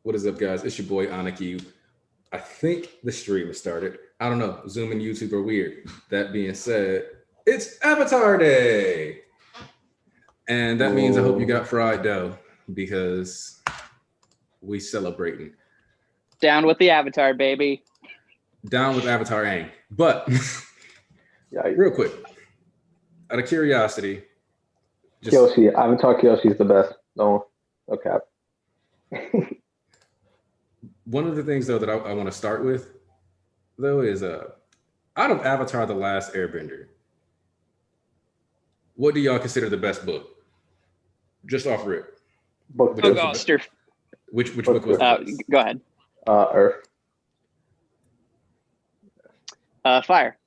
What is up, guys? It's your boy Aniki. I think the stream has started. I don't know. Zoom and YouTube are weird. That being said, it's Avatar Day. And that means I hope you got fried dough because we celebrating. Down with the Avatar, baby. Down with Avatar Aang. But real quick, out of curiosity, just Kyoshi, Avatar Kyoshi's the best. No cap. One of the things though that I want to start with though is out of Avatar: The Last Airbender, what do y'all consider the best book? Just off rip. Book. Which book was that? Go ahead. Earth. Fire.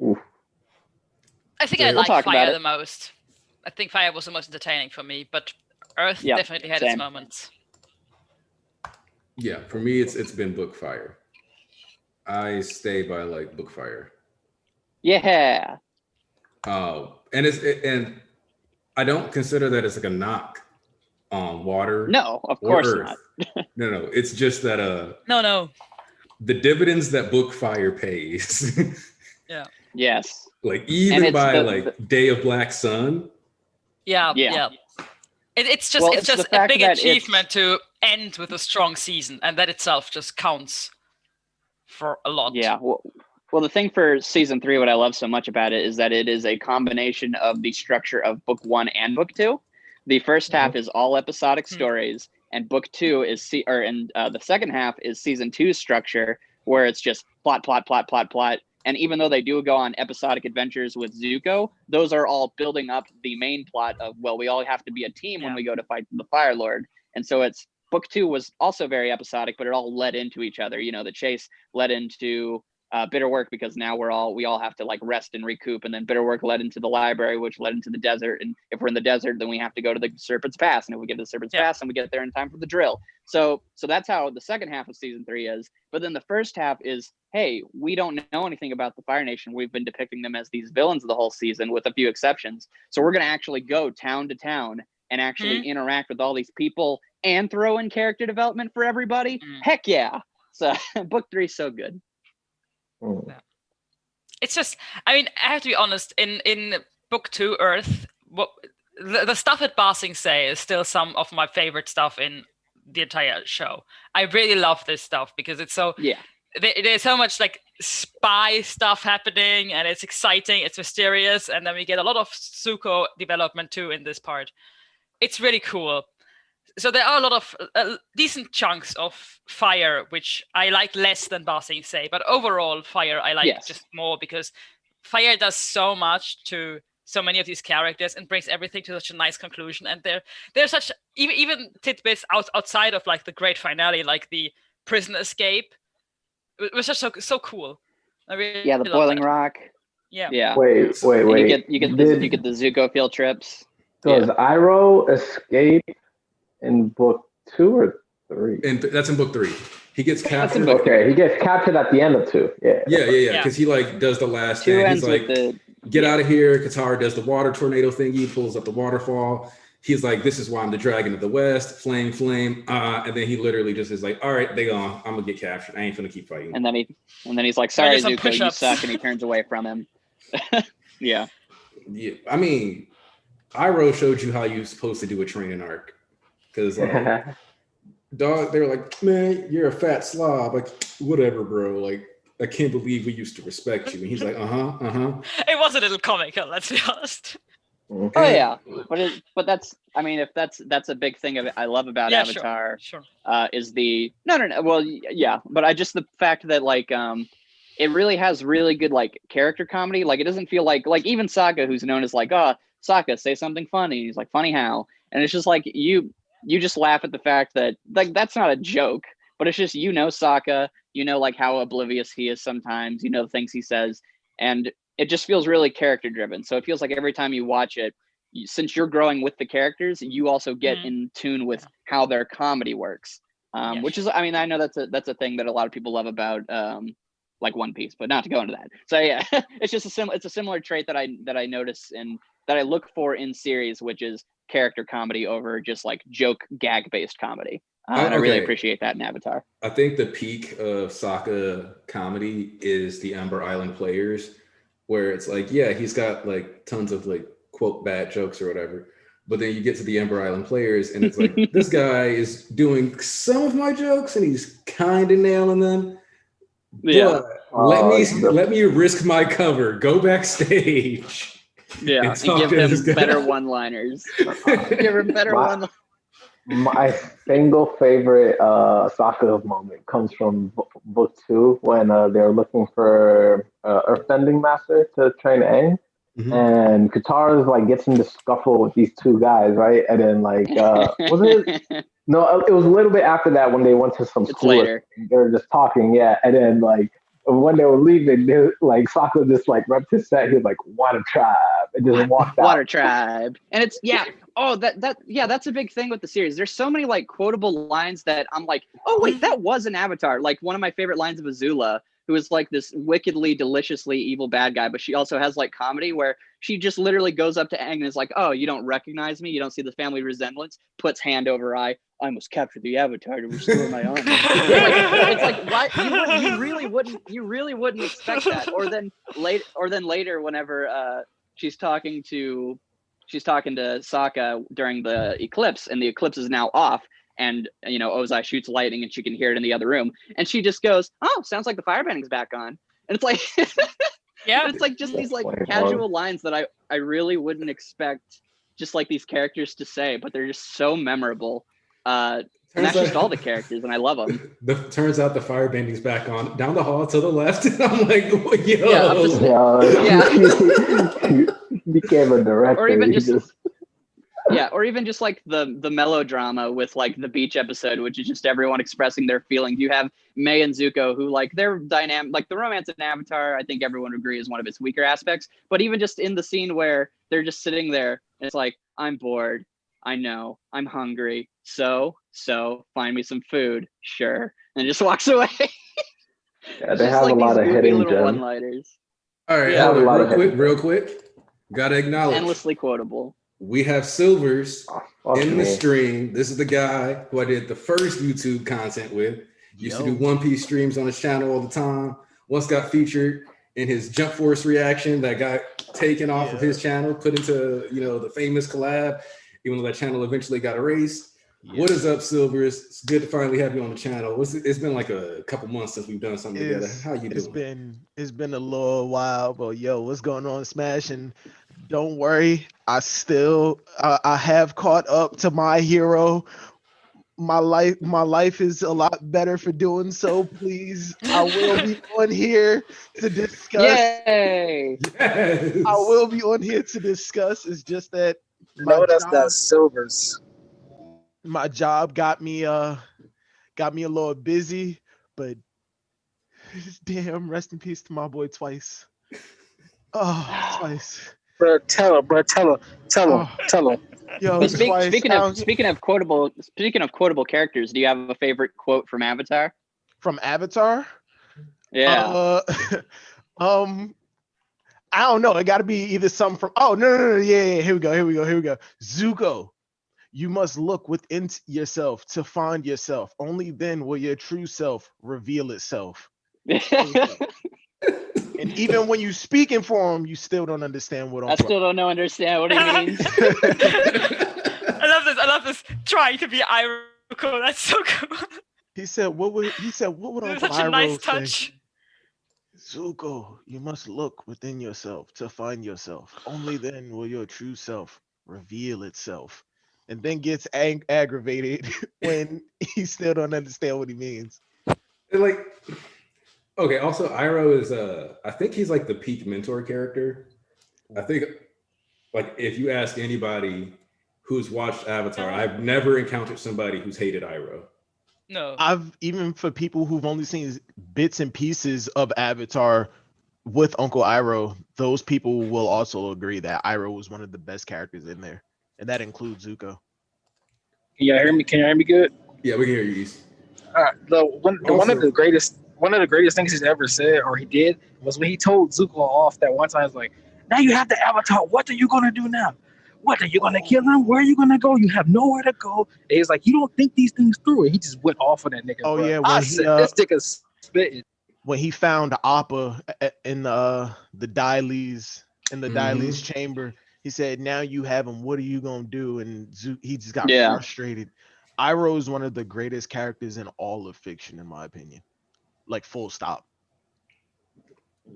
Oof. I think I like Fire the most. I think Fire was the most entertaining for me, but Earth definitely had its moments. Yeah, for me, it's been Book Fire. I stay by like Book Fire. Yeah. And I don't consider that as like a knock on water. No, of course Earth. Not. No, it's just that no. The dividends that Book Fire pays. Yeah. Yes. Like even by Day of Black Sun. Yeah. It's just a big achievement to end with a strong season, and that itself just counts for a lot. Yeah. Well, the thing for season 3, what I love so much about it is that it is a combination of the structure of book 1 and book 2. The first half is all episodic stories, and book 2 is the second half is season 2's structure, where it's just plot. And even though they do go on episodic adventures with Zuko, those are all building up the main plot of, well, we all have to be a team when we go to fight the Fire Lord. And so it's book 2 was also very episodic, but it all led into each other. You know, the chase led into bitter work because now we all have to like rest and recoup, and then bitter work led into the library, which led into the desert, and if we're in the desert then we have to go to the Serpent's Pass, and if we get to the Serpent's Pass and we get there in time for the drill. So that's how the second half of season 3 is. But then the first half is, hey, we don't know anything about the Fire Nation. We've been depicting them as these villains the whole season with a few exceptions, so we're going to actually go town to town and actually interact with all these people and throw in character development for everybody. Heck yeah. So book 3 is so good. Yeah. It's just, I mean, I have to be honest, in book 2 Earth, the stuff at Ba Sing Se is still some of my favorite stuff in the entire show. I really love this stuff because it's so there's so much like spy stuff happening, and it's exciting, it's mysterious, and then we get a lot of Zuko development too in this part. It's really cool. So there are a lot of decent chunks of Fire, which I like less than Ba Sing Se, but overall Fire I like just more because Fire does so much to so many of these characters and brings everything to such a nice conclusion. And there's such even tidbits outside of like the great finale, like the prison escape. It was just so cool. I really the boiling rock. Yeah. Wait. You get the Zuko field trips. Does Iroh escape in book 2 or 3? And that's in book 3. He gets captured. Okay, he gets captured at the end of 2. Yeah. Because he like does the last thing. He's like, get out of here. Katara does the water tornado thingy, pulls up the waterfall. He's like, this is why I'm the dragon of the West. Flame. And then he literally just is like, all right, they gone. I'm gonna get captured. I ain't gonna keep fighting. And then he's like, sorry, Zuko, you suck, and he turns away from him. Yeah. I mean, Iroh showed you how you're supposed to do a training arc. Because dog, they were like, man, you're a fat slob. Like, whatever, bro. Like, I can't believe we used to respect you. And he's like, It was a little comical, let's be honest. Oh yeah, but that's, I mean, if that's a big thing of it I love about Avatar. Sure. Is the no. Well, yeah, but I just the fact that like it really has really good like character comedy. Like it doesn't feel like even Sokka, who's known as like, Sokka, say something funny. He's like, funny how? And it's just like you just laugh at the fact that like that's not a joke, but it's just Sokka, like how oblivious he is sometimes, the things he says, and it just feels really character driven. So it feels like every time you watch it, since you're growing with the characters, you also get in tune with how their comedy works, which is, I mean, I know that's a thing that a lot of people love about like One Piece, but not to go into that. So yeah, it's just a similar trait that I notice and that I look for in series, which is character comedy over just like joke gag based comedy. And I really appreciate that in Avatar. I think the peak of Sokka comedy is the Ember Island Players, where it's like, yeah, he's got like tons of like quote bad jokes or whatever. But then you get to the Ember Island Players, and it's like, this guy is doing some of my jokes, and he's kind of nailing them. Yeah. But let me risk my cover. Go backstage. Yeah, and give him better one-liners. Give him better one. My single favorite Sokka moment comes from book 2 when they're looking for Earthbending Master to train Aang. Mm-hmm. And Katara like gets in the scuffle with these two guys, right? And then like was it? No, it was a little bit after that when they went to some school. Later. They were just talking, yeah. And then like when they were leaving, they, like Sokka just like repped his set. He was like, "Water Tribe," and just walked out. Water Tribe, and it's that's a big thing with the series. There's so many like quotable lines that I'm like, oh wait, that was an Avatar. Like one of my favorite lines of Azula, who is like this wickedly, deliciously evil bad guy, but she also has like comedy where she just literally goes up to Aang and is like, "Oh, you don't recognize me? You don't see the family resemblance?" Puts hand over eye. "I must capture the Avatar to restore my honor." It's like why you really wouldn't expect that. Or then later, whenever she's talking to Sokka during the eclipse, and the eclipse is now off. And, you know, Ozai shoots lightning and she can hear it in the other room. And she just goes, "Oh, sounds like the firebending's back on." And it's like, yeah, it's like just these like casual lines that I really wouldn't expect just like these characters to say, but they're just so memorable. And that's just all the characters, and I love them. Turns out the firebending's back on down the hall to the left. And I'm like, he became a director. Or even or even just like the melodrama with like the beach episode, which is just everyone expressing their feelings. You have May and Zuko, who like their dynamic, like the romance in Avatar, I think everyone would agree is one of its weaker aspects. But even just in the scene where they're just sitting there, and it's like, "I'm bored. I know. I'm hungry. So find me some food, sure," and just walks away. Yeah, they have like a lot of hidden little one-liners. All right, real quick. Gotta acknowledge. Endlessly quotable. We have Silvers in the stream. This is the guy who I did the first YouTube content with. Used to do One Piece streams on his channel all the time. Once got featured in his Jump Force reaction that got taken off of his channel, put into the famous collab, even though that channel eventually got erased. Yeah. What is up, Silvers? It's good to finally have you on the channel. It's been like a couple months since we've done something together. How you doing? It's been a little while, but what's going on, Smash? And don't worry, I have caught up to my hero. My life is a lot better for doing so. Please, I will be on here to discuss. Yay! Yes. I will be on here to discuss. It's just that that's Silvers. My job got me a little busy, but damn, rest in peace to my boy Twice. Oh, Twice. Bro, tell him. Yo, speaking of quotable characters, do you have a favorite quote from Avatar? From Avatar? Yeah. I don't know. It got to be either something from. Oh no. Yeah. Here we go. Zuko. You must look within yourself to find yourself. Only then will your true self reveal itself. And even when you speaking for him, you still don't understand what I'm still don't understand what he means. I love this. Trying to be Iroh. That's so cool. He said, what would Uncle such a nice touch. Say? Zuko, you must look within yourself to find yourself. Only then will your true self reveal itself. And then gets aggravated when he still don't understand what he means. Okay, also Iroh is I think he's like the peak mentor character. I think like if you ask anybody who's watched Avatar, I've never encountered somebody who's hated Iroh. No. Even for people who've only seen bits and pieces of Avatar with Uncle Iroh, those people will also agree that Iroh was one of the best characters in there. And that includes Zuko. Can you hear me? Can you hear me good? Yeah, we can hear you, East. All right. One of the greatest things he's ever said or he did was when he told Zuko off that one time. He's like, "Now you have the Avatar. What are you gonna do now?" what are you gonna kill him? Where are you gonna go? You have nowhere to go. And he's like, you don't think these things through. And he just went off of that nigga. Oh bro. yeah, I when said, this nigga's spitting. when he found Appa in the Dialy's chamber, he said, "Now you have him. What are you gonna do?" And he just got frustrated. Iroh is one of the greatest characters in all of fiction, in my opinion. Like full stop.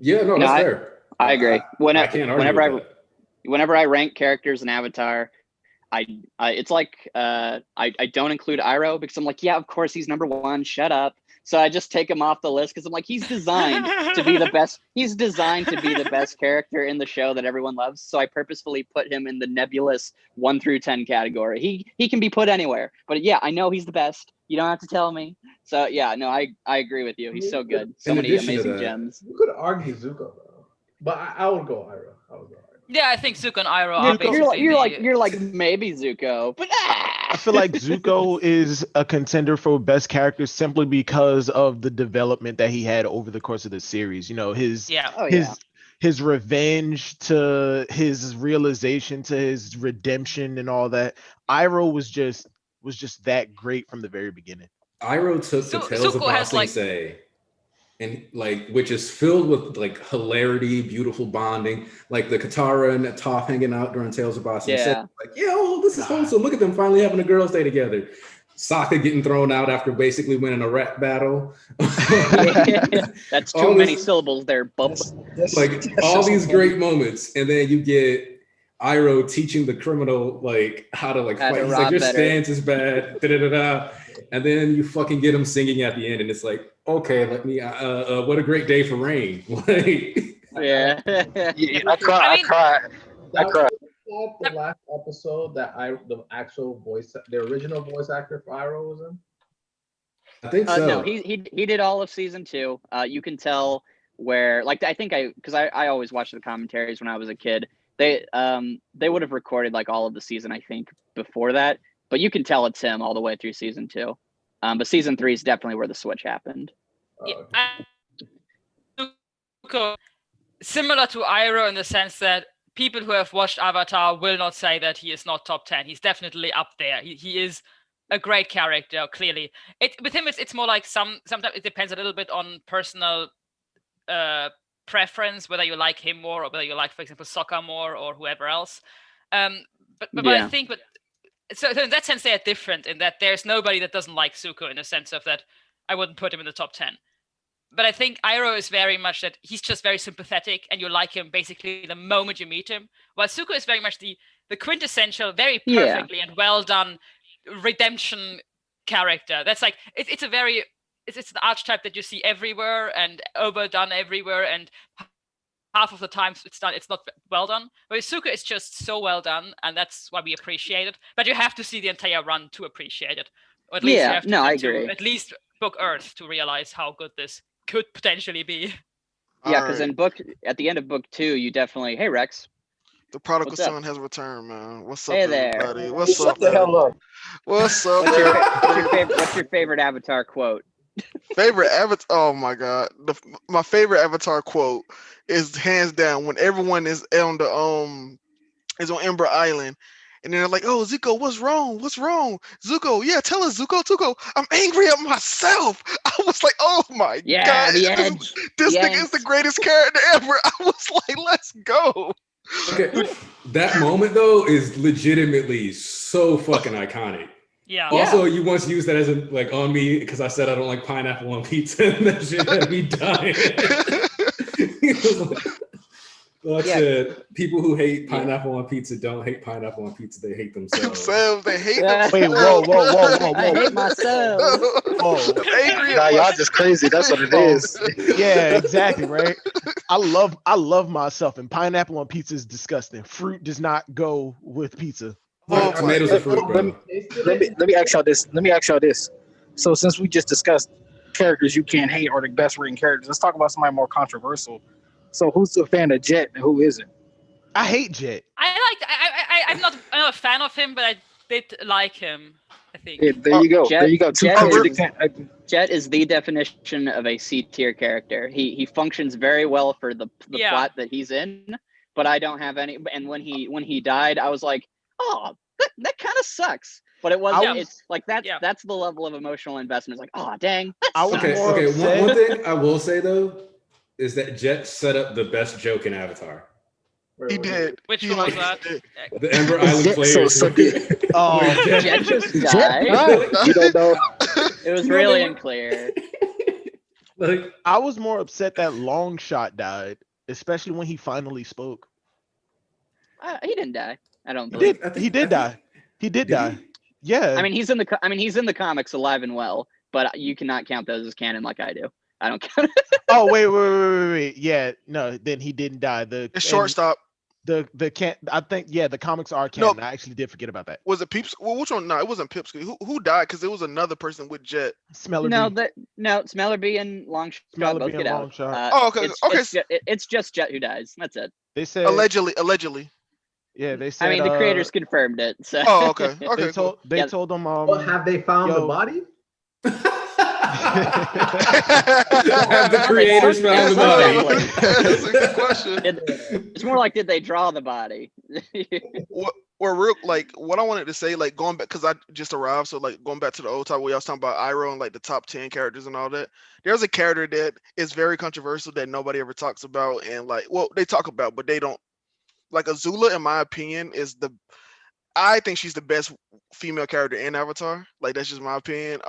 Yeah, no, that's fair. I agree. I can't argue with that. Whenever I rank characters in Avatar, it's like I don't include Iroh because I'm like, yeah, of course he's number one. Shut up. So I just take him off the list because I'm like, he's designed to be the best. He's designed to be the best character in the show that everyone loves. So I purposefully put him in the nebulous 1 through 10 category. He can be put anywhere. But yeah, I know he's the best. You don't have to tell me. So yeah, no, I agree with you. He's so good. So many amazing gems. You could argue Zuko though, but I would go Iroh. Yeah, I think Zuko and Iroh are basically you're like maybe Zuko, but I feel like Zuko is a contender for best character simply because of the development that he had over the course of the series. You know, his revenge to his realization to his redemption and all that. Iroh was just that great from the very beginning. Iroh took the Tales of Ba Sing Se, and like, which is filled with like hilarity, beautiful bonding, like the Katara and Toph hanging out during Tales of Ba Sing Se. Like, yo, this is wholesome. Look at them finally having a girls' day together. Sokka getting thrown out after basically winning a rap battle. That's too many syllables there, bump. Like all these great moments, and then you get Iroh teaching the criminal like how to like fight. He's like, your stance is bad. And then you fucking get him singing at the end, and it's like, okay, let me. What a great day for rain. Yeah, I cried. The last episode that the original voice actor for Iroh was in. I think so. No, he did all of season 2. You can tell where, like, because I always watched the commentaries when I was a kid. They would have recorded like all of the season, I think, before that. But you can tell it's him all the way through season 2. But season 3 is definitely where the switch happened. Similar to Iroh in the sense that people who have watched Avatar will not say that he is not top 10. He's definitely up there. He is a great character, clearly. With him, it's more like sometimes it depends a little bit on personal preference, whether you like him more or whether you like, for example, Sokka more or whoever else. But I think so in that sense, they are different in that there's nobody that doesn't like Zuko in the sense of that I wouldn't put him in the top 10. But I think Iroh is very much that he's just very sympathetic and you like him basically the moment you meet him. While Zuko is very much the quintessential, very perfectly and well done redemption character. That's like, it's an archetype that you see everywhere and overdone everywhere, and half of the times it's not well done. But Zuko is just so well done, and that's why we appreciate it. But you have to see the entire run to appreciate it. Or at least you have to I agree. At least book Earth to realize how good this could potentially be. Yeah, because at the end of book 2, you definitely, hey Rex. The prodigal son has returned, man. What's up, hey there. everybody? What's up, the hell up? What's up? What's your favorite Avatar quote? Favorite Avatar? Oh my god, my favorite Avatar quote is hands down when everyone is on Ember Island. And then they're like, "Oh, Zuko, what's wrong? What's wrong? Zuko, yeah, tell us, Zuko. I'm angry at myself." I was like, "Oh my god, this nigga is the greatest character ever." I was like, "Let's go." Okay, that moment though is legitimately so fucking iconic. Yeah. Also, you once used that as on me because I said I don't like pineapple on pizza, and that shit had me dying. Well, I said people who hate pineapple on pizza don't hate pineapple on pizza. They hate themselves. They hate themselves. Wait, whoa. I hate myself. Nah, y'all just crazy. That's what it is. Yeah, exactly, right? I love myself, and pineapple on pizza is disgusting. Fruit does not go with pizza. Tomatoes are fruit, bro. Let me ask y'all this. So since we just discussed characters you can't hate or the best written characters, let's talk about somebody more controversial. So who's a fan of Jet and who isn't? I hate Jet. I'm not a fan of him, but I did like him, I think. Yeah, there you go. Jet is the definition of a C tier character. He functions very well for the plot that he's in, but I don't have any. And when he died, I was like, oh, that kind of sucks. But it was, it's like that's the level of emotional investment. It's like, oh, dang. Okay. One thing I will say though is that Jet set up the best joke in Avatar. He did. Which one was that? The Ember Island players. Jet just died. You don't know. It was really unclear. Like, I was more upset that Long Shot died, especially when he finally spoke. He didn't die. I don't believe. He did die. He did die. Yeah. I mean, he's in the comics alive and well, but you cannot count those as canon like I do. I don't count. Oh wait. Yeah, no, then he didn't die. The shortstop. I think the comics are canon. I actually did forget about that. Was it Peeps? Well, which one? No, it wasn't Pipsky. Who died? Because it was another person with Jet. Smellerby and Longshot both get out. Okay. It's just Jet who dies. That's it. They said allegedly. Yeah, they said. I mean, the creators confirmed it. So. Oh, okay. They told them. Have they found the body? Have the creators found the body? That's a good question. It's more like, did they draw the body? What I wanted to say, like going back, because I just arrived, so like going back to the old time where y'all was talking about Iroh and like the top 10 characters and all that. There's a character that is very controversial that nobody ever talks about, and they talk about, but they don't. Like Azula, in my opinion, I think she's the best female character in Avatar. Like that's just my opinion.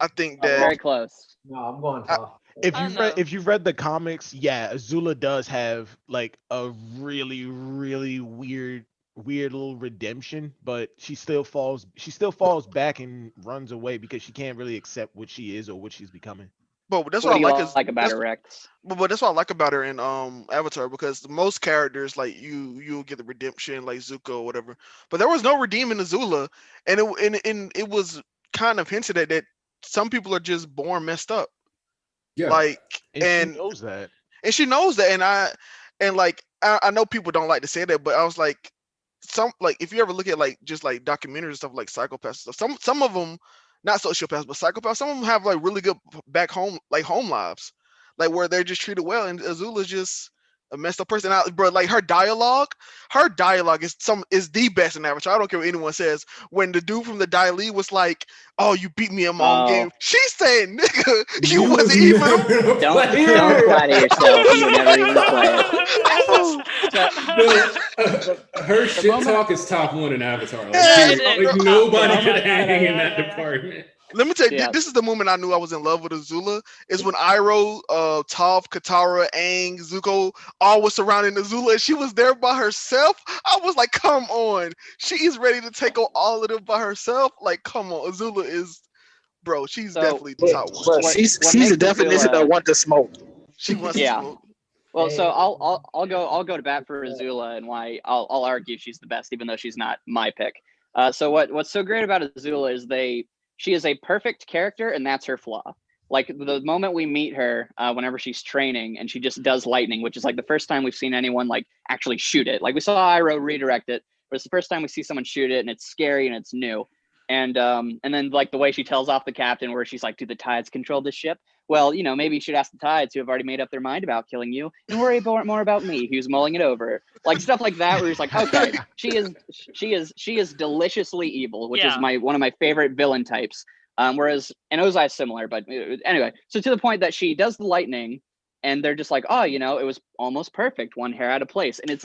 I think that very close. No, I'm going top. If you've read the comics, Azula does have like a really, really weird little redemption, but she still falls back and runs away because she can't really accept what she is or what she's becoming. But that's what I like about her, Rex. But that's what I like about her in Avatar, because most characters like you'll get the redemption like Zuko or whatever, but there was no redeeming Azula, and it was kind of hinted at that some people are just born messed up. Yeah, and she knows that, and I know people don't like to say that, but I was like, if you ever look at just documentaries and stuff like psychopaths stuff, some of them, not sociopaths but psychopaths, some of them have really good back home home lives, where they're just treated well, and Azula's just a messed up person. Bro, her dialogue is the best in Avatar. I don't care what anyone says. When the dude from the Dai Li was like, "Oh, you beat me in my own game," she said, "Nigga, you wasn't even." Don't flatter yourself. You never even play. Her shit talk is top one in Avatar. Nobody could hang in that department. Let me tell you, this is the moment I knew I was in love with Azula. Is when Iroh, Toph, Katara, Aang, Zuko all was surrounding Azula, and she was there by herself. I was like, come on, she is ready to take on all of them by herself. Like, come on, Azula is, bro. She's definitely the top one. She's the definition of want to smoke. She wants to smoke. Well, so I'll go to bat for Azula, and why I'll argue she's the best, even though she's not my pick. So what's so great about Azula is she is a perfect character, and that's her flaw. Like the moment we meet her, whenever she's training and she just does lightning, which is like the first time we've seen anyone actually shoot it. Like we saw Iroh redirect it, but it's the first time we see someone shoot it, and it's scary and it's new. And then the way she tells off the captain, where she's like, "Do the tides control this ship?" Well, maybe you should ask the tides, who have already made up their mind about killing you, and worry more about me, who's mulling it over. Like stuff like that, where he's like, okay, she is deliciously evil, which is one of my favorite villain types. Whereas, and Ozai is similar, but anyway, so to the point that she does the lightning, and they're just like, oh, it was almost perfect, one hair out of place, and it's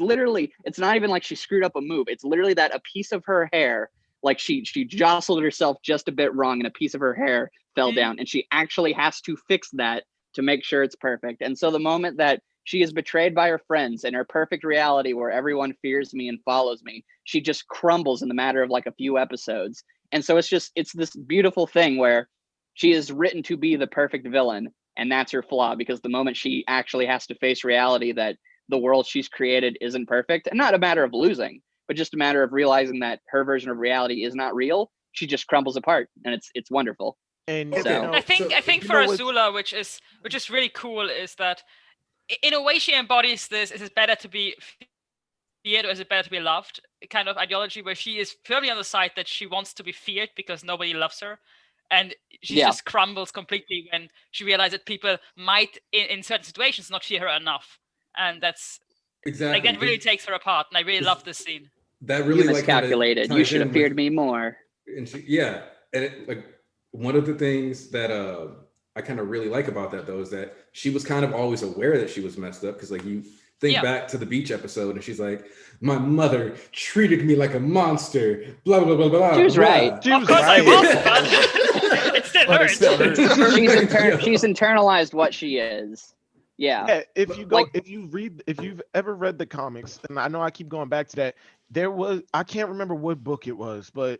not even like she screwed up a move. It's literally that a piece of her hair, like she jostled herself just a bit wrong, and a piece of her hair fell down, and she actually has to fix that to make sure it's perfect. And so the moment that she is betrayed by her friends and her perfect reality, where everyone fears me and follows me, she just crumbles in the matter of a few episodes. And so it's this beautiful thing where she is written to be the perfect villain, and that's her flaw, because the moment she actually has to face reality that the world she's created isn't perfect, and not a matter of losing, but just a matter of realizing that her version of reality is not real, she just crumbles apart, and it's wonderful. And so, I think for Azula, which is really cool, is that in a way she embodies this: is it better to be feared or is it better to be loved? Kind of ideology, where she is firmly on the side that she wants to be feared because nobody loves her, and she just crumbles completely when she realizes that people might, in certain situations, not fear her enough, and that's exactly that really takes her apart. And I really love this scene. that You really like kind of miscalculated. You should have feared me more. And yeah, and like one of the things that I kind of really like about that though is that she was kind of always aware that she was messed up, because like you think back to the beach episode and she's like, my mother treated me like a monster, blah blah blah blah. She was blah. right. She Of was course I right. was, but it still But it hurts. still hurts. She's internalized what she is. Yeah. Yeah, if you go, Like- if you've ever read the comics, and I know I keep going back to that, I can't remember what book it was, but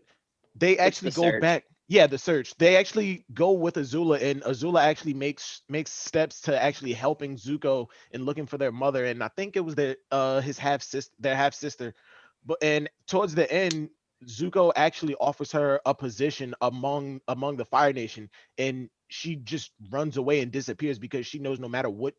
they actually The go Search. back. Yeah, the search. They actually go with Azula, and Azula actually makes steps to actually helping Zuko and looking for their mother, and I think it was their half sister. But and towards the end, Zuko actually offers her a position among the Fire Nation, and she just runs away and disappears because she knows no matter what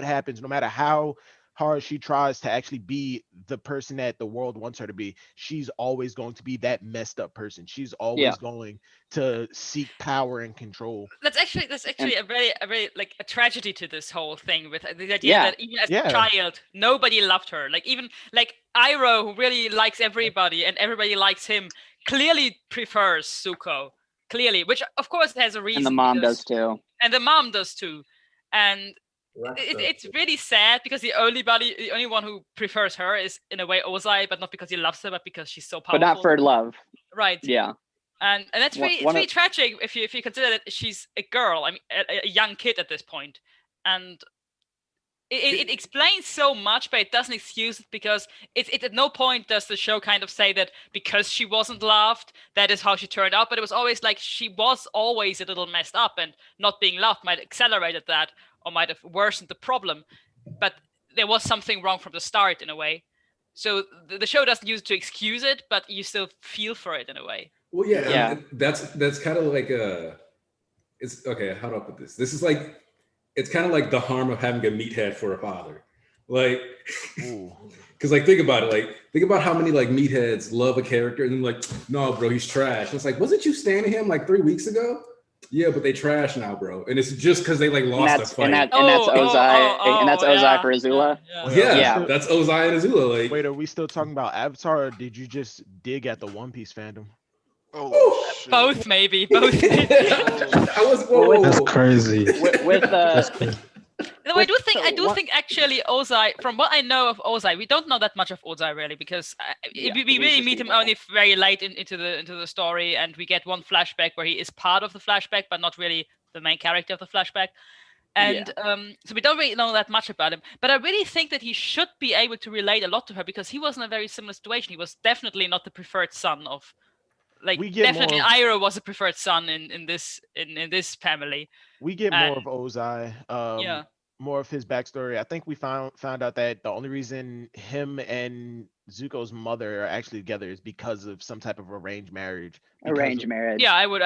happens, no matter how hard she tries to actually be the person that the world wants her to be, she's always going to be that messed up person. She's always going to seek power and control. That's actually a very like a tragedy to this whole thing, with the idea that even as a child nobody loved her. Like even like Iroh, who really likes everybody and everybody likes him, clearly prefers Zuko. Clearly, which of course has a reason. And the mom does too. And the mom does too. And it's really sad because the only one who prefers her is in a way Ozai, but not because he loves her, but because she's so powerful. But not for love. Right. Yeah. And that's really tragic if you consider that she's a girl. I mean, a young kid at this point, and it explains so much, but it doesn't excuse it, because it at no point does the show kind of say that because she wasn't loved, that is how she turned out. But it was always like she was always a little messed up, and not being loved might have accelerated that or might have worsened the problem. But there was something wrong from the start in a way. So the show doesn't use it to excuse it, but you still feel for it in a way. Well, yeah. That's kind of like it's okay. How do I put this? This is like, it's kind of like the harm of having a meathead for a father. Like, because like think about it. Like think about how many like meatheads love a character and then like, no, bro, he's trash. And it's like, wasn't you standing him like 3 weeks ago? Yeah, but they trash now, bro. And it's just because they like lost a fight. And that's Ozai. And that's Ozai for Azula. Yeah, that's Ozai and Azula. Like, wait, are we still talking about Avatar, or did you just dig at the One Piece fandom? Both maybe. Both. That's crazy. No, I do think actually Ozai, from what I know of Ozai, we don't know that much of Ozai really, because we really meet him only very late into the story, and we get one flashback where he is part of the flashback, but not really the main character of the flashback. And so we don't really know that much about him. But I really think that he should be able to relate a lot to her, because he was in a very similar situation. He was definitely not the preferred son of, like, definitely Iroh was a preferred son in this family. We get more of Ozai, more of his backstory. I think we found out that the only reason him and Zuko's mother are actually together is because of some type of arranged marriage. Yeah, I would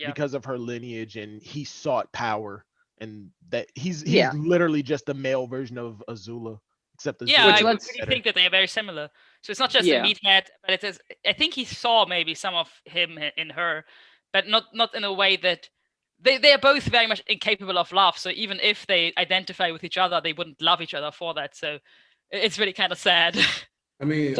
because of her lineage, and he sought power, and that he's literally just the male version of Azula. Except I really think that they are very similar. So it's not just a meathead, but it is. I think he saw maybe some of him in her, but not in a way that they are both very much incapable of love. So even if they identify with each other, they wouldn't love each other for that. So it's really kind of sad. I mean,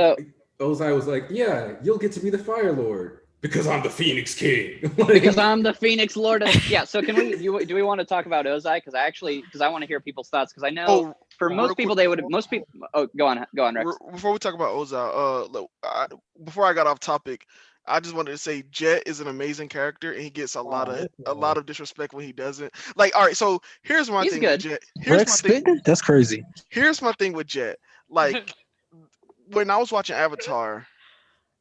Ozai was like, "Yeah, you'll get to be the Fire Lord because I'm the Phoenix King." Because I'm the Phoenix Lord. So can we? Do we want to talk about Ozai? Because I want to hear people's thoughts. Because I know for most people most people. Oh, go on, Rex. Before we talk about Ozai, before I got off topic, I just wanted to say Jet is an amazing character, and he gets a lot of disrespect when he doesn't. Like, all right, so here's my thing with Jet. That's crazy. Here's my thing with Jet. Like, when I was watching Avatar,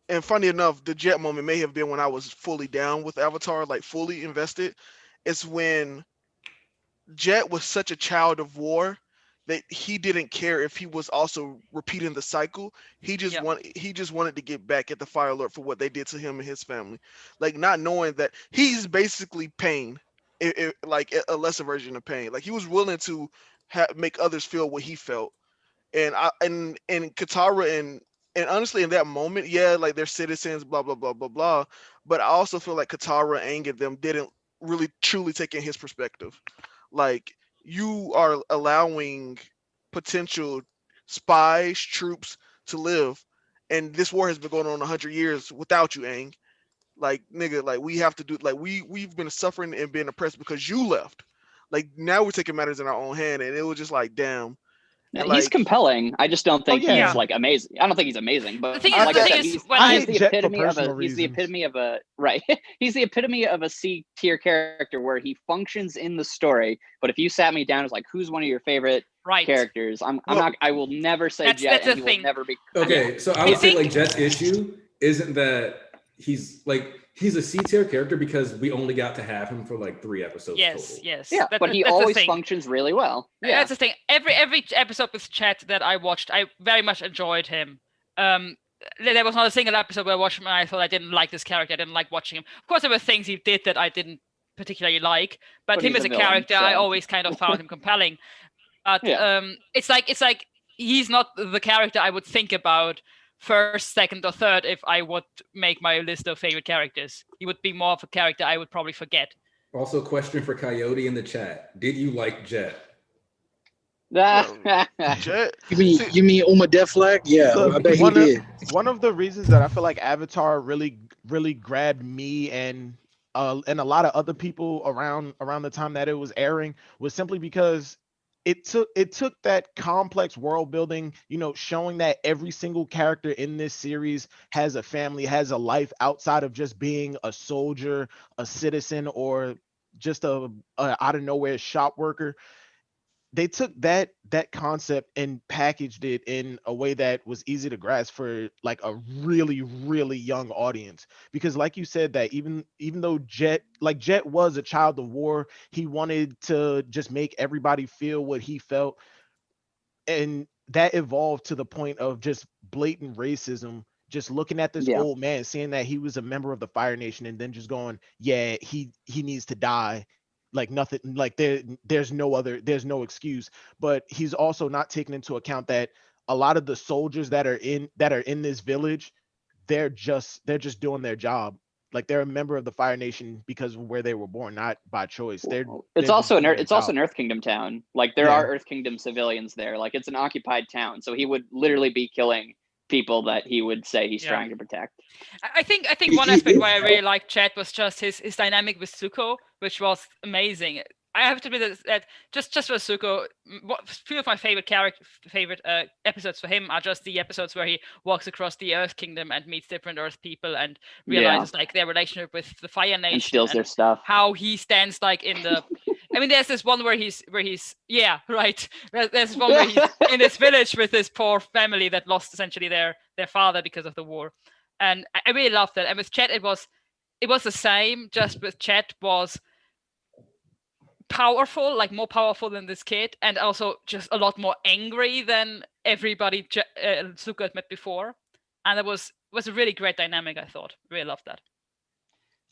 and funny enough, the Jet moment may have been when I was fully down with Avatar, like fully invested. It's when Jet was such a child of war that he didn't care if he was also repeating the cycle. He just wanted to get back at the Fire Lord for what they did to him and his family, like not knowing that he's basically pain, like a lesser version of pain. Like he was willing to make others feel what he felt, and Katara and honestly in that moment, like they're citizens, blah blah blah blah blah. But I also feel like Katara and them didn't really truly take in his perspective, like. You are allowing potential spies, troops to live, and this war has been going on 100 years without you, Aang. Like, nigga, like we have to do, like we've been suffering and being oppressed because you left. Like now we're taking matters in our own hand, and it was just like, damn. Yeah, And he's like, compelling. I just don't think yeah. he's like amazing. I don't think he's amazing, but The thing like I is, said, he's, when I he's hate the Jet for epitome of personal a he's the reasons. epitome of a right. He's the epitome of a C tier character where he functions in the story. But if you sat me down as like, who's one of your favorite right. characters? I'm Well, not. I will never say That's Jet, the and he thing. will never be. Okay, so I I would say think- like Jet's issue isn't that he's a C tier character because we only got to have him for like 3 episodes Yes, total. yes. Yeah, but he that's the always thing. functions really well. Yeah, That's the thing. Every episode with Chat that I watched, I very much enjoyed him. There was not a single episode where I watched him and I thought I didn't like this character. I didn't like watching him. Of course, there were things he did that I didn't particularly like, but him he's as a a villain, character, I so. always kind of found him compelling. But Yeah. it's like he's not the character I would think about first, second, or third if I would make my list of favorite characters. He would be more of a character I would probably forget. Also, question for Coyote in the chat: did you like Jet? Jet. You mean Uma Deflag? Yeah, Look, I bet he one of- did. One of the reasons that I feel like Avatar really grabbed me and a lot of other people around the time that it was airing was simply because it took that complex world building, showing that every single character in this series has a family, has a life outside of just being a soldier, a citizen, or just a out of nowhere shop worker. They took that concept and packaged it in a way that was easy to grasp for like a really young audience, because like you said, that even though Jet was a child of war, he wanted to just make everybody feel what he felt, and that evolved to the point of just blatant racism, just looking at this Yeah. old man, seeing that he was a member of the Fire Nation, and then just going, yeah, he needs to die. Like nothing, like there's no excuse. But he's also not taking into account that a lot of the soldiers that are in this village, they're just doing their job. Like they're a member of the Fire Nation because of where they were born, not by choice. It's also an Earth Kingdom town. Like there Yeah. are Earth Kingdom civilians there. Like it's an occupied town, so he would literally be killing people that he would say he's trying to protect. I think one aspect why I really liked Chet was just his dynamic with Zuko, which was amazing. I have to admit that just for Zuko, few of my favorite episodes for him are just the episodes where he walks across the Earth Kingdom and meets different Earth people and realizes like their relationship with the Fire Nation and steals their stuff. How he stands like in the. I mean, there's this one where he's yeah, right. There's one where he's in this village with this poor family that lost essentially their father because of the war, and I really loved that. And with Chet, it was the same. Just with Chet was powerful, like more powerful than this kid, and also just a lot more angry than everybody Zuko had met before, and it was a really great dynamic. I thought, really loved that.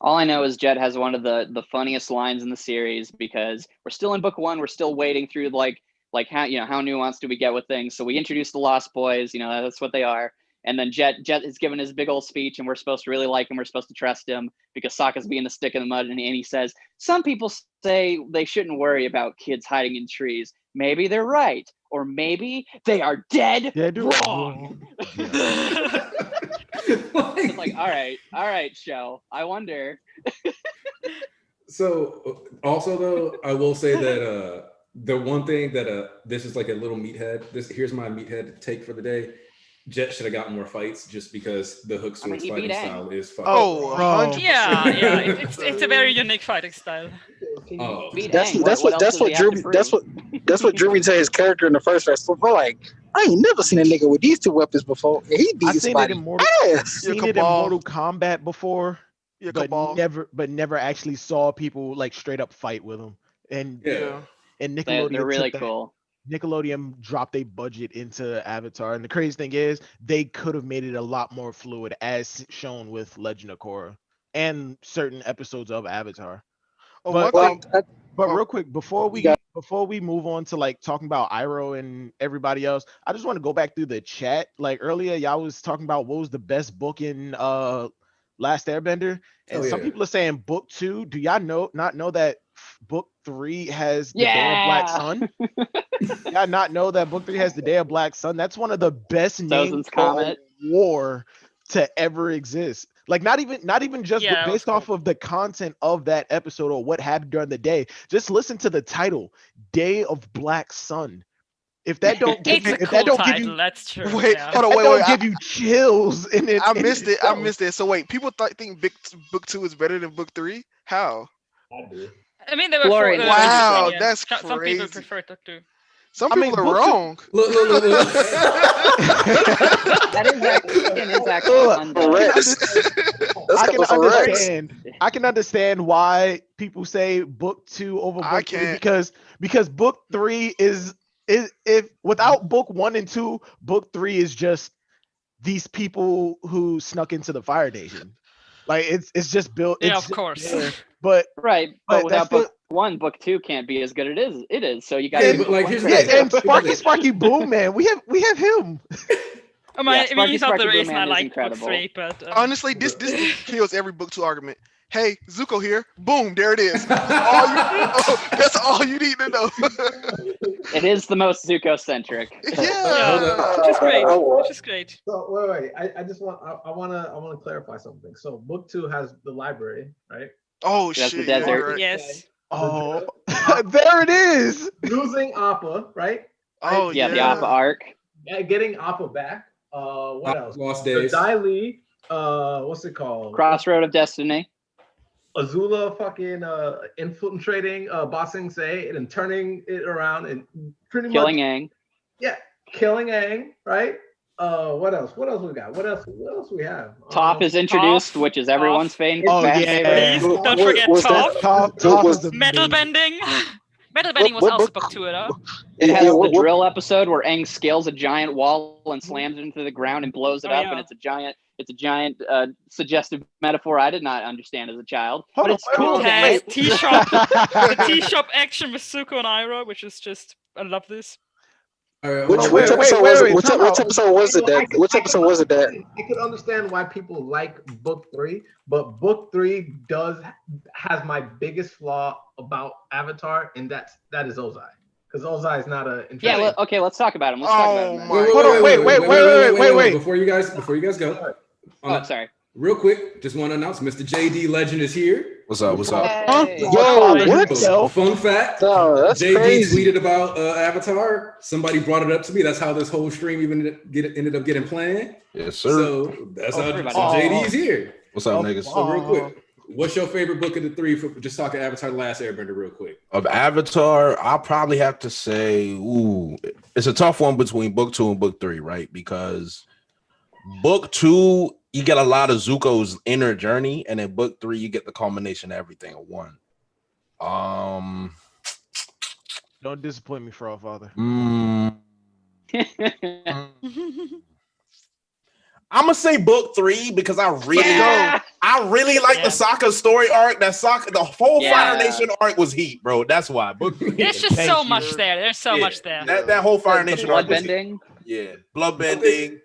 All I know is Jet has one of the funniest lines in the series, because we're still in book 1. We're still wading through like how how nuanced do we get with things. So we introduce the Lost Boys, that's what they are. And then Jet is given his big old speech, and we're supposed to really like him. We're supposed to trust him because Sokka's being a stick in the mud. And he says, some people say they shouldn't worry about kids hiding in trees. Maybe they're right. Or maybe they are dead wrong. It's like, all right, show. I wonder. So also though, I will say that the one thing that this is like a little meathead. Here's my meathead take for the day. Jet should have gotten more fights just because the hook swords fighting style is fucking. Oh, 100%. Yeah. It's a very unique fighting style. Oh. That's what drew me to his character in the first place. So we're like, I ain't never seen a nigga with these 2 weapons before. And he beat somebody ass. Seen it in Mortal Kombat before, Yeah, but Cabal. never actually saw people like straight up fight with them. And Yeah. and Nickelodeon, They're really took that- cool. Nickelodeon dropped a budget into Avatar, and the crazy thing is they could have made it a lot more fluid, as shown with Legend of Korra and certain episodes of Avatar. Oh, But- one thing. But real quick, before we move on to like talking about Iroh and everybody else, I just want to go back through the chat. Like earlier, y'all was talking about what was the best book in Last Airbender, and some people are saying book 2. Do y'all not know that book 3 has the Day of Black Sun? y'all not know that book 3 has the Day of Black Sun? That's one of the best names Sozin's for a Comet. war to ever exist. Like not even just Yeah, based off of the content of that episode or what happened during the day. Just listen to the title, Day of Black Sun. If that don't give It's you, a if cool that don't give title. you, That's true. Wait, yeah. hold on, that wait, don't wait. give you chills in it. I in missed it. I itself. missed it. So wait, people think book 2 is better than book 3? How? I do. I mean, there were Glory four, and Wow, yeah. that's Some people crazy. prefer to do. Some I mean, people are book two- wrong. Look. That is actually, it is actually Look, fun. Though. I can coming from Rex. understand. I can understand why people say book 2 over I book 3 can't. because book 3 is if without book 1 and 2, book 3 is just these people who snuck into the fire nation. Like it's just built. Yeah, It's of just course. there. But Right, But but that's without book 1, book 2 can't be as good as it is. So you got Yeah, to but like, here's the yeah, thing. and Sparky Boom Man, we have him. I mean, Sparky he's not the Boom reason Man I is like book incredible. 3, but Honestly, this kills every book 2 argument. Hey, Zuko here. Boom, there it is. That's all you need to know. It is the most Zuko-centric. Yeah. which is great. Which is great. So wait. I just want I want to clarify something. So book 2 has the library, right? Oh That's shit. the Yeah, desert. you're right. Yes. Oh, there it is. Losing Appa, right? Oh Yeah, yeah. the Appa arc. Getting Appa back. What else? Lost The Days. Dai Li, what's it called? Crossroad of Destiny. Azula fucking infiltrating Bossing Say and then turning it around and pretty Killing much Aang. killing Aang, right? What else? What else we got? What else we have? Toph is introduced, Toph. which is everyone's favorite. Oh, fan yeah. favorite. Please don't What- forget was that- Toph. Top was- is Metal amazing. bending. Metal bending was what also book- book 2, though. It has Yeah, the what- drill episode where Aang scales a giant wall and slams it into the ground and blows it Oh, up, yeah. and it's a giant suggestive metaphor I did not understand as a child. Hold But on, it's cool, wait, dang Has it. tea shop, the tea shop action with Zuko and Iroh, which is just I love this. All right, Which hold on, wait, which wait. episode wait, was wait, it? time out. Which episode was it that? Which episode was it that? I could understand why people like book 3, but book 3 has my biggest flaw about Avatar, and that is Ozai, because Ozai is not a. Yeah, okay, let's talk about him. Let's talk about him. Oh then. my. Hold on, wait. Before you guys go, Oh, sorry. real quick, just want to announce Mr. JD Legend is here. What's up? What's up? Hey. Yo, what? So, Fun fact: No, that's JD crazy. tweeted about Avatar. Somebody brought it up to me. That's how this whole stream even ended up getting planned. Yes, sir. So that's how everybody. so JD's here. What's up, niggas? So real quick, what's your favorite book of the 3? For just talking Avatar: The Last Airbender, real quick. Of Avatar, I'll probably have to say, it's a tough one between book 2 and book 3, right? Because book 2, you get a lot of Zuko's inner journey, and in book 3, you get the culmination of everything in one. don't disappoint me, Frog Father. I'm gonna say book 3 because I really Yeah. like Yeah. the Sokka story arc. The whole Yeah. Fire Nation arc was heat, bro. That's why book 3. There's just Thank so you. much there. There's so Yeah. much there. That whole Fire The Nation arc was heat. bloodbending. Yeah, bloodbending.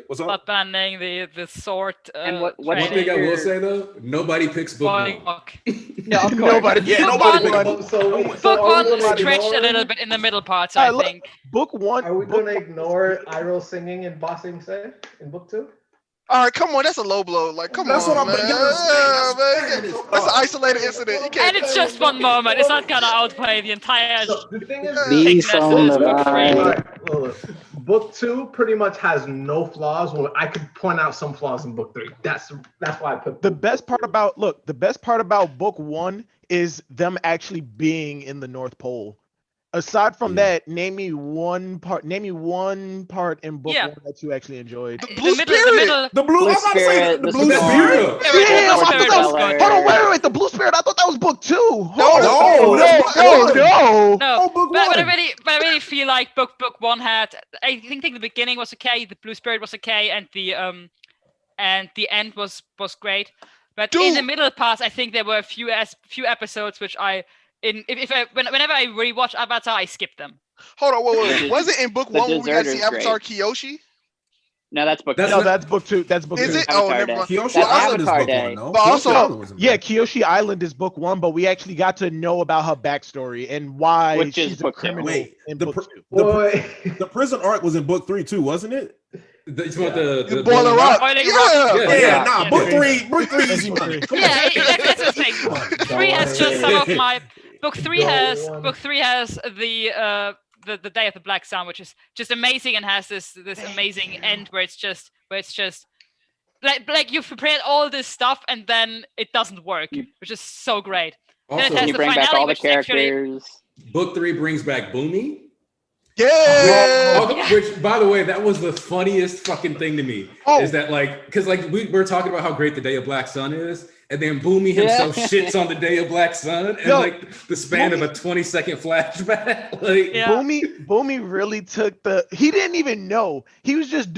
What's up? Blood bending, the sword. And what One training. thing I will say though, nobody picks book 1. Yeah, of course. Nobody. Yeah, Book nobody one- picked Book 1 stretched a little bit in the middle parts, I look, think. Book 1. Are we gonna ignore Iroh singing and Bossing Say in book 2? All right, come on, that's a low blow. Like, come That's on, what I'm- man. yeah, Man, that's an isolated incident. You And can't. it's just one moment. It's not gonna outplay the entire. So the thing is, Be Thickness from is the book three. line. Alright, look, book 2 pretty much has no flaws. Well, I could point out some flaws in book 3. That's why I put The best part about book 1 is them actually being in the North Pole. Aside from that, name me one part in book Yeah. 1 that you actually enjoyed. The Blue the Spirit. middle. The blue. Blue I'm about to say Spirit, the the blue Storm. spirit. Yeah, Yeah, Blue I thought Spirit that was, Bel-Air. hold on, wait, the Blue Spirit. I thought that was book 2. No, No, that's book one. no. No, book but I one. really feel like book 1 had. I think the beginning was okay, the Blue Spirit was okay, and the end was great. But in the Dude. middle parts, I think there were a few episodes which whenever I rewatch Avatar, I skip them. Hold on, wait. Was it in book The 1 when we got to Deserter's see Avatar great. Kyoshi? No, that's book. That's No, not- that's book 2. That's book Is 2. it? Oh, Avatar never Day. mind. Kyoshi That's Island is Avatar book Day. one, no? But also- Kyoshi Island was in Yeah, book Kyoshi Island is book 1, but we actually got to know about her backstory and why Which is she's a book 2. criminal Wait, in the book pr- 2. Boy. The prison arc was in book 3 too, wasn't it? You want the Boiler Rock. Boiling Yeah. Rock. Yeah. Yeah, nah, yeah. book three is Book three. Come Yeah, on. that's the thing. Book 3 has just some of my. Book 3 Go has on. the Day of the Black Sun, which is just amazing and has this amazing end where it's just like you've prepared all this stuff and then it doesn't work, which is so great. Then Also, it has You the bring back finale, all the which actually- characters. book 3 brings back Boomy. Yeah. Which, by the way, that was the funniest fucking thing to me. Oh. Is that like, because like we're talking about how great the Day of Black Sun is, and then Boomy himself shits on the Day of Black Sun, and like the span of a 20-second flashback. Like, Yeah. Boomy really took the. He didn't even know. He was just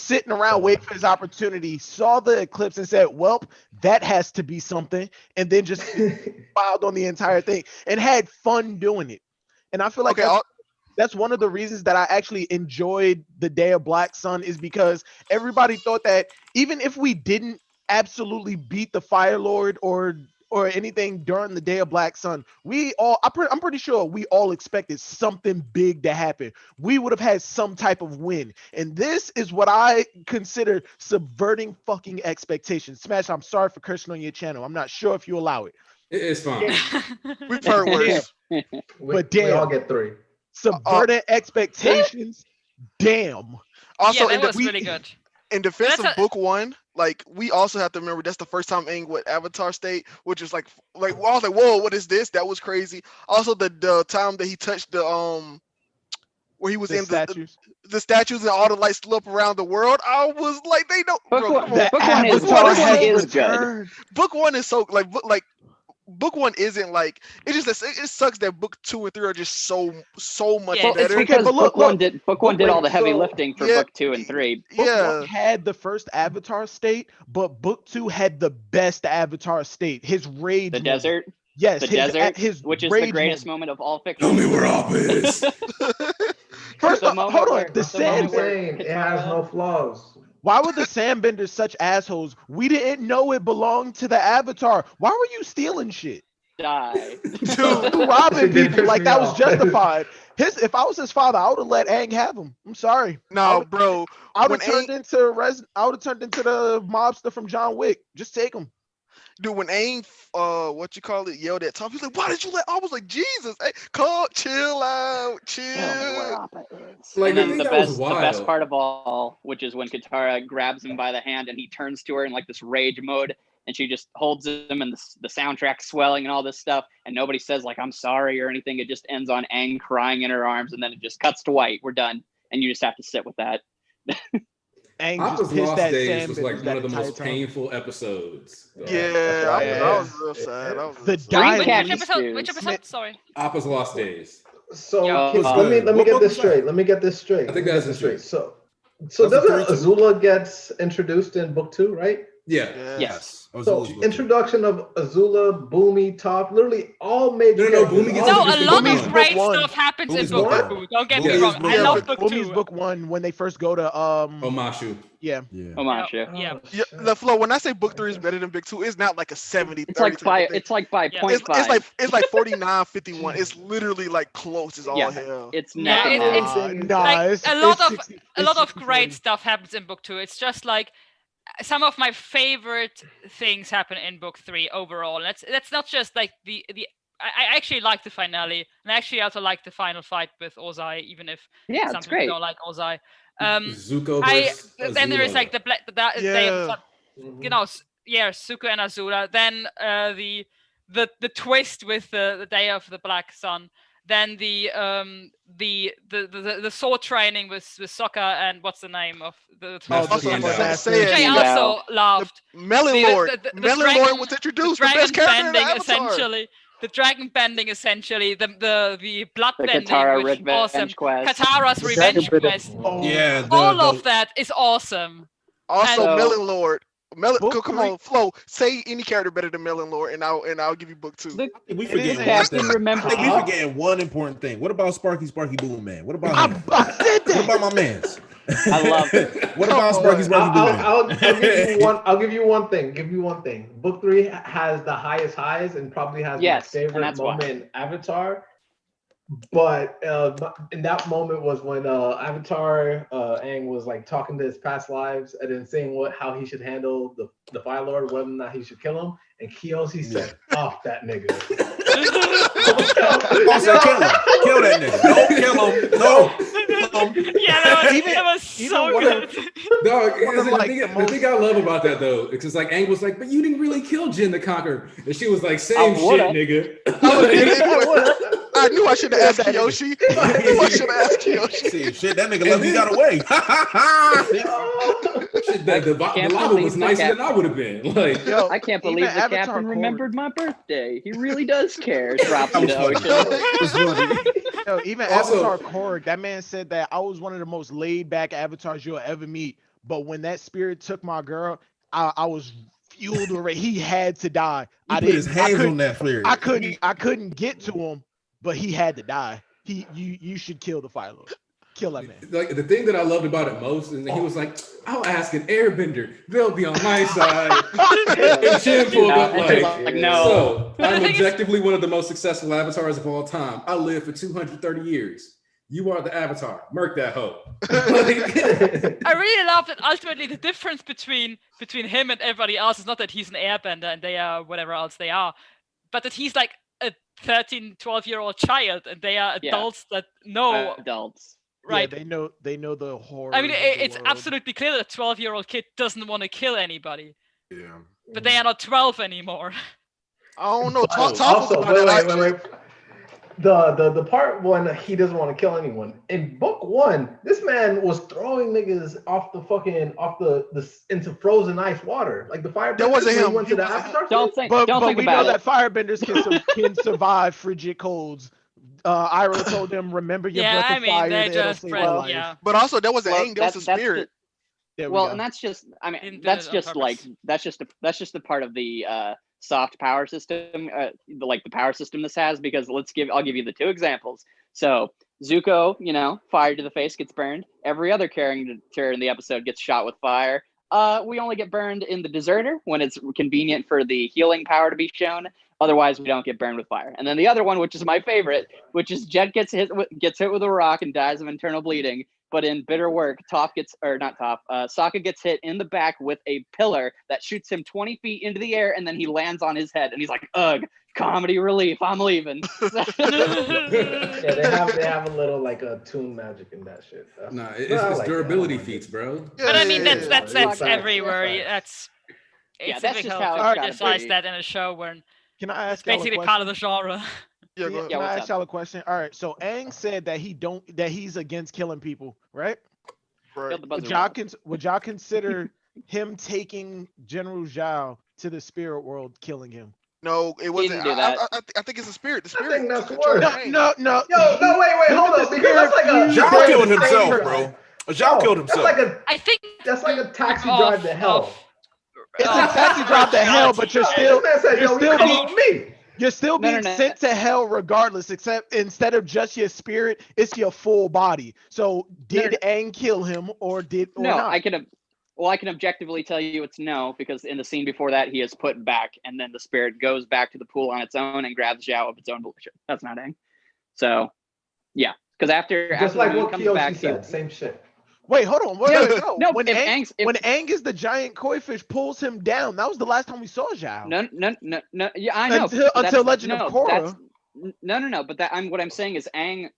sitting around waiting for his opportunity. Saw the eclipse and said, "Welp, that has to be something," and then just filed on the entire thing and had fun doing it. And I feel like that's one of the reasons that I actually enjoyed the Day of Black Sun is because everybody thought that even if we didn't absolutely beat the Fire Lord or anything during the Day of Black Sun, I'm pretty sure we all expected something big to happen. We would have had some type of win. And this is what I consider subverting fucking expectations. Smash, I'm sorry for cursing on your channel. I'm not sure if you allow it. it's fine. We've heard worse. We damn. all get 3. Subverting expectations. Damn. Also, yeah, that was really good. in defense That's of book 1, like we also have to remember that's the first time Aang with Avatar State, which is like I was like, whoa, what is this? That was crazy. Also, the time that he touched the where he was in statues. the statues and all the lights flew up around the world. I was like, they don't. Book Bro, one- come on. book one is- Book one book one so is good. good. Book 1 is so like book 1 isn't like it sucks that book 2 and 3 are just so much Yeah, It's better. because but look, book one did all the heavy so- lifting for Yeah. book 2 and 3. Book Yeah. 1 had the first Avatar State, but Book 2 had the best Avatar State. His rage. The moment. desert, Yes, the his, desert, his which is the rage greatest moment. moment of all fiction. Tell me where Appa is. First The off, moment hold on. where- The the sand. moment where- Insane. It has no flaws. Why were the Sandbenders such assholes? We didn't know it belonged to the Avatar. Why were you stealing shit? Die. You robbing It did people piss like me that was off. justified. If I was his father, I would have let Aang have him. I'm sorry. No, bro. I would when have turned into the mobster from John Wick. Just take him. Dude, when Aang, yelled at Tom, he's like, "Why did you let?" I was like, "Jesus, hey, chill out, Tell me where chill." Appa is. Like, And I then think the that was best wild. part of all, which is when Katara grabs him by the hand and he turns to her in like this rage mode, and she just holds him, and the soundtrack swelling and all this stuff, and nobody says like "I'm sorry" or anything. It just ends on Aang crying in her arms, and then it just cuts to white. We're done, and you just have to sit with that. Aang Appa's just pissed Lost at Days was Sandbenders like one that of the entire most time. painful episodes. Yeah, I was real sad. I was The real sad. dying- Green Which Cat episode? Which Stews. episode? Sorry. Appa's Lost Days. So Yo, let me What get book this was that? straight. Let me get this straight. I think Let me that's get this the straight. So That's the doesn't 32. Azula gets introduced in book 2, right? Yeah. Yes. Oh, So Zula's book two. introduction of Azula, Boomy, Toph, literally all major. No, characters, Boomy gets all- No, a introduced lot in of book great one. stuff happens in Boomy's book book 2. Don't get me Boomy's wrong. book I one. love book Boomy's 2. book 1 when they first go to Omashu. yeah. Yeah. Homage. Yeah. Yeah, shit. the flow. When I say book 3 is better than book 2, it's not like a 70. It's like 30 thing. it's like by Yeah. 0.5. It's like 49-51. It's literally like close as all Yeah. hell. It's Yeah, neck and it's- neck. Nah, Like, it's, a lot it's of 60 a lot it's of great 60-40. stuff happens in book 2. It's just like some of my favorite things happen in book 3 overall. And that's not just like the I actually like the finale, and I actually also like the final fight with Ozai, even if Yeah, some it's people great. don't like Ozai. Zuko I versus then there is Azula. like the black day Yeah. of Zuko and Azula. Then the twist with the Day of the Black Sun. Then the sword training with Sokka and what's the name of the Master Also, Gandalf. Master say which I it. Gandalf. also loved. Melon The- Lord. the Melon dragon- Lord was The introduced. The dragon best character in bending Avatar. essentially. The dragon bending essentially. The blood The bending, Katara which is awesome. revenge quest. Katara's The revenge dragon bending- quest. Oh, Yeah. All of that is awesome. Also, And- Melon Lord. Come on, Flo. Say any character better than Melon Lord, and I'll give you book 2. I think we It forgetting is one Captain thing. remember. I think we forgetting one important thing. What about Sparky Boom Man? What about him? I said What that. about my man's? I love it. What about Sparky Boom Man? I'll give you one. I'll give you one thing. Give you one thing. Book 3 has the highest highs and probably has my Yes, and favorite that's why. moment in Avatar. But in that moment was when Avatar Aang was like talking to his past lives and then saying how he should handle the Fire Lord, whether or not he should kill him. And Kiyoshi said, "Off that nigga." I said, kill that nigga. Don't kill him. No. Yeah, that was so good. Dog, like the thing I love about that though, is it's like Aang was like, but you didn't really kill Jin the Conqueror. And she was like, same shit, nigga. I knew I should have asked Kiyoshi. I knew I should have asked Kiyoshi. See, shit, that nigga left me got away. Shit, the lava was nicer than I would have been. Like, Yo, I can't believe the Avatar captain Korra- remembered my birthday. He really does care. Drops in the ocean. Yo, even Also- Avatar Korra, that man said that I was one of the most laid back avatars you'll ever meet. But when that spirit took my girl, I was fueled already. He had to die. He put his hands on that spirit. I couldn't get to him, but he had to die. You should kill the Fire Lord. Kill that man. Like the thing that I loved about it most is that he was like, I'll ask an airbender. They'll be on my side. And Jin pulled up like, no. So But the I'm thing is- objectively one of the most successful avatars of all time. I lived for 230 years. You are the avatar. Murk that hoe. I really love that ultimately the difference between him and everybody else is not that he's an airbender and they are whatever else they are, but that he's like a 13, 12-year-old child and they are adults that know adults. right. Yeah, they know the horror. I mean, it's absolutely clear that a 12-year-old kid doesn't want to kill anybody, Yeah. but they are not 12 anymore. I don't know. Talk Also, about that. wait. The part when he doesn't want to kill anyone in book 1, this man was throwing niggas off the into frozen ice water, like the fire. That wasn't when he him. went to the Avatar. Don't think But don't think we about know it. that firebenders can survive frigid colds. Iroh told them, "Remember your Yeah, breath I of mean, fire. they It'll just save your life." yeah. But also, that wasn't Well, Aang. That was a spirit. There we Well, go. and that's just I Didn't mean do that's it on just like purpose. that's just a part of the soft power system, the power system this has. Because I'll give you the 2 examples. So Zuko, fire to the face, gets burned. Every other character in the episode gets shot with fire. We only get burned in the Deserter when it's convenient for the healing power to be shown. Otherwise, we don't get burned with fire. And then the other one, which is my favorite, which is Jet gets hit with a rock and dies of internal bleeding. But in Bitter Work, Sokka gets hit in the back with a pillar that shoots him 20 feet into the air, and then he lands on his head, and he's like, "Ugh, comedy relief. I'm leaving." Yeah, they have a little a tune magic in that shit. Nah, it's durability feats, bro. But I mean, Yeah, that's Facts, everywhere. facts. It's that's just how it's to gotta criticize be. that in a show where Can I it's ask y'all a basically question? part of the genre. Yeah, go ahead. Can I what's ask up? y'all a question? All right, so Aang said that he's against killing people, right? Right. Killed the Would buzzard y'all, wasp. would y'all consider him taking General Zhao to the spirit world, killing him? No, it wasn't. didn't do that. I think it's a spirit. The I spirit. think that's controls worse. Aang. No. No, wait, hold on, because that's like a Zhao killed that's himself, like- bro. Zhao killed himself. I think That's like a taxi Off- drive to hell. off- It's a taxi drive to hell, but you're still This man said, "Yo, you're you still called me." you're still No, being no. sent to hell regardless, except instead of just your spirit, it's your full body. So did Aang kill him or No, not? I can objectively tell you it's no, because in the scene before that he is put back, and then the spirit goes back to the pool on its own and grabs Zhao of its own volition. That's not Aang. So, yeah, because after Just like the moon what comes back, Kiyoshi said, same shit. Wait, hold on. Wait, no. No, when if Aang, Aang's- if- when Aang is the giant koi fish pulls him down, that was the last time we saw Zhao. No. Yeah, I know. Until but that's- Legend of Korra. No. But what I'm saying is Aang,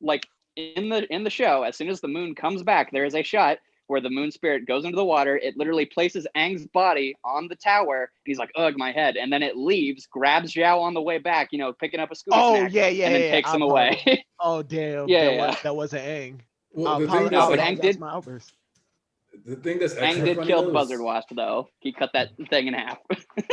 in the show, as soon as the moon comes back, there is a shot where the moon spirit goes into the water. It literally places Aang's body on the tower. He's like, "Ugh, my head," and then it leaves, grabs Zhao on the way back, picking up a scuba snack, and then takes him away. Oh damn! Yeah. That wasn't Aang. Well, the No, but Aang did. The thing that's Aang extra did funny kill the though buzzard wasp, though. He cut that thing in half.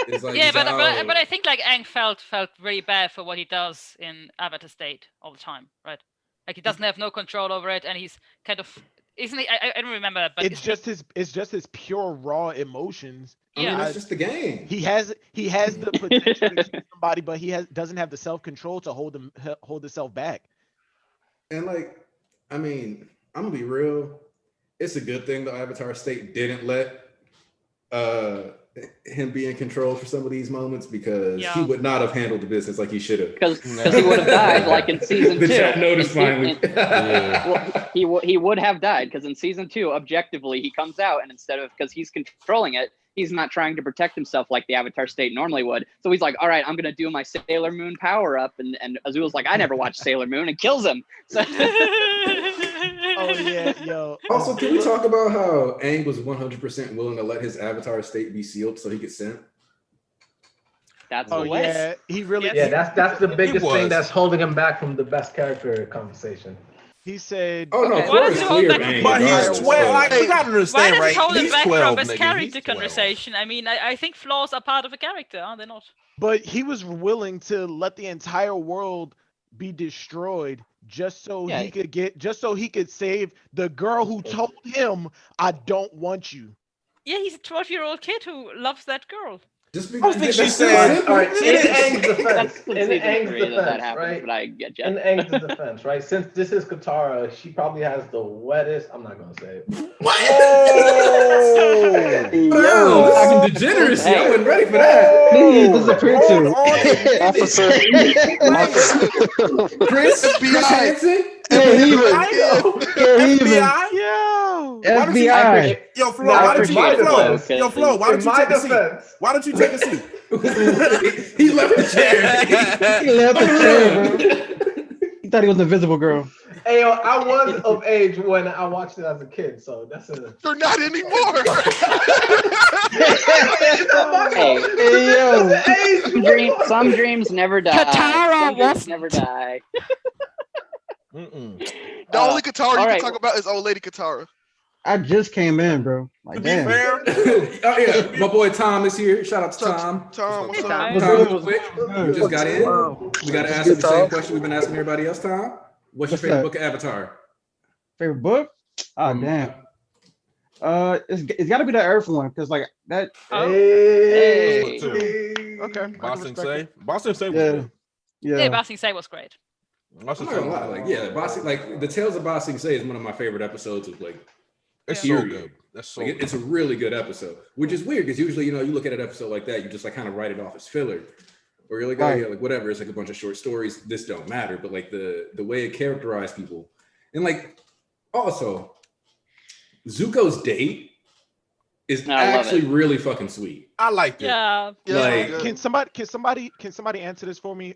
is like yeah, but Zhao- I think Aang felt really bad for what he does in Avatar State all the time, right? Like he doesn't have no control over it, and he's kind of isn't it? I don't remember that, but it's just his pure raw emotions. I mean, that's just the game. He has the potential to kill somebody, but he doesn't have the self-control to hold himself back. And like, I mean, I'm gonna be real. It's a good thing the Avatar state didn't let him be in control for some of these moments, because he would not have handled the business like he should have. Because he would have died, like in season 2. The chat noticed finally. Well, he would have died, because in season 2, objectively, he comes out, and instead of, because he's controlling it, he's not trying to protect himself like the Avatar state normally would. So he's like, all right, I'm gonna do my Sailor Moon power up, and Azula's like, I never watched Sailor Moon, and kills him. So Oh yeah, yo. Also, can we talk about how Aang was 100% willing to let his Avatar state be sealed so he could send? That's the way. Yeah, he really. Yeah, that's the biggest thing that's holding him back from the best character conversation. He said, "Oh no, okay. Why does he hold back? But he's 12. Like, we gotta understand, why does right? he hold him He's back 12, from his nigga. character He's 12. conversation? I mean, I think flaws are part of a character, are they not? But he was willing to let the entire world be destroyed just so he could save the girl who told him, "I don't want you." Yeah, he's a 12-year-old kid who loves that girl. Just I think she said, all right, in Aang's defense, in in Aang's that defense, happens, right? but I get you. In Aang's defense, right? Since this is Katara, she probably has the wettest. I'm not gonna say it. Yo, this is some degeneracy. I wasn't ready for that. Please, this is a printer. Chris Hansen. FBI. Yo, Flo, why don't you take a seat? He left the chair. He left the chair, bro. He thought he was an invisible girl. Hey, yo, I was of age when I watched it as a kid, so that's a. They're not anymore. Some dreams never die. Katara Some dreams never die. The only Katara you can talk about is old lady Katara. I just came in, bro. Like, To be damn. fair, Oh yeah, my boy Tom is here. Shout out to Tom. Tom, what's up? Tom, real quick. You just got in. We gotta ask you the same question we've been asking everybody else. Tom, what's your favorite book of Avatar? Favorite book? Oh damn. It's got to be the Earth one, because like that. Hey. Okay. Boston say was Yeah. good. Yeah, Ba Sing Se was great. I'm not gonna lie, like like the Tales of Ba Sing Se is one of my favorite episodes of like. It's so period. good. That's so Like, good. it's a really good episode, which is weird because usually, you look at an episode like that, you just like kind of write it off as filler, or you're like, oh yeah, like whatever. It's like a bunch of short stories. This don't matter, but like the way it characterized people, and like also Zuko's date is actually really fucking sweet. I like that. Yeah. Like, Can somebody answer this for me?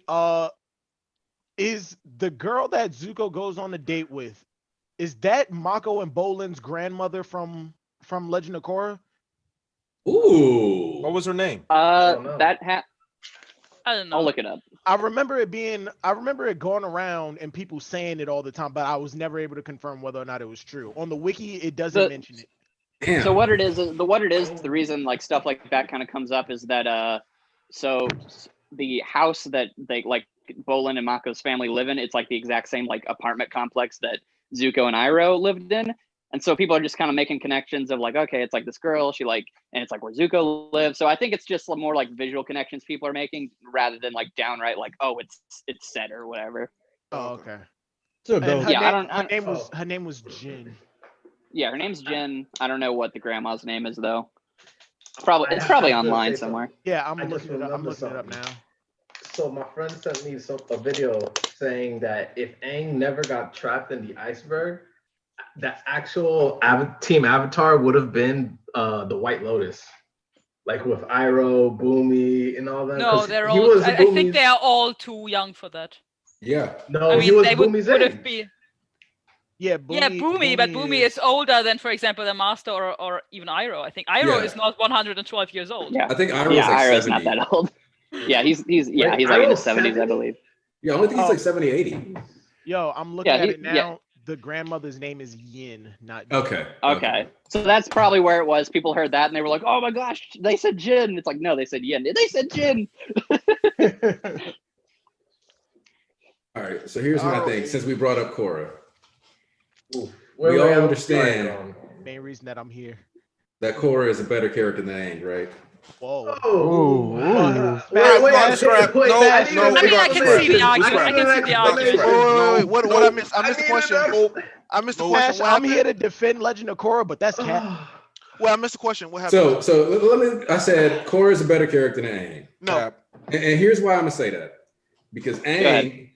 Is the girl that Zuko goes on a date with, is that Mako and Bolin's grandmother from Legend of Korra? Ooh. What was her name? I don't know. I'll look it up. I remember it going around and people saying it all the time, but I was never able to confirm whether or not it was true. On the wiki, it doesn't mention it. Damn. So what it is, the reason like stuff like that kind of comes up is that so the house that they like Bolin and Mako's family live in, it's like the exact same like apartment complex that Zuko and Iroh lived in. And so people are just kind of making connections of like, okay, it's like this girl, she like, and it's like where Zuko lives. So I think it's just more like visual connections people are making rather than like downright like, oh, it's set or whatever. Oh, okay. So her name was Jin. Yeah, her name's Jin. I don't know what the grandma's name is though. It's probably online somewhere. Yeah, I'm looking it up now. So my friend sent me a video saying that if Aang never got trapped in the iceberg, the actual Team Avatar would have been the White Lotus, like with Iroh, Boomy, and all that. No, they're all. I think they are all too young for that. Yeah. No, I mean, he was they Boomy's would age. have been. Yeah, Boomy, but Boomy is older than, for example, the Master or even Iroh. I think Iroh is not 112 years old. Yeah, I think Iroh's like Iroh's 70. not that old. Yeah, he's like in his 70s, I believe. Yeah, I only think he's like 70, 80. Yo, I'm looking at it now. Yeah. The grandmother's name is Yin, not Jin. Okay. So that's probably where it was. People heard that and they were like, "Oh my gosh, they said Jin." It's like, no, they said Yin. They said Jin. All right, so here's my thing. Since we brought up Korra, we all understand Main reason that I'm here. that Korra is a better character than Aang, right? Whoa. Oh, Scrap. No, I mean, I can see the argument. I can see the argument. What I missed? I missed the question. I missed the question. Smash, What I'm happened? here to defend Legend of Korra, but that's cat. Well, I missed the question. What happened? So let me. I said Korra is a better character than Aang. No. And here's why I'm gonna say that. Because Aang,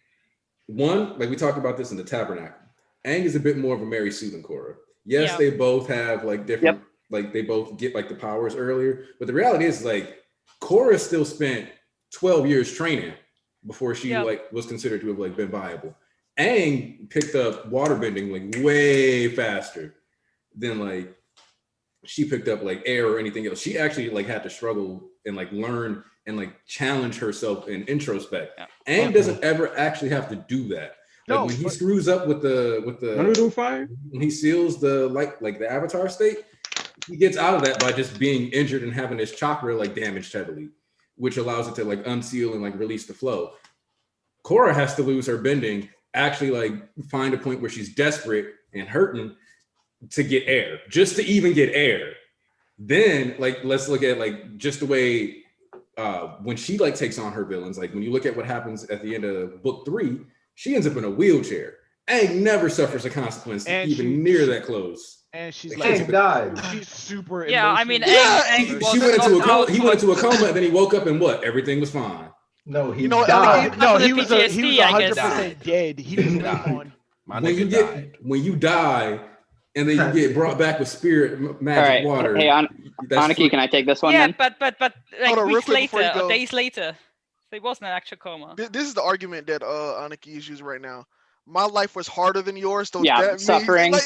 one, like we talked about this in the Tabernacle, Aang is a bit more of a Mary Sue than Korra. Yes, they both have like different, like they both get like the powers earlier. But the reality is like Korra still spent 12 years training before she like was considered to have like been viable. Aang picked up waterbending like way faster than like she picked up like air or anything else. She actually like had to struggle and like learn and like challenge herself and introspect. Aang doesn't ever actually have to do that. Like when he screws up with the fire, when he seals the like the Avatar state, he gets out of that by just being injured and having his chakra like damaged heavily, which allows it to like unseal and like release the flow. Korra has to lose her bending, actually like find a point where she's desperate and hurting to get air, just to even get air. Then like let's look at like just the way when she like takes on her villains, like when you look at what happens at the end of book 3, she ends up in a wheelchair. Aang never suffers a consequence even near that close. And she's like, Aang died. She's super emotional. I mean, Aang he went into a coma. He went into a coma, and then he woke up, and what? Everything was fine. No, he died. No, he was PTSD, I guess. 100% dead. He was on. When you die, and then you get brought back with spirit magic water. Hey, Aniki, can I take this one? Yeah, then? but like on, weeks later go. or days later, it wasn't an actual coma. This is the argument that Aniki is using right now. My life was harder than yours. So that suffering. Like,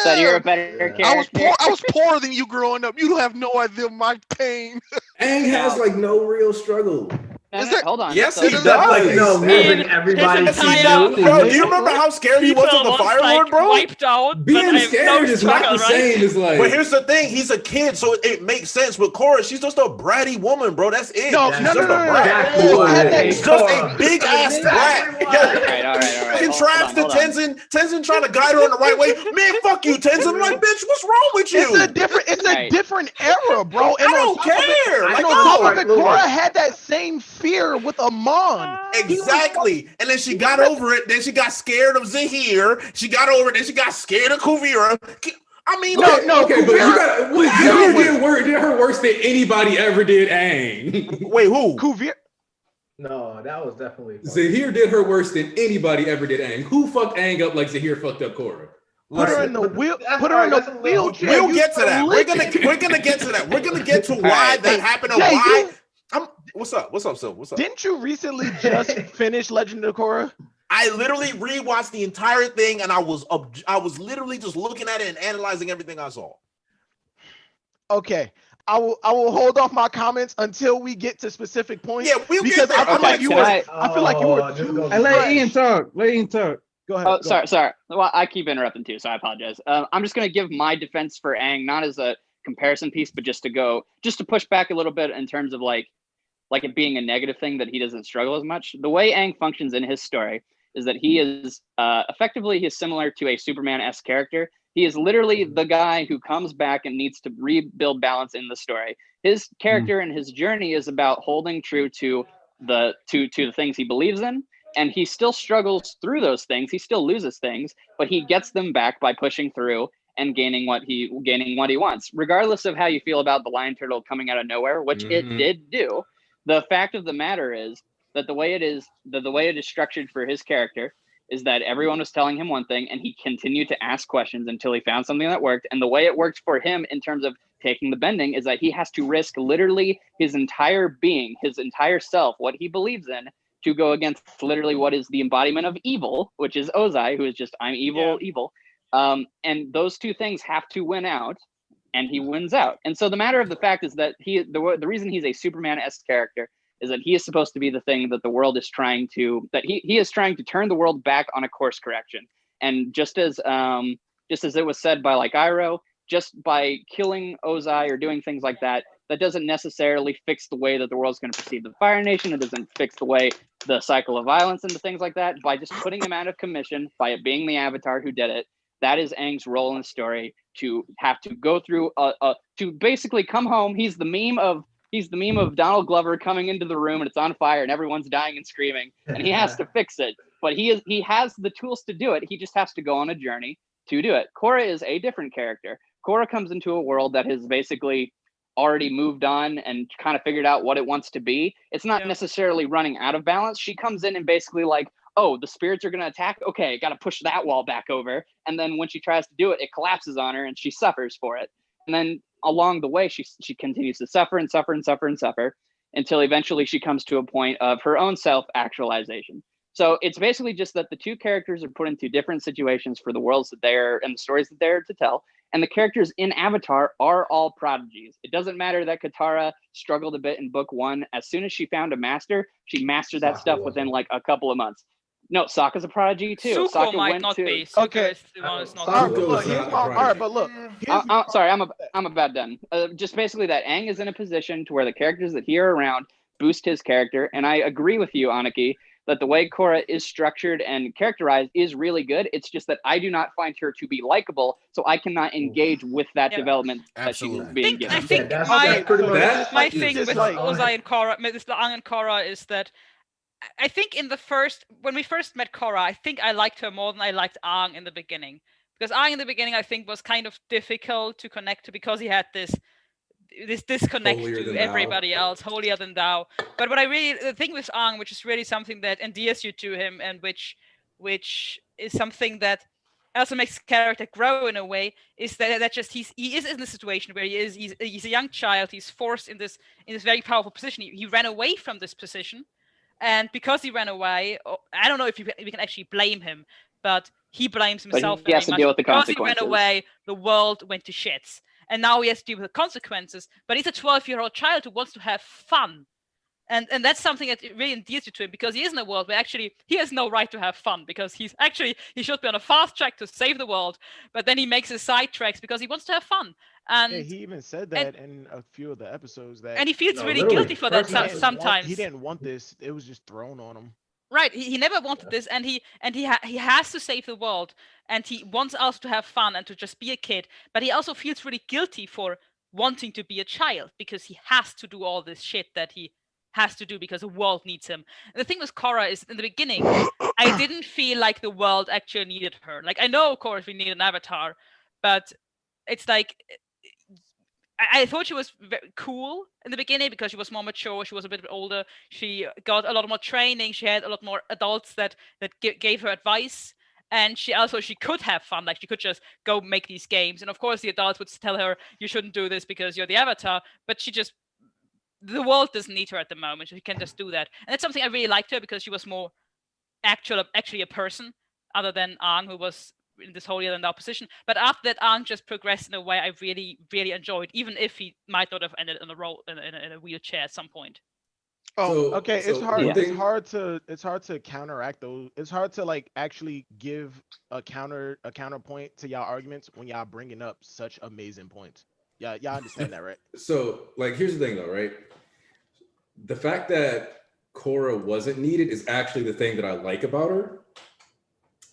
that you're a better character. I was poorer than you growing up. You don't have no idea my pain. Aang has like no real struggle. Hold on. Yes, he does. Like moving everybody to you. Bro, do you remember how scared he was of the Fire Lord, bro? Wiped out. Being scared is not the same as like. But here's the thing: he's a kid, so it makes sense. With Korra, she's just a bratty woman, bro. That's it. No, she's just a brat. She's just a big ass brat. All right. Contrasts to Tenzin. Tenzin trying to guide her in the right way. Man, fuck you, Tenzin. Like, bitch, what's wrong with you? It's a different era, bro. I don't care. And on top of it, Korra had that same fear with Amon. Exactly. And then she got over it. Then she got scared of Zahir. She got over it. Then she got scared of Kuvira. I mean, okay, but Zahir did her worse than anybody ever did Aang. Wait, who? Kuvira. No, that was definitely Zahir did her worse than anybody ever did Aang. Who fucked Aang up like Zahir fucked up Korra? Put her in the wheelchair. We'll get to that. We're gonna get to that. We're gonna get to why that happened and why. What's up, Sil? What's up? Didn't you recently just finish Legend of Korra? I literally rewatched the entire thing, and I was literally just looking at it and analyzing everything I saw. Okay, I will hold off my comments until we get to specific points. Yeah, we'll because get there. I feel like you were. I let Ian talk. Go ahead. Oh, sorry. Well, I keep interrupting too, so I apologize. I'm just gonna give my defense for Aang, not as a comparison piece, but just to push back a little bit in terms of like it being a negative thing that he doesn't struggle as much. The way Aang functions in his story is that he is effectively he's similar to a Superman-esque character. He is literally the guy who comes back and needs to rebuild balance in the story. His character and his journey is about holding true to the things he believes in, and he still struggles through those things. He still loses things, but he gets them back by pushing through and gaining what he wants, regardless of how you feel about the lion turtle coming out of nowhere, which it did do. The fact of the matter is that the way it is structured for his character is that everyone was telling him one thing and he continued to ask questions until he found something that worked. And the way it worked for him in terms of taking the bending is that he has to risk literally his entire being, his entire self, what he believes in, to go against literally what is the embodiment of evil, which is Ozai, who is just, I'm evil, evil. And those two things have to win out. And he wins out. And so the matter of the fact is that the reason he's a Superman-esque character is that he is supposed to be the thing that the world is trying to, that he is trying to turn the world back on a course correction. And just as it was said by like Iroh, just by killing Ozai or doing things like that, that doesn't necessarily fix the way that the world's going to perceive the Fire Nation. It doesn't fix the way the cycle of violence and the things like that. By just putting him out of commission, by it being the Avatar who did it, that is Aang's role in the story, to have to go through to basically come home. He's the meme of Donald Glover coming into the room and it's on fire and everyone's dying and screaming and he has to fix it. But he has the tools to do it. He just has to go on a journey to do it. Korra is a different character. Korra comes into a world that has basically already moved on and kind of figured out what it wants to be. It's not necessarily running out of balance. She comes in and basically like, oh, the spirits are going to attack. Okay, got to push that wall back over. And then when she tries to do it, it collapses on her and she suffers for it. And then along the way, she continues to suffer and suffer and suffer and suffer until eventually she comes to a point of her own self-actualization. So it's basically just that the two characters are put into different situations for the worlds that they're and the stories that they're to tell. And the characters in Avatar are all prodigies. It doesn't matter that Katara struggled a bit in book 1. As soon as she found a master, she mastered that stuff within like a couple of months. No, Sokka's a prodigy too. Zuko Sokka might went not to... be. Zuko Okay. is the one who's not. All right, but Zuko look, is here's not a my, all right, prodigy. but look. Sorry, I'm about done. Just basically that Aang is in a position to where the characters that he are around boost his character. And I agree with you, Aniki, that the way Korra is structured and characterized is really good. It's just that I do not find her to be likable, so I cannot engage with that development that she was being given. I think that's my, pretty much that- my is thing with like- Ozai and Korra, with Aang and Korra, is that I think when we first met Korra, I think I liked her more than I liked Aang in the beginning. Because Aang in the beginning, I think, was kind of difficult to connect to because he had this disconnect Holier than to thou. everybody else, holier than thou. But the thing with Aang, which is really something that endears you to him, and which is something that also makes the character grow in a way, is that just he is in a situation where he's a young child. He's forced in this very powerful position. He ran away from this position, and because he ran away, I don't know if we can actually blame him, but he blames himself. He has to deal with the because consequences. he ran away, the world went to shits. And now he has to deal with the consequences. But he's a 12-year-old child who wants to have fun. And that's something that really endears you to him, because he is in a world where actually he has no right to have fun, because he should be on a fast track to save the world, but then he makes his side tracks because he wants to have fun. And Yeah, he even said that in a few of the episodes that and he feels really literally, guilty for that first episode, sometimes. he didn't want this. It was just thrown on him. Right, he never wanted this, and he has to save the world, and he wants also to have fun and to just be a kid, but he also feels really guilty for wanting to be a child, because he has to do all this shit that he has to do because the world needs him. And the thing with Korra is, in the beginning, I didn't feel like the world actually needed her. Like, I know, of course, we need an avatar, but it's like, I thought she was very cool in the beginning because she was more mature. She was a bit older. She got a lot more training. She had a lot more adults that gave her advice. And she could have fun. Like, she could just go make these games. And of course, the adults would tell her, you shouldn't do this because you're the avatar. But the world doesn't need her at the moment. She can just do that. And that's something I really liked her, because she was more actually a person, other than Aang, who was in this holier than thou position. But after that, Aang just progressed in a way I really, really enjoyed, even if he might not have ended in a wheelchair at some point. Oh, Okay, so it's hard. one thing- It's hard to counteract those. It's hard to like actually give a counterpoint to y'all arguments when y'all bringing up such amazing points. Yeah, y'all understand that, right? So, like, here's the thing, though, right? The fact that Korra wasn't needed is actually the thing that I like about her.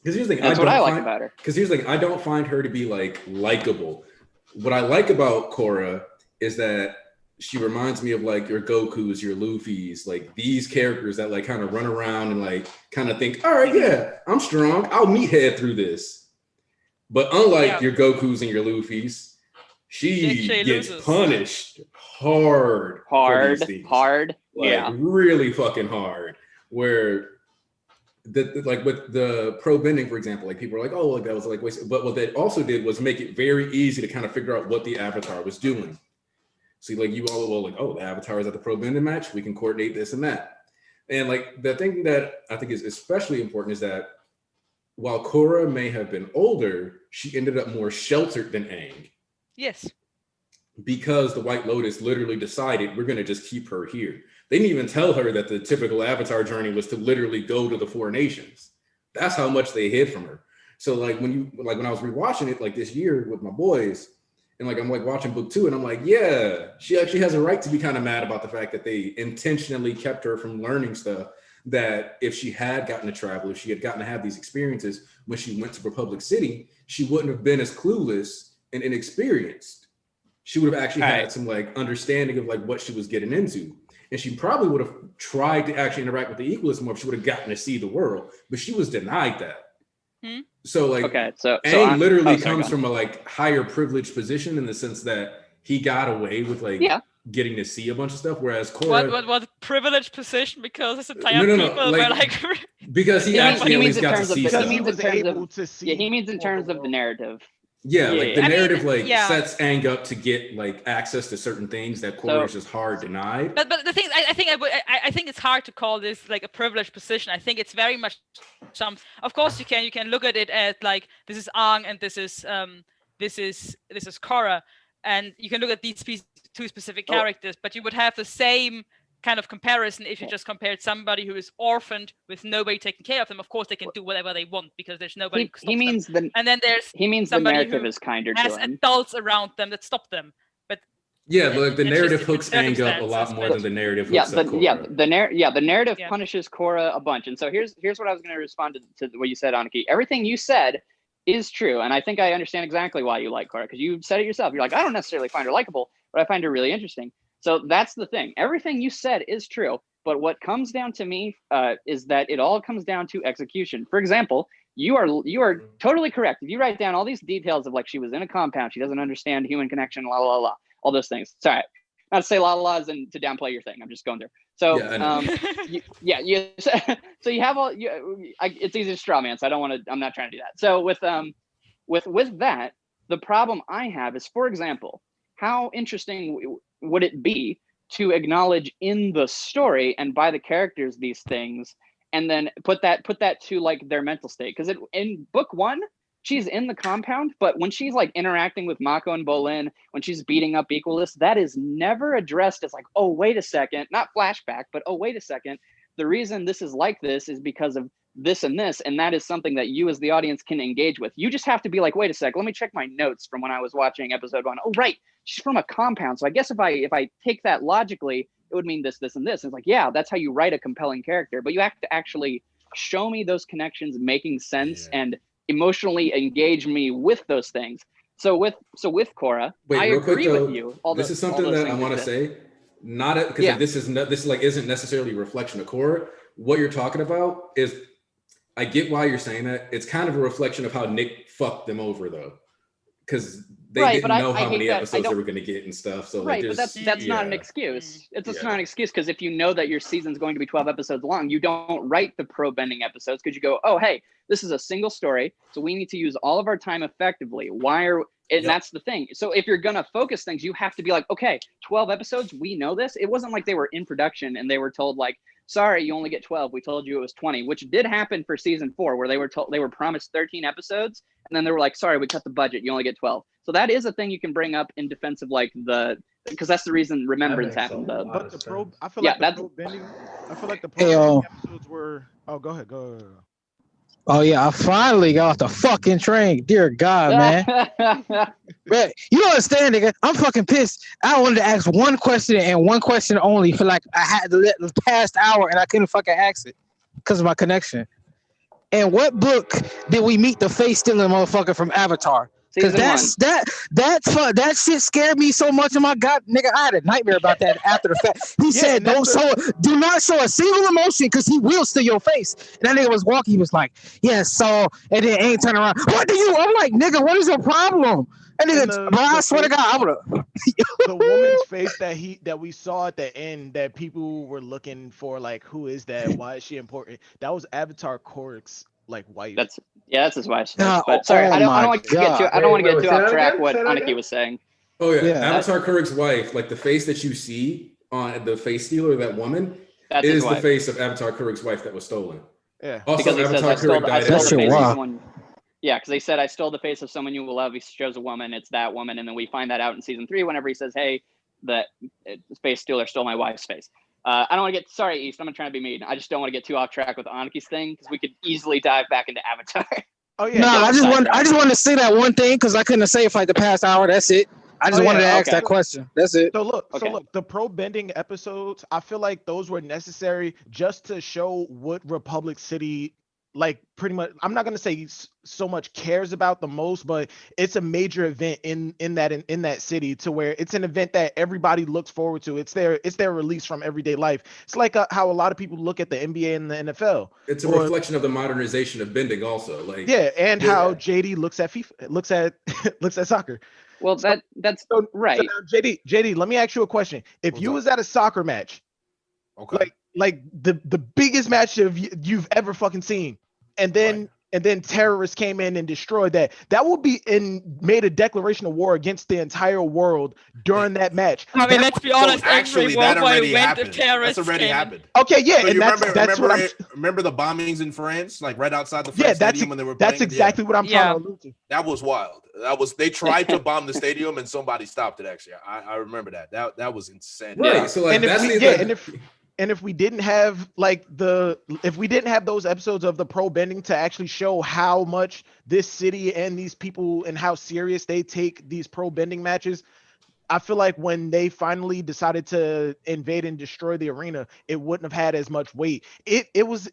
Because here's the thing, That's what I like about her. Because here's the thing, I don't find her to be like likable. What I like about Korra is that she reminds me of like your Gokus, your Luffy's, like these characters that like kind of run around and like kind of think, all right, yeah, I'm strong. I'll meathead through this. But unlike your Gokus and your Luffy's, she gets punished hard. Hard. Like, Yeah. really fucking hard. Where like with the pro bending, for example, like people are like, oh, like that was like wasted. But what they also did was make it very easy to kind of figure out what the avatar was doing. So like you all will like, oh, the avatar is at the pro bending match. We can coordinate this and that. And like the thing that I think is especially important is that while Korra may have been older, she ended up more sheltered than Aang. Yes. Because the White Lotus literally decided we're going to just keep her here. They didn't even tell her that the typical Avatar journey was to literally go to the 4 nations. That's how much they hid from her. So like when I was rewatching it like this year with my boys, and like I'm like watching book 2, and I'm like, yeah, she actually has a right to be kind of mad about the fact that they intentionally kept her from learning stuff that if she had gotten to travel, if she had gotten to have these experiences when she went to Republic City, she wouldn't have been as clueless and inexperienced. She would have actually had some like understanding of like what she was getting into. And she probably would have tried to actually interact with the Equalists more if she would have gotten to see the world, but she was denied that. So like, Aang literally comes from a like higher privileged position in the sense that he got away with like getting to see a bunch of stuff, whereas Korra, what privileged position, because his entire people were like because he actually at least got to see stuff. He means in terms of the narrative. Like the narrative sets Aang up to get like access to certain things that Korra is just hard denied. But the thing, I think it's hard to call this like a privileged position. I think it's very much some. Of course, you can look at it as like this is Aang and this is Korra, and you can look at these two specific characters, but you would have the same kind of comparison if you just compared somebody who is orphaned with nobody taking care of them. Of course, they can do whatever they want because there's nobody. And then there's the narrative is kinder has to him. Adults around them that stop them. But like the narrative hooks Aang up a lot more than the narrative hooks up Korra. The narrative punishes Korra a bunch. And so here's what I was going to respond to what you said, Aniki. Everything you said is true, and I think I understand exactly why you like Korra, because you said it yourself. You're like, I don't necessarily find her likable, but I find her really interesting. So that's the thing. Everything you said is true, but what comes down to me is that it all comes down to execution. For example, you are totally correct. If you write down all these details of like she was in a compound, she doesn't understand human connection, la la la, all those things. Sorry, not to say la la la as in to downplay your thing. I'm just going there. So so you have all. It's easy to straw man, so I don't want to. I'm not trying to do that. So with that, the problem I have is, for example, how interesting would it be to acknowledge in the story and by the characters these things, and then put that to like their mental state? Because in book one, she's in the compound, but when she's like interacting with Mako and Bolin, when she's beating up Equalists, that is never addressed as like, oh, wait a second, not flashback, but oh, wait a second. The reason this is like this is because of this and this, and that is something that you as the audience can engage with. You just have to be like, wait a sec, let me check my notes from when I was watching episode 1. Oh, right, she's from a compound. So I guess if I take that logically, it would mean this, this, and this. And it's like, yeah, that's how you write a compelling character. But you have to actually show me those connections making sense and emotionally engage me with those things. So with Korra, I agree with you. This is something that I want to say, because this isn't necessarily a reflection of Korra. What you're talking about is, I get why you're saying that. It's kind of a reflection of how Nick fucked them over, though, because they didn't know how many episodes they were going to get and stuff. So but that's not an excuse. It's not an excuse, because if you know that your season's going to be 12 episodes long, you don't write the pro-bending episodes, because you go, oh, hey, this is a single story, so we need to use all of our time effectively. That's the thing. So if you're going to focus things, you have to be like, okay, 12 episodes, we know this. It wasn't like they were in production and they were told like, sorry, you only get 12. We told you it was 20, which did happen for season 4, where they were promised 13 episodes, and then they were like, sorry, we cut the budget. You only get 12. So that is a thing you can bring up in defense of like because that's the reason Remembrance happened. But I feel like the pro-bending episodes were. Oh, go ahead. Oh yeah, I finally got off the fucking train. Dear God, man. But you don't understand, nigga. I'm fucking pissed. I wanted to ask one question and one question only for like I had the past hour, and I couldn't fucking ask it because of my connection. And what book did we meet the face stealing motherfucker from Avatar? Because that shit scared me so much. Oh my God, nigga, I had a nightmare about that after the fact. He said, do not show a single emotion, because he will steal your face. And that nigga was walking, he was like, yes, so, and then ain't turn around. I'm like, nigga, what is your problem? And nigga, but I swear to God, I would have. The woman's face that we saw at the end, that people were looking for, like, who is that? Why is she important? That was Avatar Korra's like wife. That's his wife's face. But sorry, I don't want to get too off track what Aniki was saying. Oh yeah, Avatar Korra's wife, like the face that you see on the face stealer, that woman, is the face of Avatar Korra's wife that was stolen. Yeah. Also, Avatar Korra died. Yeah, because they said, I stole the face of someone you will love. He shows a woman, it's that woman. And then we find that out in season 3 whenever he says, hey, the face stealer stole my wife's face. I don't want to get, sorry, East, I'm not trying to be mean. I just don't want to get too off track with Aniki's thing, because we could easily dive back into Avatar. Oh yeah. No, I just wanted to say that one thing, because I couldn't say it for like the past hour. That's it. I just wanted to ask that question. That's it. So look, the pro bending episodes, I feel like those were necessary just to show what Republic City, like, pretty much, I'm not gonna say so much cares about the most, but it's a major event in that city, to where it's an event that everybody looks forward to. It's their release from everyday life. It's like how a lot of people look at the NBA and the NFL. It's a reflection of the modernization of bending, also. Like, and how JD looks at FIFA, looks at soccer. Well, that's right. So now, JD, let me ask you a question. If you was at a soccer match, like the biggest match you've ever fucking seen, and then terrorists came in and destroyed that would be made a declaration of war against the entire world during that match. I mean, let's be honest. Actually, that already happened. That's already happened. Okay, yeah, So and you that's what I'm. remember the bombings in France, like right outside the French stadium when they were playing? That's exactly what I'm trying to allude to. That was wild. They tried to bomb the stadium and somebody stopped it. Actually, I remember that. That was insane. Right. So like, and if we didn't have those episodes of the pro bending to actually show how much this city and these people and how serious they take these pro bending matches, I feel like when they finally decided to invade and destroy the arena, it wouldn't have had as much weight. It was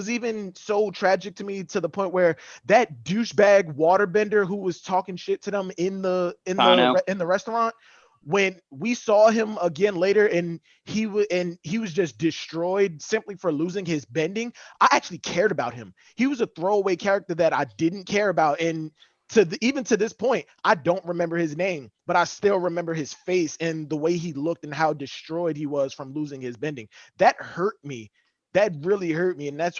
even so tragic to me, to the point where that douchebag waterbender who was talking shit to them in the restaurant, when we saw him again later and he was just destroyed simply for losing his bending, I actually cared about him. He was a throwaway character that I didn't care about, and even to this point, I don't remember his name, but I still remember his face and the way he looked and how destroyed he was from losing his bending. That hurt me. That really hurt me, and that's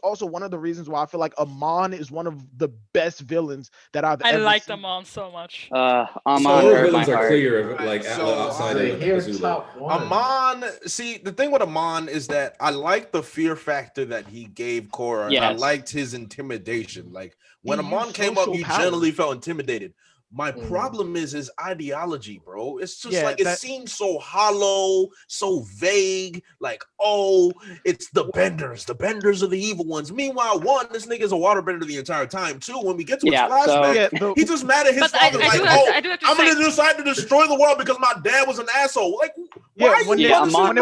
also one of the reasons why I feel like Amon is one of the best villains that I've ever liked seen. Amon so much. Amon so hurt my villains are heart. clear, like outside of Azula. Amon, see, the thing with Amon is that I like the fear factor that he gave Korra. And I liked his intimidation. Like when Amon came up, you generally felt intimidated. My problem is his ideology, bro. It's just it seems so hollow, so vague. Like, oh, it's the Benders. The Benders are the evil ones. Meanwhile, one, this nigga's a waterbender the entire time. Two, when we get to his flashback, he's just mad at his father. I'm going to decide to destroy the world because my dad was an asshole. Like, why are you Amon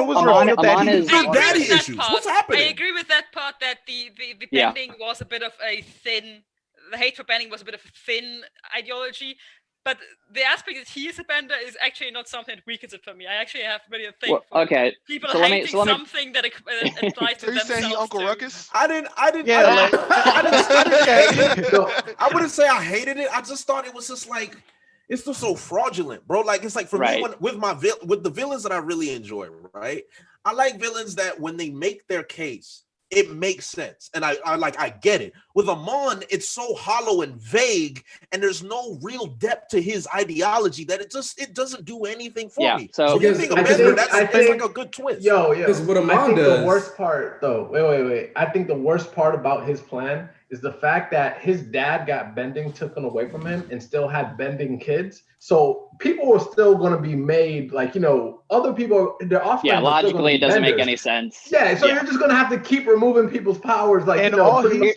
is daddy issues? What's happening? I agree with that part, that the bending was a bit of a thin. The hate for bending was a bit of a thin ideology, but the aspect that he is a bender is actually not something that weakens it for me. I actually have really a thing for people hating something that applies to themselves. Are you saying he Uncle Ruckus? I wouldn't say I hated it. I just thought it was just like, it's just so fraudulent, bro. Like, it's like for me, with the villains that I really enjoy, right? I like villains that when they make their case, it makes sense, and I get it. With Amon, it's so hollow and vague, and there's no real depth to his ideology that it doesn't do anything for me. So you think that's like a good twist. Because what Amon does. The worst part, though. Wait. I think the worst part about his plan is the fact that his dad got bending taken away from him and still had bending kids. So people were still going to be made, like, other people, their offspring. Yeah, logically, it doesn't make any sense. Yeah, so you're just going to have to keep removing people's powers, like, and all he's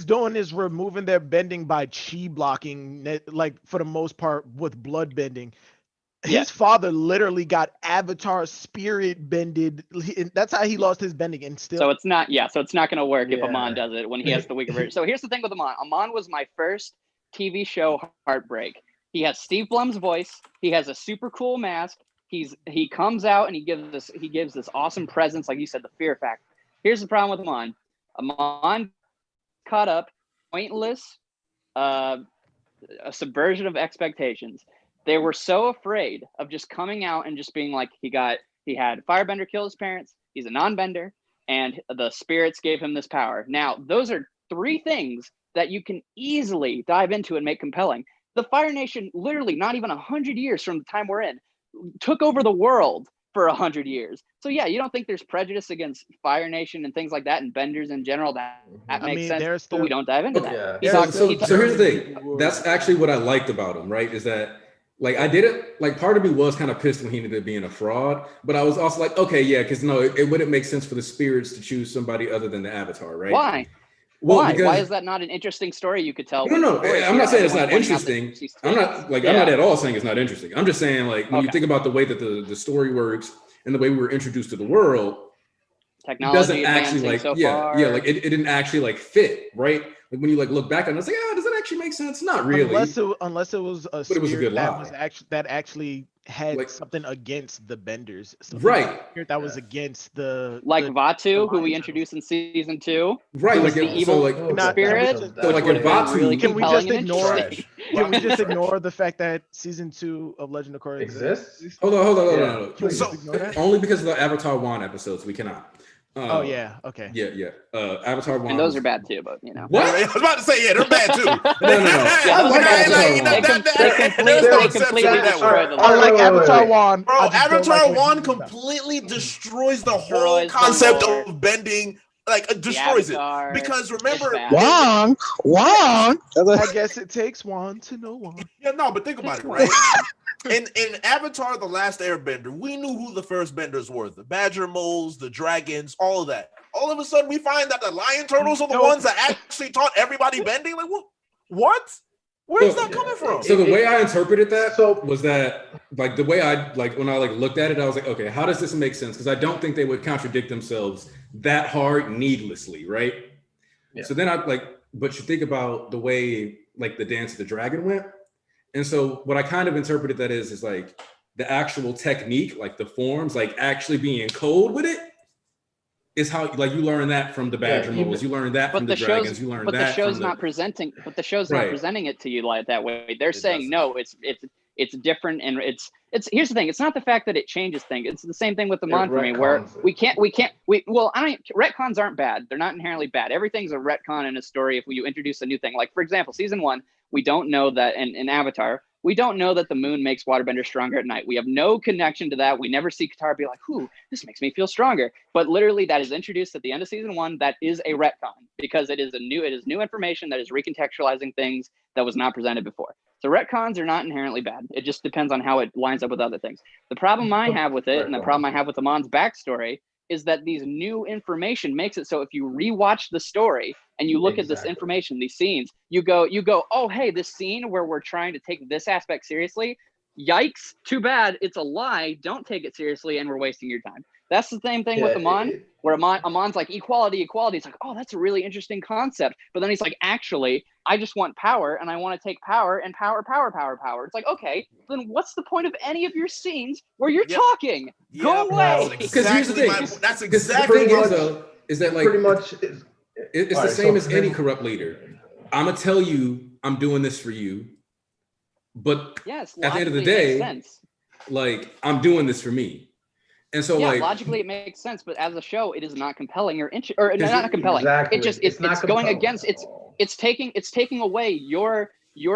doing is removing their bending by chi blocking, like, for the most part, with blood bending. His father literally got Avatar spirit bended. That's how he lost his bending, and still. So it's not going to work if Amon does it when he has the weaker version. So here's the thing with Amon. Amon was my first TV show heartbreak. He has Steve Blum's voice. He has a super cool mask. He comes out and he gives this awesome presence, like you said, the fear factor. Here's the problem with Amon. Amon caught up, pointless, a subversion of expectations. They were so afraid of just coming out and just being like, he had Firebender kill his parents. He's a non-bender, and the spirits gave him this power. Now, those are three things that you can easily dive into and make compelling. The Fire Nation, literally not even 100 years from the time we're in, took over the world for 100 years. So yeah, you don't think there's prejudice against Fire Nation and things like that, and benders in general, that makes sense, but we don't dive into that. So here's the thing. That's actually what I liked about him, right? Is that, like, I didn't, like, part of me was kind of pissed when he ended up being a fraud, but I was also like, okay, yeah, because no, it wouldn't make sense for the spirits to choose somebody other than the Avatar, right? Why? Well, Why? because, Why is that not an interesting story you could tell? No, I'm not saying it's not interesting. I'm not at all saying it's not interesting. I'm just saying, like, when you think about the way that the story works and the way we were introduced to the world, technology it doesn't actually like far. like it didn't actually like fit, right? Like when you like look back on it, it's like, does that actually make sense? Not really. Unless it was a but it was a good lie. that actually had like, something against the Benders, right? That was against the Vaatu, who we introduced in season 2, right? Like the evil spirit. So like if Vaatu, really can we just ignore? Can we just ignore the fact that season 2 of Legend of Korra exists? Hold on. So, only because of the Avatar 1 episodes, we cannot. Oh yeah, okay. Yeah. Avatar 1. And those are bad too, but you know. What? I was about to say, they're bad too. No. I like Avatar 1. Bro, Avatar 1 completely destroys the whole concept of bending. Like destroys it. Because remember, Wong. I guess it takes one to know one. Yeah, no, but think about it, right? In Avatar: The Last Airbender, we knew who the first benders were: the badger moles, the dragons, all of that. All of a sudden, we find that the lion turtles are the ones that actually taught everybody bending. Like, what? Where's that coming from? So the way I interpreted that was that, like, the way I like when I like looked at it, I was like, okay, how does this make sense? Because I don't think they would contradict themselves that hard needlessly, right? Yeah. So then but you think about the way like the Dance of the Dragon went. And so what I kind of interpreted that is like the actual technique, like the forms, like actually being in code with it is how like you learn that from the badger moles, you learn that from the dragons, you learn that. But the show's not presenting it to you like that way. They're saying no, it's different, and it's here's the thing, it's not the fact that it changes things. It's the same thing with the Mon for me, where retcons aren't bad. They're not inherently bad. Everything's a retcon in a story if you introduce a new thing. Like for example, season 1, we don't know that in Avatar, we don't know that the moon makes waterbenders stronger at night. We have no connection to that. We never see Katara be like, this makes me feel stronger. But literally that is introduced at the end of season 1. That is a retcon because it is new information that is recontextualizing things that was not presented before. So retcons are not inherently bad. It just depends on how it lines up with other things. The problem I have with it, and the problem I have with Amon's backstory, is that these new information makes it so if you rewatch the story and you look at this information, these scenes, you go, oh, hey, this scene where we're trying to take this aspect seriously, yikes, too bad, it's a lie, don't take it seriously, and we're wasting your time. That's the same thing with Amon, where Amon's like, equality. It's like, oh, that's a really interesting concept. But then he's like, actually, I just want power, and I want to take power, and power. It's like, okay, then what's the point of any of your scenes where you're talking? Go away. Because here's the thing. That's exactly the thing is that like pretty much it's the same as any corrupt leader. I'm gonna tell you I'm doing this for you, but at the end of the day, like I'm doing this for me. And so like logically it makes sense, but as a show, it is not compelling or not compelling. Exactly. It's going against it's taking away your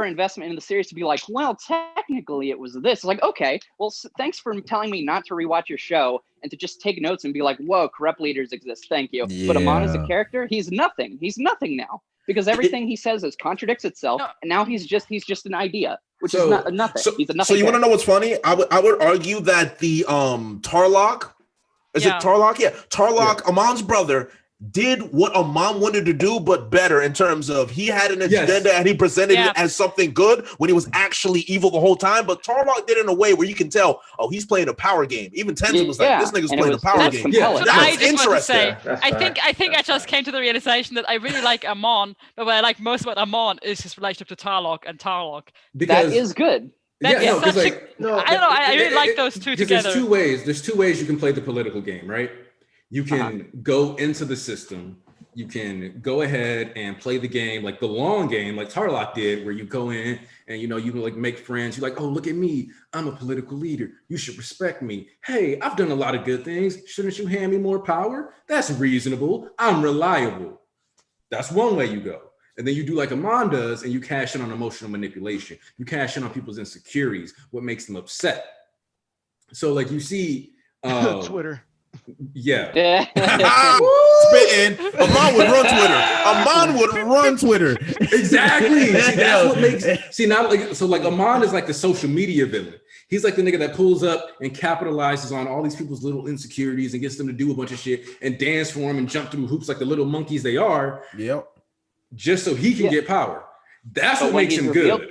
investment in the series to be like, well, technically it was this. It's like, okay, well, thanks for telling me not to rewatch your show and to just take notes and be like, whoa, corrupt leaders exist. Thank you. Yeah. But Amon as a character, he's nothing. He's nothing now because everything he says contradicts itself, and now he's just an idea. Which is not nothing. He's a nothing. So you want to know what's funny? I would argue that the Tarlok, it Tarlok? Yeah, Tarlok, Amon's brother, did what Amon wanted to do, but better in terms of he had an agenda and he presented it as something good when he was actually evil the whole time. But Tarlok did it in a way where you can tell, he's playing a power game. Even Tenzin was like, this nigga's playing a power game. Yeah, that's interesting. I think I just came to the realization that I really like Amon, but what I like most about Amon is his relationship to Tarlok and Tarlok. That is good. I don't know. I really like those two together. There's two ways you can play the political game, right? You can go into the system. You can go ahead and play the game, like the long game, like Tarlok did, where you go in and, you can like make friends. You're like, oh, look at me. I'm a political leader. You should respect me. Hey, I've done a lot of good things. Shouldn't you hand me more power? That's reasonable. I'm reliable. That's one way you go. And then you do like Amon does, and you cash in on emotional manipulation. You cash in on people's insecurities, what makes them upset. So like you see Twitter. Yeah. Spitting. Amon would run Twitter. Exactly. See, that's what makes Amon is like the social media villain. He's like the nigga that pulls up and capitalizes on all these people's little insecurities and gets them to do a bunch of shit and dance for him and jump through hoops like the little monkeys they are. Yep. just so he can get power. That's what makes him good.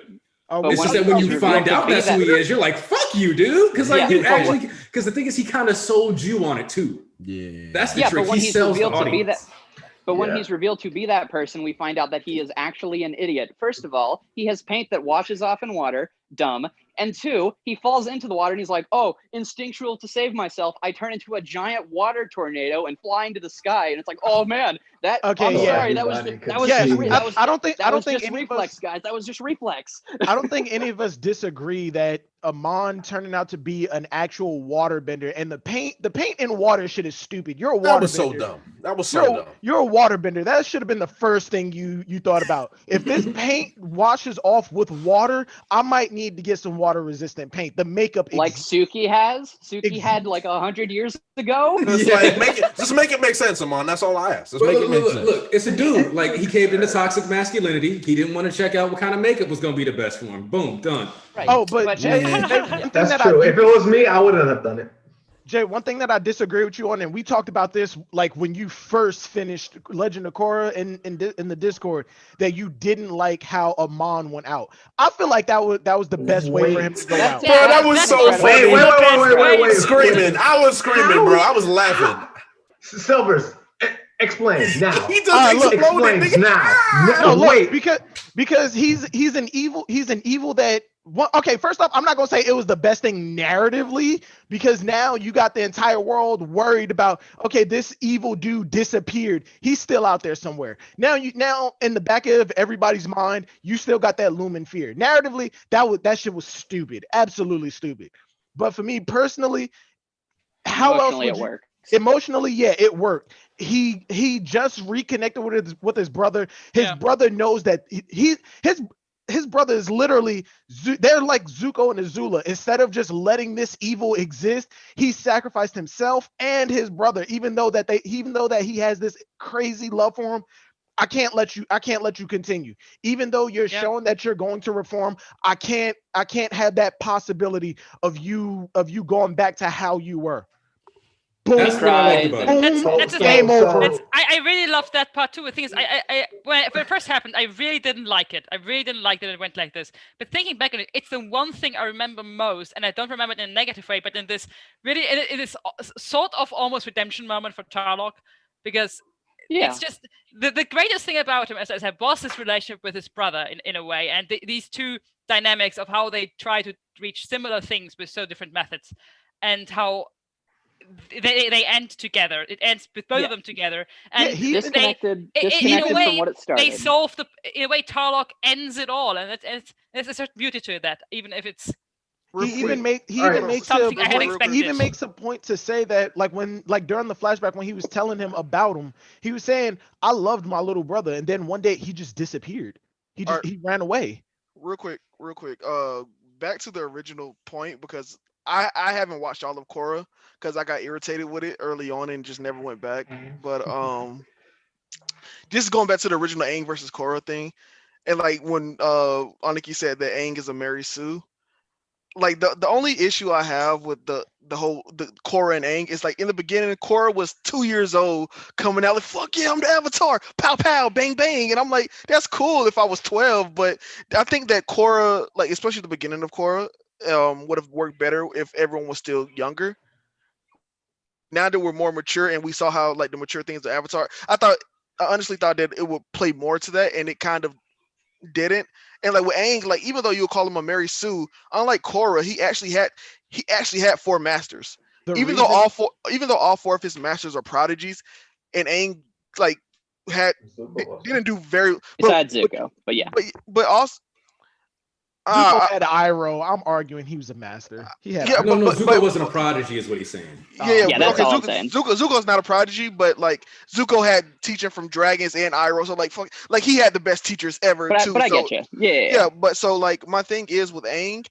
It's just that when you find out that's who he is, you're like, fuck you, dude. Because like you actually, because the thing is, he kind of sold you on it too. Yeah, that's the trick. He sells the audience. But when he's revealed to be that person, we find out that he is actually an idiot. First of all, he has paint that washes off in water. Dumb. And two, he falls into the water and he's like, oh, instinctual to save myself. I turn into a giant water tornado and fly into the sky. And it's like, oh man, that. Okay, I'm sorry, that was I don't think just reflex, guys. That was just reflex. I don't think any of us disagree that Amon turning out to be an actual waterbender, and the paint in water shit is stupid. You're a waterbender. That was so dumb. That was so dumb. You're a waterbender. That should have been the first thing you thought about. If this paint washes off with water, I might need to get some water resistant paint. The makeup like Suki has. Suki had like 100 years ago. Just make it make sense, Amon. That's all I ask. Just make it make sense. Look, it's a dude. Like he caved into toxic masculinity. He didn't want to check out what kind of makeup was going to be the best for him. Boom, done. Right. Oh, but Jay, that's true. If it was me, I wouldn't have done it. Jay, one thing that I disagree with you on, and we talked about this like when you first finished Legend of Korra in the Discord, that you didn't like how Amon went out. I feel like that was the best way for him to go out. Bro, that was so funny. Wait, screaming. I was screaming, bro. I was laughing. Silvers, explain now. He just exploded now. No, look, because he's an evil that. Well, okay, first off, I'm not gonna say it was the best thing narratively, because now you got the entire world worried about, okay, this evil dude disappeared. He's still out there somewhere. Now in the back of everybody's mind, you still got that looming fear. Narratively, that shit was stupid, absolutely stupid. But for me personally, how else would it work? Emotionally, yeah, it worked. He just reconnected with his brother. His brother knows that his brother is literally, they're like Zuko and Azula. Instead of just letting this evil exist, he sacrificed himself and his brother, even though that he has this crazy love for him. I can't let you continue. Even though you're showing that you're going to reform, I can't have that possibility of you going back to how you were. Boom. That's what I like about it. I really love that part too. The thing is, when it first happened, I really didn't like it. I really didn't like that it went like this. But thinking back on it, it's the one thing I remember most, and I don't remember it in a negative way, but in this really, it is sort of almost redemption moment for Tarlok, because it's just the greatest thing about him, as I said, was his relationship with his brother in a way, and these two dynamics of how they try to reach similar things with so different methods, and how they end together. It ends with both of them together, and disconnected from what it started. They solve in a way. Tarlok ends it all, and it's a certain beauty to that, even if it's. He even makes a point to say that, like during the flashback when he was telling him about him, he was saying, "I loved my little brother," and then one day he just disappeared. He ran away. Real quick. Back to the original point, because I haven't watched all of Korra because I got irritated with it early on and just never went back. But just going back to the original Aang versus Korra thing, and like when Aniki said that Aang is a Mary Sue, like the only issue I have with the Korra and Aang is, like, in the beginning, Korra was 2 years old coming out like, fuck yeah, I'm the Avatar, pow pow, bang bang, and I'm like, that's cool if I was 12, but I think that Korra, like especially the beginning of Korra, would have worked better if everyone was still younger. Now that we're more mature and we saw how, like, the mature things of Avatar, I honestly thought that it would play more to that, and it kind of didn't. And like with Aang, like, even though you'll call him a Mary Sue, unlike Korra, he actually had 4 masters. Even though all four of his masters are prodigies, and Aang like didn't do very. Besides Zuko, but yeah. But also. Zuko had Iroh. I'm arguing he was a master. He had Zuko wasn't a prodigy, is what he's saying. Yeah, that's all I'm saying. Zuko's not a prodigy, but like Zuko had teaching from dragons and Iroh, so like he had the best teachers ever too. But I get you. Yeah. But so like my thing is with Aang,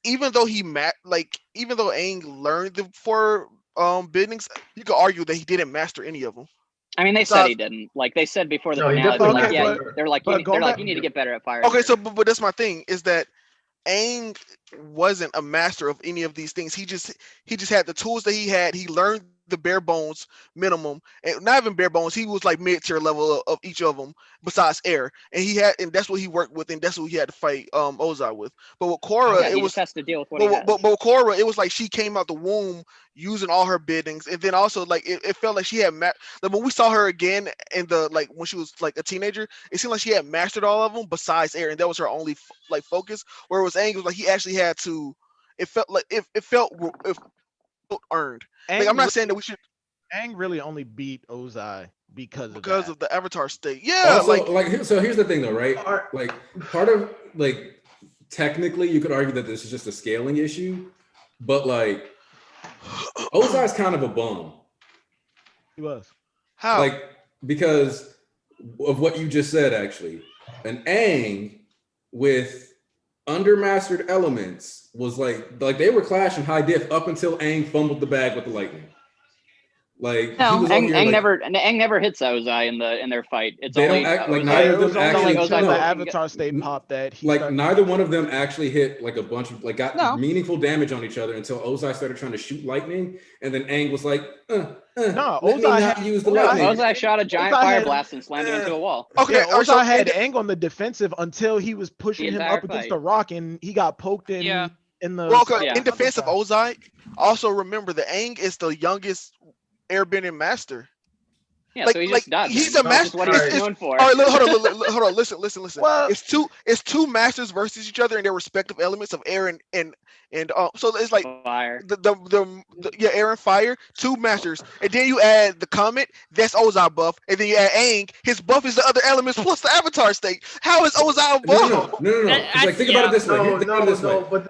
even though Aang learned the 4 bendings, you could argue that he didn't master any of them. I mean, they said he didn't. Like they said before the finale, they're like, you need to get better at fire. Okay, so but that's my thing, is that Aang wasn't a master of any of these things. He just had the tools that he had. He learned the bare bones minimum, and not even bare bones. He was like mid tier level of each of them, besides Air, and that's what he worked with, and that's what he had to fight Ozai with. But with Korra, it he was just has to deal with what he has. But with Korra, it was like she came out the womb using all her biddings, and then also like it felt like she had like when we saw her again in the like when she was like a teenager, it seemed like she had mastered all of them besides Air, and that was her only like focus. Where it was Aang, was like he actually had to. It felt like it felt earned. Like I'm not saying that we should. Aang really only beat Ozai because of the Avatar state. Yeah. Also, so here's the thing though, right? Like part of like technically you could argue that this is just a scaling issue, but like Ozai's kind of a bum. He was. How? Like because of what you just said, actually. An Aang with undermastered elements was like they were clashing high diff up until Aang fumbled the bag with the lightning. Like no, Aang never hits Ozai in their fight. It's they only don't act, like neither of them actually. The Avatar state popped that. Like neither one of them actually hit like a bunch of got meaningful damage on each other until Ozai started trying to shoot lightning, and then Aang was like, no, Ozai used the lightning. Ozai shot a giant fire blast and slammed him into a wall. Okay, yeah, Ozai had Aang on the defensive until he was pushing him up against the rock, and he got poked in. In the in defense of Ozai, also remember that Aang is the youngest Airbender master. Yeah, so he just does. He's a master. What he's known for. All right, hold on. Listen. Well, it's two masters versus each other in their respective elements of air and so it's like fire. The air and fire, two masters, and then you add the comet. That's Ozai buff, and then you add Aang. His buff is the other elements plus the Avatar state. How is Ozai a buff? No. Like think about it this way.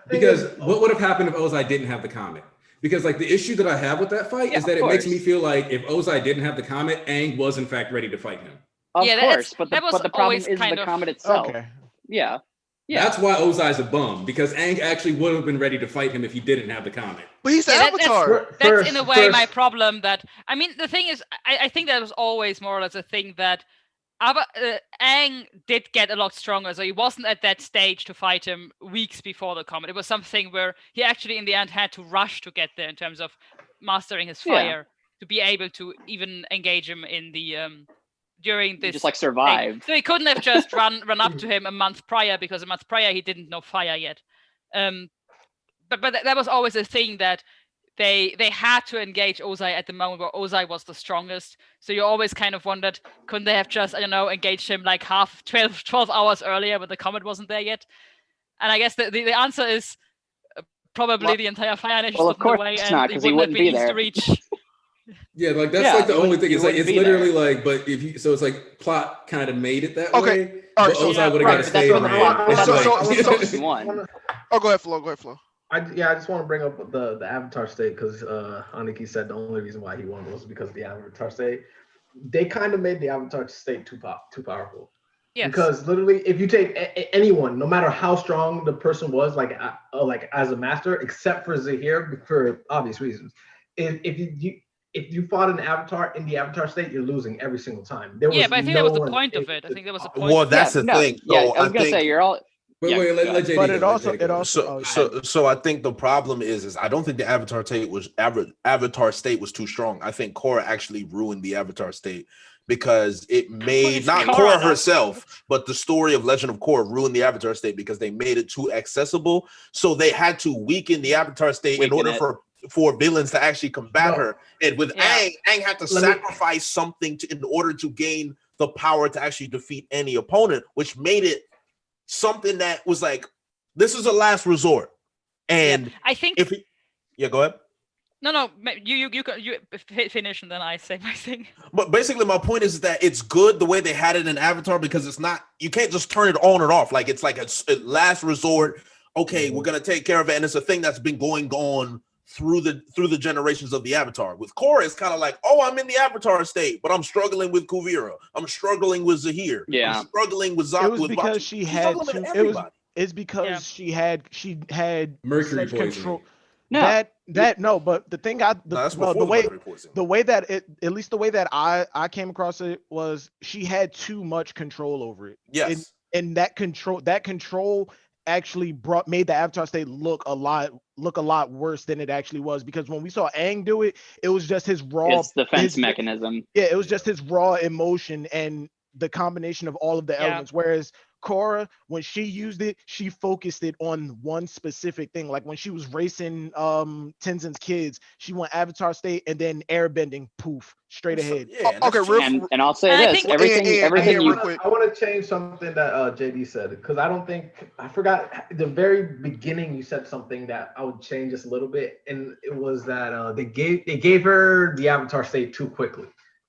Because what would have happened if Ozai didn't have the comet? Because like the issue that I have with that fight is that it makes me feel like if Ozai didn't have the comet, Aang was in fact ready to fight him. Of course, but the problem is the comet itself. Okay. Yeah. That's why Ozai's a bum, because Aang actually would have been ready to fight him if he didn't have the comet. But he's the Avatar. That's in a way my problem. That I mean, the thing is, I think that was always more or less a thing that Aang did get a lot stronger, so he wasn't at that stage to fight him weeks before the comet. It was something where he actually, in the end, had to rush to get there in terms of mastering his fire to be able to even engage him in the during this. Just like survive. Thing. So he couldn't have just run up to him a month prior, because a month prior he didn't know fire yet. But that was always a thing that they had to engage Ozai at the moment where Ozai was the strongest. So you always kind of wondered, couldn't they have just, engaged him like 12 hours earlier when the comet wasn't there yet? And I guess the answer is probably the entire Fire Nation stood in the way, and it wouldn't be there. To reach. Yeah, like that's like the only thing. It's like it's literally like, but if you it's like plot kind of made it that way. All right, but Ozai would have got to stay in the Oh, go ahead, Flo. I just want to bring up the Avatar state because Aniki said the only reason why he won was because of the Avatar state. They kind of made the Avatar state too powerful. Yes. Because literally, if you take anyone, no matter how strong the person was, like as a master, except for Zahir, for obvious reasons, if you fought an Avatar in the Avatar state, you're losing every single time. But I think that was the point of it. I think that was the point. Well, that's the thing. Yeah, I was gonna say you're all. Wait, let JD. But it also. So I think the problem is I don't think the Avatar state was too strong. I think Korra actually ruined the Avatar state because it made not Korra herself, but the story of Legend of Korra ruined the Avatar state because they made it too accessible. So they had to weaken the Avatar state in order for villains to actually combat her. And with Aang had to sacrifice something in order to gain the power to actually defeat any opponent, which made it something that was like, this is a last resort. And I think go ahead. No, you finish and then I say my thing. But basically my point is that it's good the way they had it in Avatar because it's not, you can't just turn it on and off. Like it's like a last resort. Okay, we're gonna take care of it. And it's a thing that's been going on through the generations of the Avatar. With Korra, it's kind of like, oh, I'm in the Avatar state, but I'm struggling with Kuvira. I'm struggling with Zahir. Yeah. I'm struggling with Zaku. It was because she had it's because she had mercury control. No. But the thing the way that it, at least the way that I came across it was she had too much control over it. Yes. And that control actually made the Avatar state look a lot worse than it actually was, because when we saw Aang do it, it was just his raw defense mechanism. Yeah, it was just his raw emotion and the combination of all of the elements. Whereas Korra, when she used it, she focused it on one specific thing. Like when she was racing Tenzin's kids, she went Avatar state and then airbending, poof, straight ahead. And I'll say this: everything real quick. I want to change something that JD said, because I forgot at the very beginning you said something that I would change just a little bit, and it was that they gave her the Avatar state too quickly.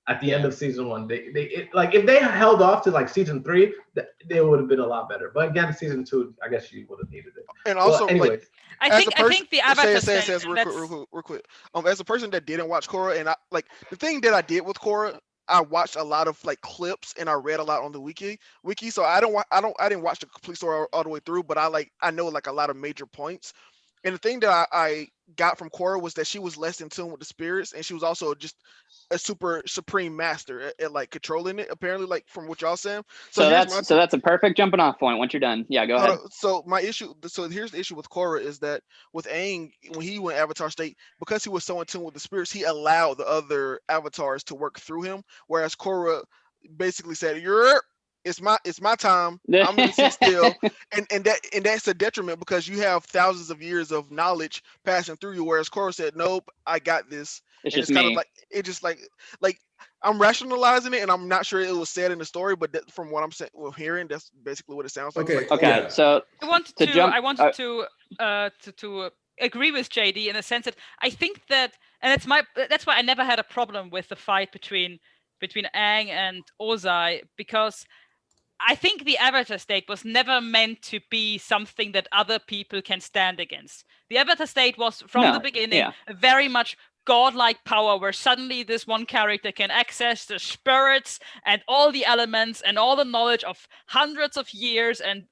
At the end of season 1, if they held off to like season 3, they would have been a lot better. But again, season 2, I guess she would have needed it. And also, anyway, I think the Avatar real quick. As a person that didn't watch Korra, and the thing that I did with Korra, I watched a lot of like clips and I read a lot on the wiki. So I didn't watch the complete story all the way through, but I know like a lot of major points. And the thing that I got from Korra was that she was less in tune with the spirits, and she was also just a super supreme master at like controlling it, apparently, like from what y'all saying. So that's a perfect jumping off point. Once you're done, go ahead. So here's the issue with Korra is that with Aang, when he went Avatar state, because he was so in tune with the spirits, he allowed the other avatars to work through him, whereas Korra basically said, it's my time. I'm gonna sit still, and that's a detriment, because you have thousands of years of knowledge passing through you. Whereas Korra said, "Nope, I got this." It's kind of like I'm rationalizing it, and I'm not sure it was said in the story, but from what I'm hearing, that's basically what it sounds like. Okay. So I wanted to agree with JD in the sense that I think that, and that's why I never had a problem with the fight between Aang and Ozai, because I think the Avatar state was never meant to be something that other people can stand against. The Avatar state was from the beginning very much godlike power, where suddenly this one character can access the spirits and all the elements and all the knowledge of hundreds of years and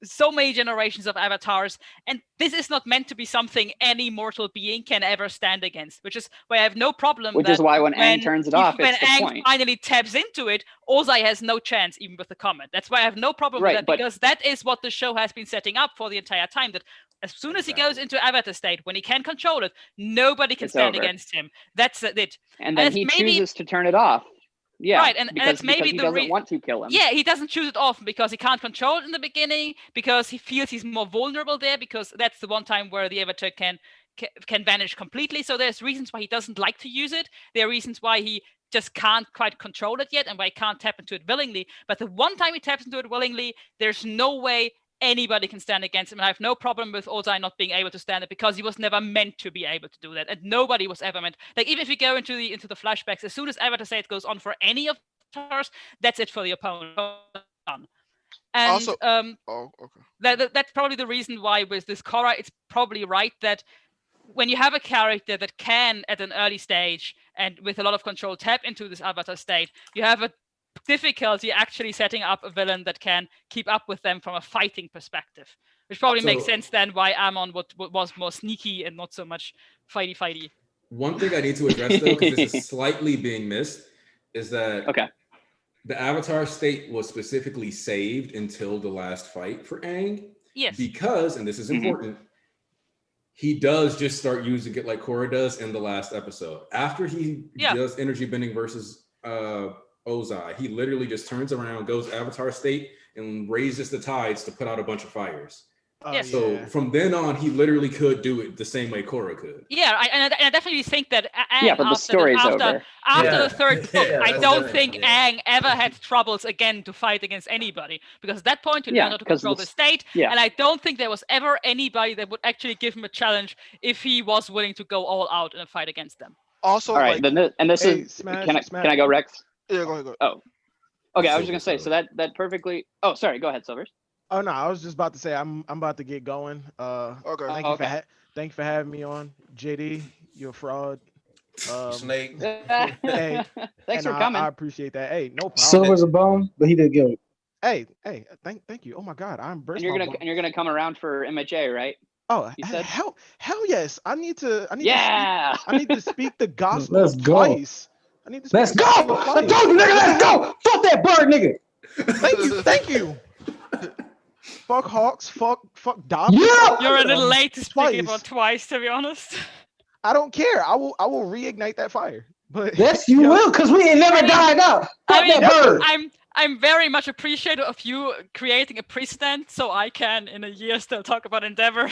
so many generations of avatars, and this is not meant to be something any mortal being can ever stand against, which is why I have no problem. Which is why when Aang turns it off, when it's the Aang point. finally taps into it, Ozai has no chance even with the comment. That's why I have no problem with that, because that is what the show has been setting up for the entire time, that as soon as he goes into Avatar state, when he can control it, nobody can stand against him. That's it. And then he chooses to turn it off. Yeah, right, and it's maybe he doesn't want to kill him. Yeah, he doesn't choose it off because he can't control it in the beginning, because he feels he's more vulnerable there, because that's the one time where the Avatar can vanish completely. So there's reasons why he doesn't like to use it. There are reasons why he just can't quite control it yet, and why he can't tap into it willingly. But the one time he taps into it willingly, there's no way anybody can stand against him, and I have no problem with Ozai not being able to stand it, because he was never meant to be able to do that, and nobody was ever meant. Like, even if you go into the flashbacks, as soon as Avatar state goes on for any of the avatars, that's it for the opponent. And also, that's probably the reason why with this Korra, it's probably right that when you have a character that can, at an early stage and with a lot of control, tap into this Avatar state, you have a difficulty actually setting up a villain that can keep up with them from a fighting perspective, which probably makes sense then why Amon was more sneaky and not so much fighty. One thing I need to address, though, because this is slightly being missed, is that the Avatar state was specifically saved until the last fight for Aang. Yes. Because, and this is important, he does just start using it like Korra does in the last episode. After he does energy bending versus Ozai, he literally just turns around, goes Avatar state, and raises the tides to put out a bunch of fires. So from then on, he literally could do it the same way Korra could. Yeah, I definitely think that but the story's over. After the third book, I don't think Aang ever had troubles again to fight against anybody, because at that point he learned how to control the state, and I don't think there was ever anybody that would actually give him a challenge if he was willing to go all out in a fight against them. Also, all right, can I go, Rex? Yeah, go ahead. Oh, okay. I was just gonna say, so that perfectly. Oh, sorry. Go ahead, Silvers. Oh no, I was just about to say I'm about to get going. Thank you for having me on, JD. You're a fraud. Snake. Hey, thanks for coming. I appreciate that. Hey, no problem. Silver's a bone, but he did good. Hey, thank you. Oh my God, I'm burst. And you're gonna come around for MHA, right? Oh, you said? hell yes. I need to speak the gospel. Let's go. Twice. Let's go. I told you, nigga. Let's go. Fuck that bird, nigga. Thank you. fuck Hawks, fuck Dobbs. Yeah! You're a little late to speak Twice. about twice, to be honest. I don't care. I will reignite that fire. But yes, you will, because we ain't never died out. Fuck that bird. I'm very much appreciative of you creating a precedent, so I can in a year still talk about Endeavor.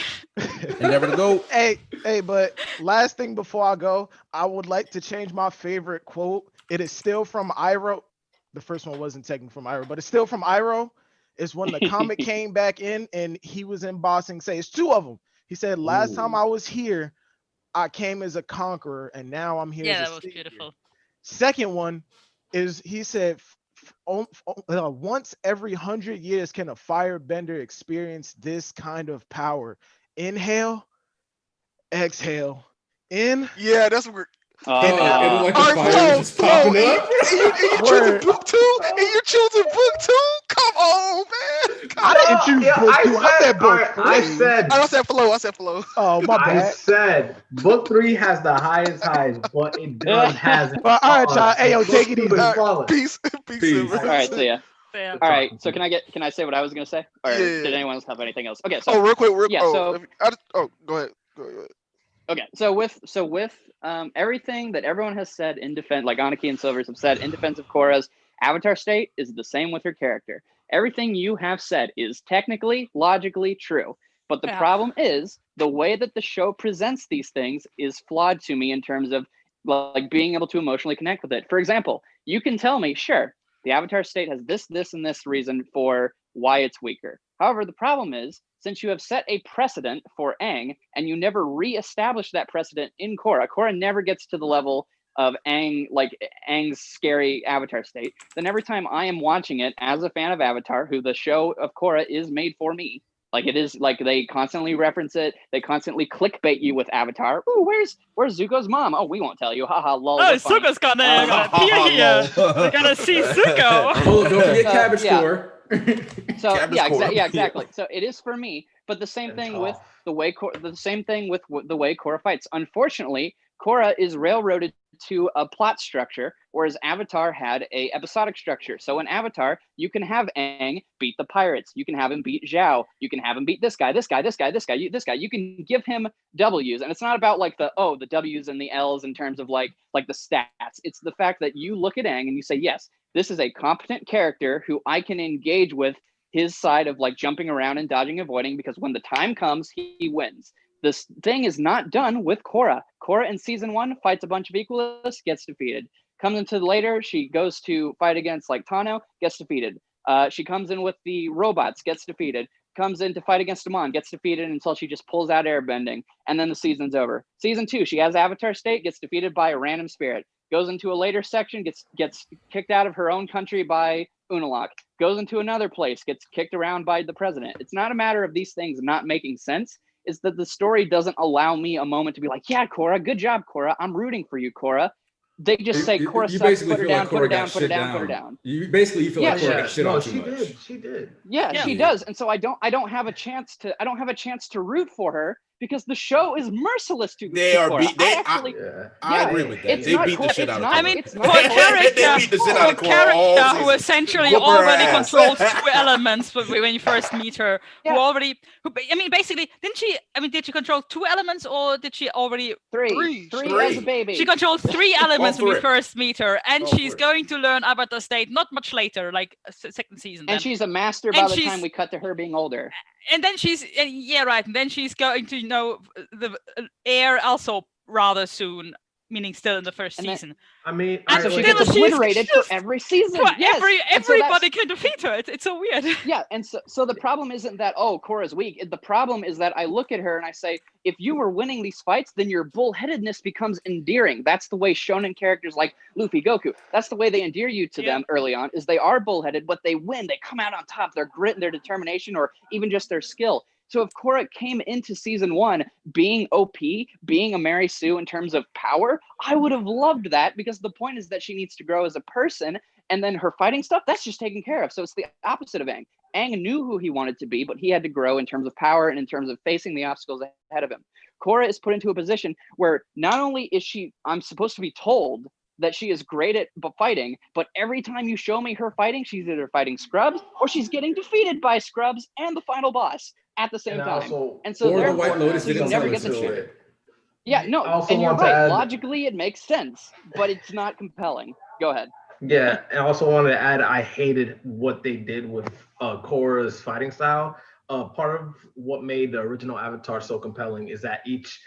Endeavor to go. Hey, but last thing before I go, I would like to change my favorite quote. It is still from Iroh. The first one wasn't taken from Iroh, but it's still from Iroh. It's when the comic came back in and he was in Bossing Say. It's two of them. He said, "Last time I was here, I came as a conqueror, and now I'm here." Yeah, as a that was savior. beautiful. Second one is he said, "Once every 100 years can a firebender experience this kind of power. Inhale, exhale, in." Yeah, that's what. And like the fire just popping up. And you choosing book 2? And you choosing book 2? Come on, man. I didn't choose book 2. I said book 3. I said flow. Oh, my bad. I said book 3 has the highest highs, but it does has. All right, child. Hey, yo, take it easy. Peace. All right, see ya. All right, so can I say what I was gonna say, or did anyone else have anything else? Okay, so real quick. Go ahead. Okay, so with everything that everyone has said in defense, like Aniki and Silvers have said in defense of Korra's Avatar state, is the same with her character. Everything you have said is technically, logically true, but the problem is the way that the show presents these things is flawed to me in terms of like being able to emotionally connect with it. For example, you can tell me, sure, the Avatar state has this, and this reason for why it's weaker. However, the problem is, since you have set a precedent for Aang and you never reestablish that precedent in Korra never gets to the level of Aang's scary Avatar state, then every time I am watching it as a fan of Avatar, who the show of Korra is made for me, like it is, like they constantly reference it, they constantly clickbait you with Avatar. Ooh, where's Zuko's mom? Oh, we won't tell you. Haha, lol. Oh, Zuko's gonna appear here. We're gonna see Zuko. Oh, don't forget Cabbage Core. So exactly. So it is for me, but the same thing with the way Korra fights. Unfortunately, Korra is railroaded to a plot structure, whereas Avatar had a episodic structure. So in Avatar, you can have Aang beat the pirates, you can have him beat Zhao, you can have him beat this guy. You can give him W's, and it's not about like the W's and the L's in terms of like the stats. It's the fact that you look at Aang and you say, yes, this is a competent character who I can engage with his side of like jumping around and dodging, avoiding, because when the time comes, he wins. This thing is not done with Korra. Korra in season 1 fights a bunch of equalists, gets defeated. Comes into later, she goes to fight against like Tano, gets defeated. She comes in with the robots, gets defeated. Comes in to fight against Amon, gets defeated until she just pulls out airbending, and then the season's over. Season 2, she has Avatar state, gets defeated by a random spirit. Goes into a later section, gets kicked out of her own country by Unalaq. Goes into another place, gets kicked around by the president. It's not a matter of these things not making sense. It's that the story doesn't allow me a moment to be like, yeah, Korra, good job, Korra. I'm rooting for you, Korra. They just say Korra sucks, put her down, put her down, put her down, put her down. You feel like Korra got shit on too much. She did. Yeah, she does. And so I don't have a chance to root for her because the show is merciless to Korra. I agree with that. They beat the shit out of Korra. I mean, for a character who essentially already controls 2 elements when you first meet her, basically, did she control 2 elements or did she already three as a baby? She controls 3 elements when we first meet her, and she's going to learn Avatar state not much later, like second season. And she's a master by the time we cut to her being older. And then she's and then she's going to know the heir also rather soon, meaning still in the first season. And so she gets obliterated for every season. Everybody can defeat her. It's so weird. Yeah, and so the problem isn't that Korra's weak. The problem is that I look at her and I say, if you were winning these fights, then your bullheadedness becomes endearing. That's the way shonen characters like Luffy, Goku, that's the way they endear you to them early on, is they are bullheaded, but they win. They come out on top. Their grit and their determination, or even just their skill. So if Korra came into season 1 being OP, being a Mary Sue in terms of power, I would have loved that, because the point is that she needs to grow as a person, and then her fighting stuff, that's just taken care of. So it's the opposite of Aang. Aang knew who he wanted to be, but he had to grow in terms of power and in terms of facing the obstacles ahead of him. Korra is put into a position where not only is I'm supposed to be told that she is great at fighting, but every time you show me her fighting, she's either fighting Scrubs or she's getting defeated by Scrubs and the final boss at the same time. And so or the White Lotus you didn't never tell get us the some chance. shit. Yeah, no, and you're right. Logically, it makes sense, but it's not compelling. Go ahead. Yeah, and I also wanted to add, I hated what they did with Korra's fighting style. Part of what made the original Avatar so compelling is that each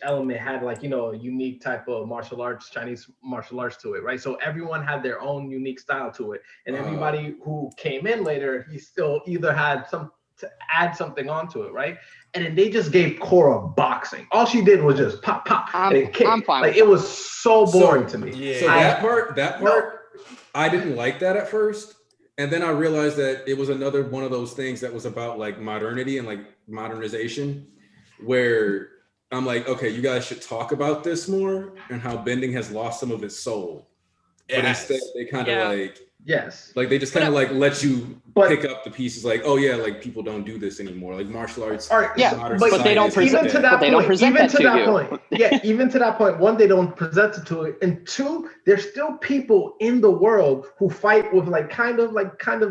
element had like, you know, a unique type of martial arts, Chinese martial arts to it, right? So everyone had their own unique style to it, and everybody who came in later, he still either had to add something onto it, right? And then they just gave Korra boxing. All she did was just pop, pop, and kick. I'm fine. Like it was so boring to me. Yeah. So that part, I didn't like that at first. And then I realized that it was another one of those things that was about like modernity and like modernization, where I'm like, okay, you guys should talk about this more and how bending has lost some of its soul. But instead they kind of like they just kind of like let you pick up the pieces like, oh yeah, like people don't do this anymore. Like martial arts. All right, but they don't present that point. Yeah, even to that point, one, they don't present it to it, and two, there's still people in the world who fight with like kind of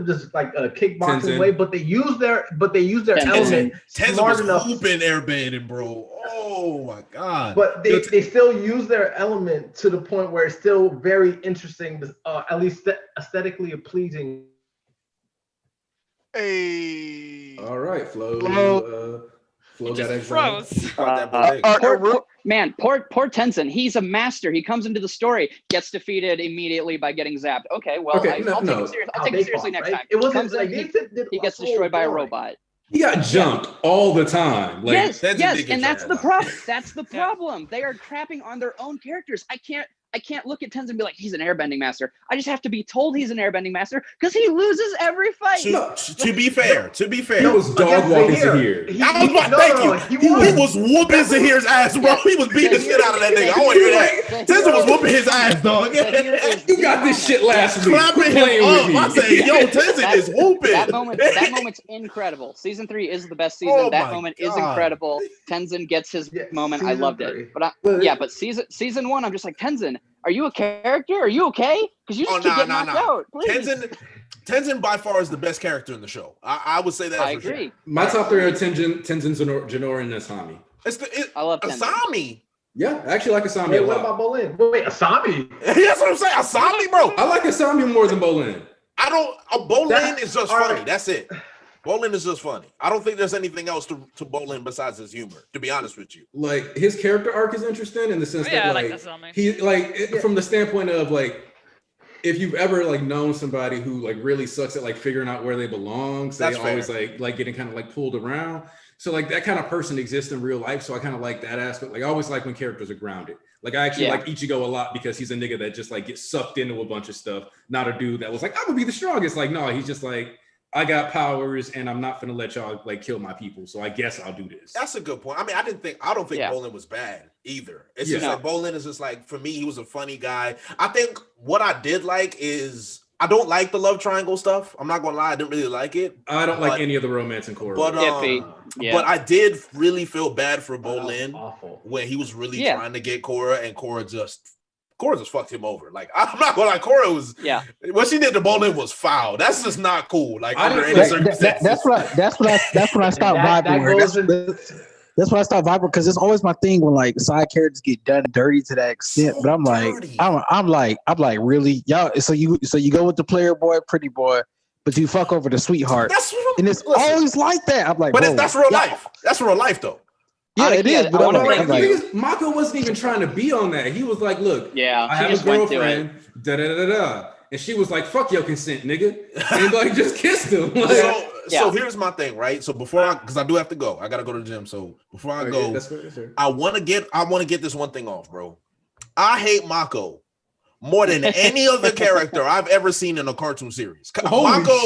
just like a kickboxing way, but they use their element smart enough. Hooping airbending, bro. Oh my god! But they still use their element to the point where it's still very interesting, at least aesthetically pleasing. Hey. All right, Flo got exiled. Poor Tenzin. He's a master. He comes into the story, gets defeated immediately by getting zapped. Okay, well, I'll take it seriously. I'll take it seriously next time. It wasn't like he gets destroyed by a robot. He got jumped all the time. Like, yes, and that's the problem. That's the problem. They are crapping on their own characters. I can't look at Tenzin and be like, he's an airbending master. I just have to be told he's an airbending master because he loses every fight. To be fair, he was dog walking Zahir. He was whooping Zahir's ass, bro. He was beating the shit out of that nigga. I want to hear that. Tenzin was whooping his ass, dog. You got this shit last week. Clapping him up. I say, yo, Tenzin is whooping. That moment's incredible. Season 3 is the best season. That moment is incredible. Tenzin gets his moment. I loved it. But season 1, I'm just like, Tenzin, are you a character? Are you okay? Because you just keep getting knocked out. Please. Tenzin by far is the best character in the show. I would say that. I agree. Sure. My top 3 are Tenzin, Jinora, and Asami. I love Tenzin. Asami. Yeah, I actually like Asami Wait, a lot. What about Bolin? Wait, Asami? That's what I'm saying. Asami, bro. I like Asami more than Bolin. Bolin is just funny. That's it. Bolin is just funny. I don't think there's anything else to Bolin besides his humor, to be honest with you. Like his character arc is interesting in the sense that from the standpoint of like, if you've ever like known somebody who like really sucks at like figuring out where they belong, so they always like getting kind of like pulled around. So like that kind of person exists in real life. So I kind of like that aspect. Like I always like when characters are grounded. Like I actually like Ichigo a lot because he's a nigga that just like gets sucked into a bunch of stuff. Not a dude that was like, I'm gonna be the strongest. Like, no, he's just like, I got powers and I'm not gonna let y'all like kill my people. So I guess I'll do this. That's a good point. I mean, I don't think Bolin was bad either. It's just like Bolin is just like, for me, he was a funny guy. I think what I did like is I don't like the love triangle stuff. I'm not gonna lie, I didn't really like it. I don't like any of the romance in Korra. But I did really feel bad for Bolin when he was really trying to get Korra, and Korra just fucked him over. Like, I'm not gonna lie, Korra was what she did to Bolin was foul. That's just not cool. Like under any circumstances. That's when I stopped vibing. That's why I stopped vibing, because it's always my thing when like side characters get done dirty to that extent. But I'm like, really, y'all. So you go with the player boy, pretty boy, but you fuck over the sweetheart, and it's always like that. I'm like, but that's real life. That's real life, though. Yeah, it is. But I'm like, Mako wasn't even trying to be on that. He was like, look, I have a girlfriend, and she was like, fuck your consent, nigga, and like just kissed him. Like, So here's my thing, right? So because I do have to go, I gotta go to the gym. So before I go, I want to get this one thing off, bro. I hate Mako more than any other character I've ever seen in a cartoon series. Mako,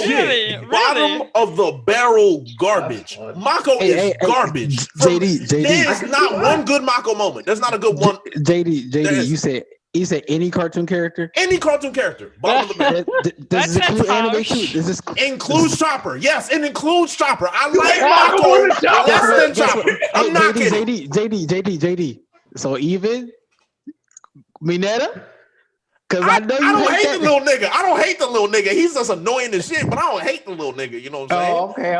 bottom of the barrel garbage. Mako is garbage. JD, there's not one good Mako moment. There's not a good one. JD, you said any cartoon character? Any cartoon character. Bottom of the barrel. Does this include anime too? Includes Chopper. Yes, it includes Chopper. I like Mako less than Chopper. I'm not kidding. JD. So even Mineta? Because I know you I don't hate that. the little nigga. I don't hate the little nigga. He's just annoying as shit, but I don't hate the little nigga. You know what I'm saying? Oh, okay.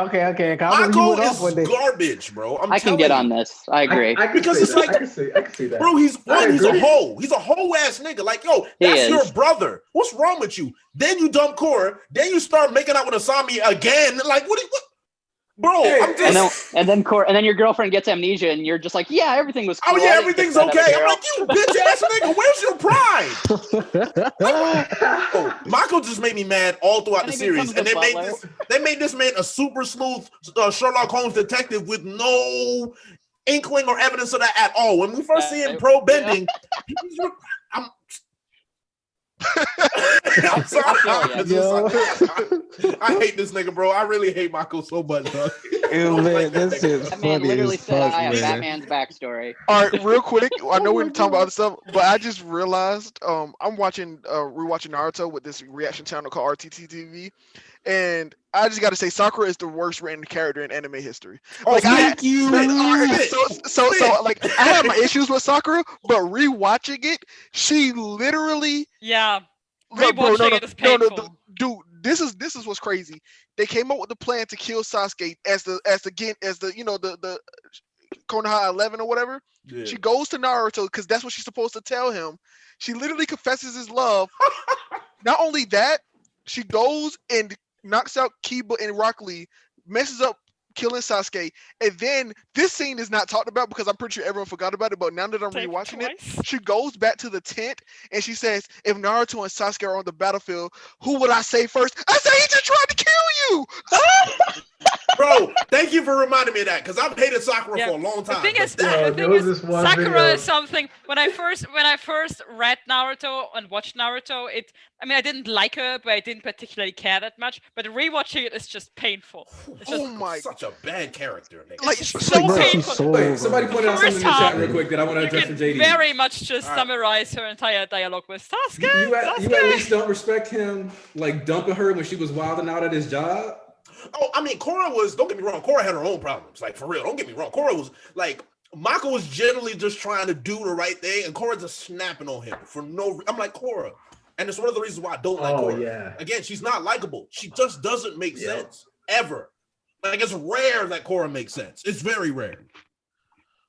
Mako is garbage, bro. I can get on this. I agree. I can Because see it's that. like, I can see that. bro, he's a agree. hoe. He's a hoe ass nigga. Like, yo, that's your brother. What's wrong with you? Then you dump Korra. Then you start making out with Asami again. Like, what? Bro, I'm just... and then your girlfriend gets amnesia, and you're just like, yeah, everything was cool. Oh yeah, everything's okay. I'm like, you bitch ass nigga, where's your pride? Oh, Mako just made me mad all throughout the series, and they made this man a super smooth Sherlock Holmes detective with no inkling or evidence of that at all. When we first see him pro bending, I'm sorry. I hate this nigga, bro. I really hate Mako so much, dog. Man, this is that man literally said, "I have Batman's backstory." All right, real quick. I know we're talking about other stuff, but I just realized I'm rewatching Naruto with this reaction channel called RTTV, and I just got to say Sakura is the worst written character in anime history. Oh, like, thank you. So like I have my issues with Sakura, but rewatching it, she literally Rewatching it is painful. Dude, this is what's crazy. They came up with the plan to kill Sasuke as the Konoha 11 or whatever. Yeah. She goes to Naruto because that's what she's supposed to tell him. She literally confesses his love. Not only that, she goes and knocks out Kiba and Rock Lee, messes up killing Sasuke, and then this scene is not talked about because I'm pretty sure everyone forgot about it, but now that I'm rewatching it, she goes back to the tent and she says, if Naruto and Sasuke are on the battlefield, who would I say first? I say he just tried to kill you! Bro, thank you for reminding me of that, because I've hated Sakura for a long time. The thing is Sakura is something, when I first read Naruto and watched Naruto, I didn't like her, but I didn't particularly care that much, but rewatching it is just painful. It's such a bad character. Like, so painful. Wait, somebody pointed out something in the chat real quick that I want to address from JD. Very much just summarize her entire dialogue with Sasuke. You at least don't respect him, like dumping her when she was wilding out at his job. Oh, I mean, Korra was, don't get me wrong, Korra had her own problems. Like, for real, don't get me wrong. Korra was, like, Mako was generally just trying to do the right thing, and Korra just snapping on him for no, I'm like, Korra. And it's one of the reasons why I don't like Korra. Yeah. Again, she's not likable. She just doesn't make sense, ever. Like, it's rare that Korra makes sense. It's very rare.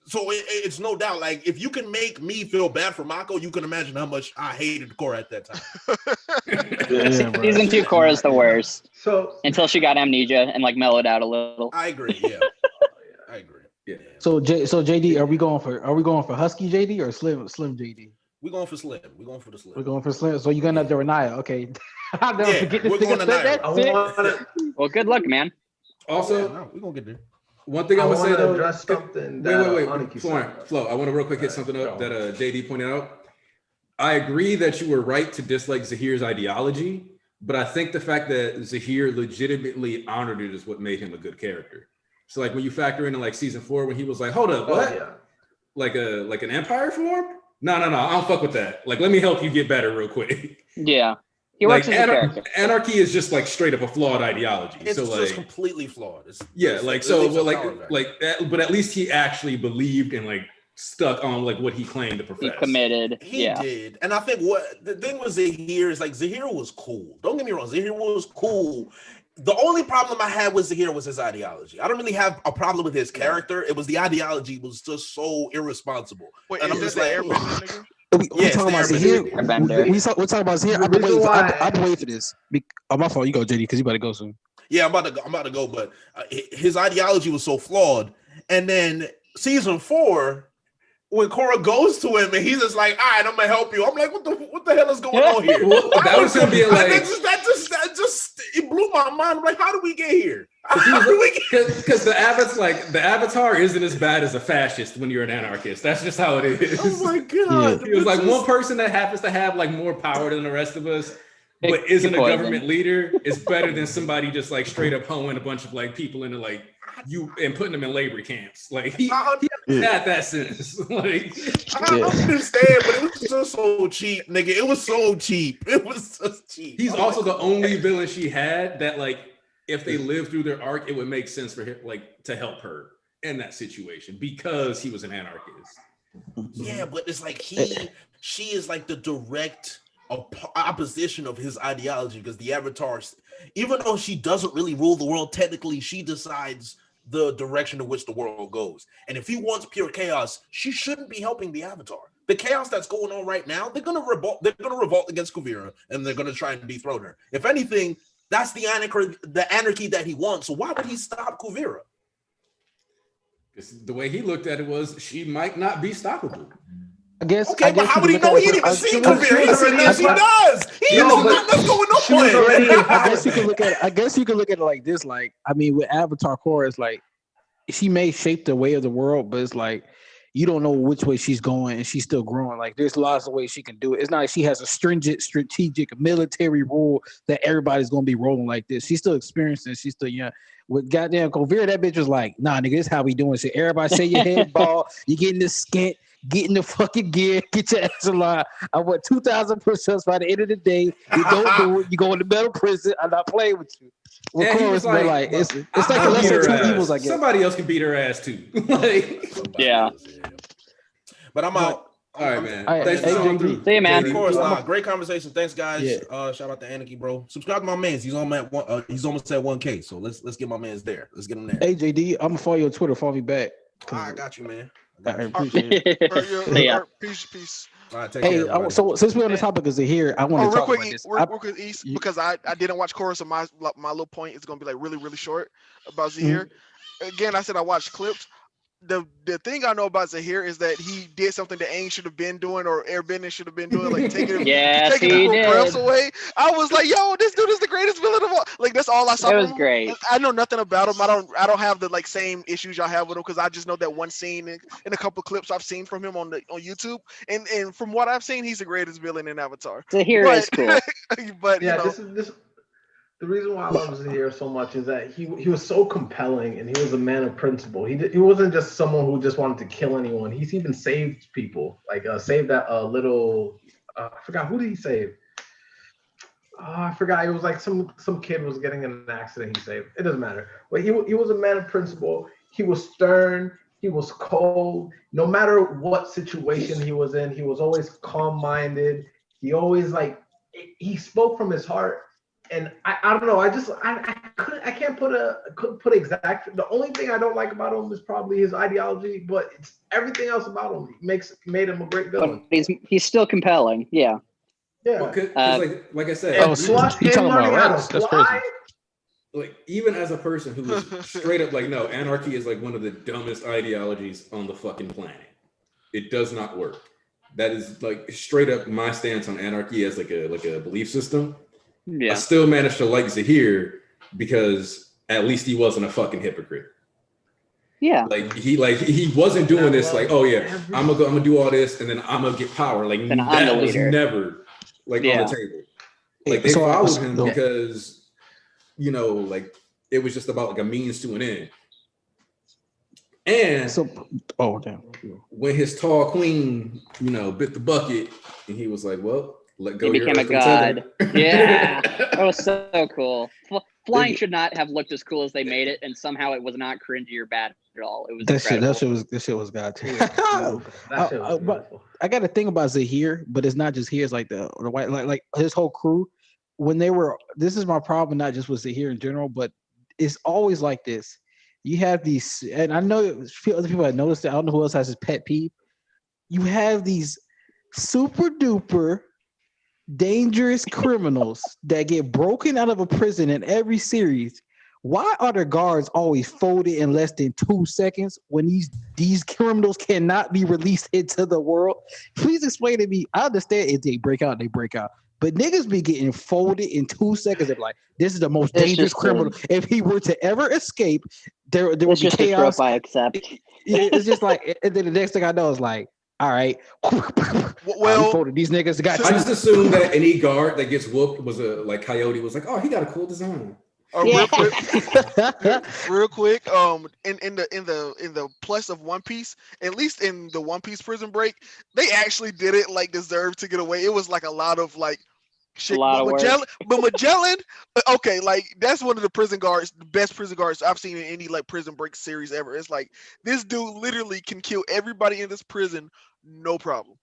So it's no doubt, like, if you can make me feel bad for Mako, you can imagine how much I hated Korra at that time. Season 2 Korra is the worst. So until she got amnesia and like mellowed out a little. I agree. Yeah, I agree. Yeah. So JD, are we going for Husky JD or Slim JD? We're going for Slim. We're going for the Slim. We're going for Slim. So you're going to Renaya. Okay. I'll never forget this. We're going to Naya. Well, good luck, man. Also, we're going to get there. One thing I want to say though, address something. Wait, Flo. I want to real quick hit something up that JD pointed out. I agree that you were right to dislike Zahir's ideology, but I think the fact that Zahir legitimately honored it is what made him a good character. So like when you factor into like season 4 when he was like, hold up, what? Like an empire formed? No, I don't fuck with that. Like, let me help you get better real quick. Yeah. He works as a character. Anarchy is just like straight up a flawed ideology. It's so just like completely flawed. But at least he actually believed and like stuck on like what he claimed to profess. He committed. He did. And I think what the thing with Zahir is like Zahir was cool. Don't get me wrong, Zahir was cool. The only problem I had with Zahir was his ideology. I don't really have a problem with his character. It was the ideology was just so irresponsible. Wait, and I'm just like, Airbender? We talking about Zahir. We're talking about Zahir. I've been waiting for this. Oh, my fault. You go, JD, because you better go soon. Yeah, I'm about to go. But his ideology was so flawed. And then season 4, when Korra goes to him and he's just like, all right, I'm gonna help you. I'm like, what the hell is going on here? That was gonna be like that just it blew my mind. I'm like, how did we get here? Because the avatar isn't as bad as a fascist when you're an anarchist. That's just how it is. Oh my god! It was like one person that happens to have like more power than the rest of us, but isn't a government leader is better than somebody just like straight up hoeing a bunch of like people into like you and putting them in labor camps. Like he had that sense. Like I understand, but it was just so cheap, nigga. It was so cheap. It was just cheap. He's also the only villain she had that like if they lived through their arc, it would make sense for him like to help her in that situation because he was an anarchist. Yeah, but it's like she is like the direct opposition of his ideology, because the Avatar, even though she doesn't really rule the world, technically she decides the direction in which the world goes. And if he wants pure chaos, she shouldn't be helping the Avatar. The chaos that's going on right now, they're gonna revolt. They're gonna revolt against Kuvira, and they're gonna try and dethrone her. If anything, that's the anarchy that he wants. So why would he stop Kuvira? The way he looked at it was, she might not be stoppable. I guess. Okay, but how would he know he ain't even seen Kuvira? Yes, he does. He knows nothing's going on. I guess you can look at it. I guess you can look at it like this. Like, I mean, with Avatar Korra, it's like she may shape the way of the world, but it's like you don't know which way she's going, and she's still growing. Like, there's lots of ways she can do it. It's not like she has a stringent, strategic military rule that everybody's gonna be rolling like this. She's still experiencing. She's still young. With goddamn Kuvira, that bitch was like, nah, nigga, this is how we doing shit. Everybody say your head ball. You get in the skint. Get in the fucking gear. Get your ass alive. I want 2,000 push-ups by the end of the day. You don't do it. You go in the metal prison. I'm not playing with you. Well, Yeah, he was like, it's like the lesser two evils, I guess. Somebody else can beat her ass too. Like, yeah. But I'm out. All right, man. All right, Thanks for hey, coming JD. through. See you, man. Of course, great conversation. Thanks, guys. Yeah. Shout out to Anarchy, bro. Subscribe to my man's. He's on at one. He's almost at 1K. So let's get my man's there. Let's get him there. Hey, JD, I'm gonna follow you on Twitter. Follow me back. I got you, man. I appreciate it. Yeah. Peace. All right, take Hey, care, so since we're on the topic of Zahir, I want to talk about this. Real quick, East, because I didn't watch Korra, so my little point is gonna be like really short about Zahir. Again, I said I watched clips. The thing I know about Zahir is that he did something that Aang should have been doing, or Airbender should have been doing, like taking people's breaths away. I was like, yo, this dude is the greatest villain of all. Like, that's all I saw. It was great. I know nothing about him. I don't have the like same issues y'all have with him, because I just know that one scene in a couple clips I've seen from him on YouTube, and from what I've seen, he's the greatest villain in Avatar. Zahir is cool. But yeah, you know, this the reason why I love Zahir so much is that he was so compelling, and he was a man of principle. He wasn't just someone who just wanted to kill anyone. He's even saved people, like saved that little I forgot, who did he save? I forgot. It was like some kid was getting in an accident. He saved. It doesn't matter. But he was a man of principle. He was stern. He was cold. No matter what situation he was in, he was always calm-minded. He always he spoke from his heart. And I don't know. I can't put exact. The only thing I don't like about him is probably his ideology, but it's everything else about him made him a great villain. But he's still compelling. Yeah. Yeah. Well, like I said, you talking about rats? That's crazy. Like, even as a person who is straight up like, no, anarchy is like one of the dumbest ideologies on the fucking planet. It does not work. That is like straight up my stance on anarchy as like a belief system. Yeah. I still managed to like Zahir because at least he wasn't a fucking hypocrite. Yeah. Like he wasn't doing this like, oh yeah, I'm gonna do all this and then I'm gonna get power. Like, that was never like on the table. Like, they followed him because, you know, like it was just about like a means to an end. And when his tall queen, you know, bit the bucket, and he was like, well, let go. He became a god. Yeah, that was so cool. Flying should not have looked as cool as they made it, and somehow it was not cringy or bad at all. It was incredible. That shit was god too. But I got a thing about Zahir, but it's not just here. It's like the white, like his whole crew. When they were, this is my problem, not just with Zahir in general, but it's always like this. You have these, and I know other people have noticed it. I don't know who else has his pet peeve. You have these super duper dangerous criminals that get broken out of a prison in every series. Why are the guards always folded in less than 2 seconds when these criminals cannot be released into the world? Please explain to me. I understand if they break out, but niggas be getting folded in 2 seconds. They're like, this is the most dangerous criminal. If he were to ever escape, there would be chaos. I accept. It's just like, and then the next thing I know is like, all right, well, these niggas got. I just assumed that any guard that gets whooped was a like Coyote was like, oh, he got a cool design. Real quick. In the plus of One Piece, at least in the One Piece Prison Break, they actually did it like deserve to get away. It was like a lot of like shit. But Magellan, okay, like that's one of the prison guards, the best prison guards I've seen in any like Prison Break series ever. It's like this dude literally can kill everybody in this prison, no problem.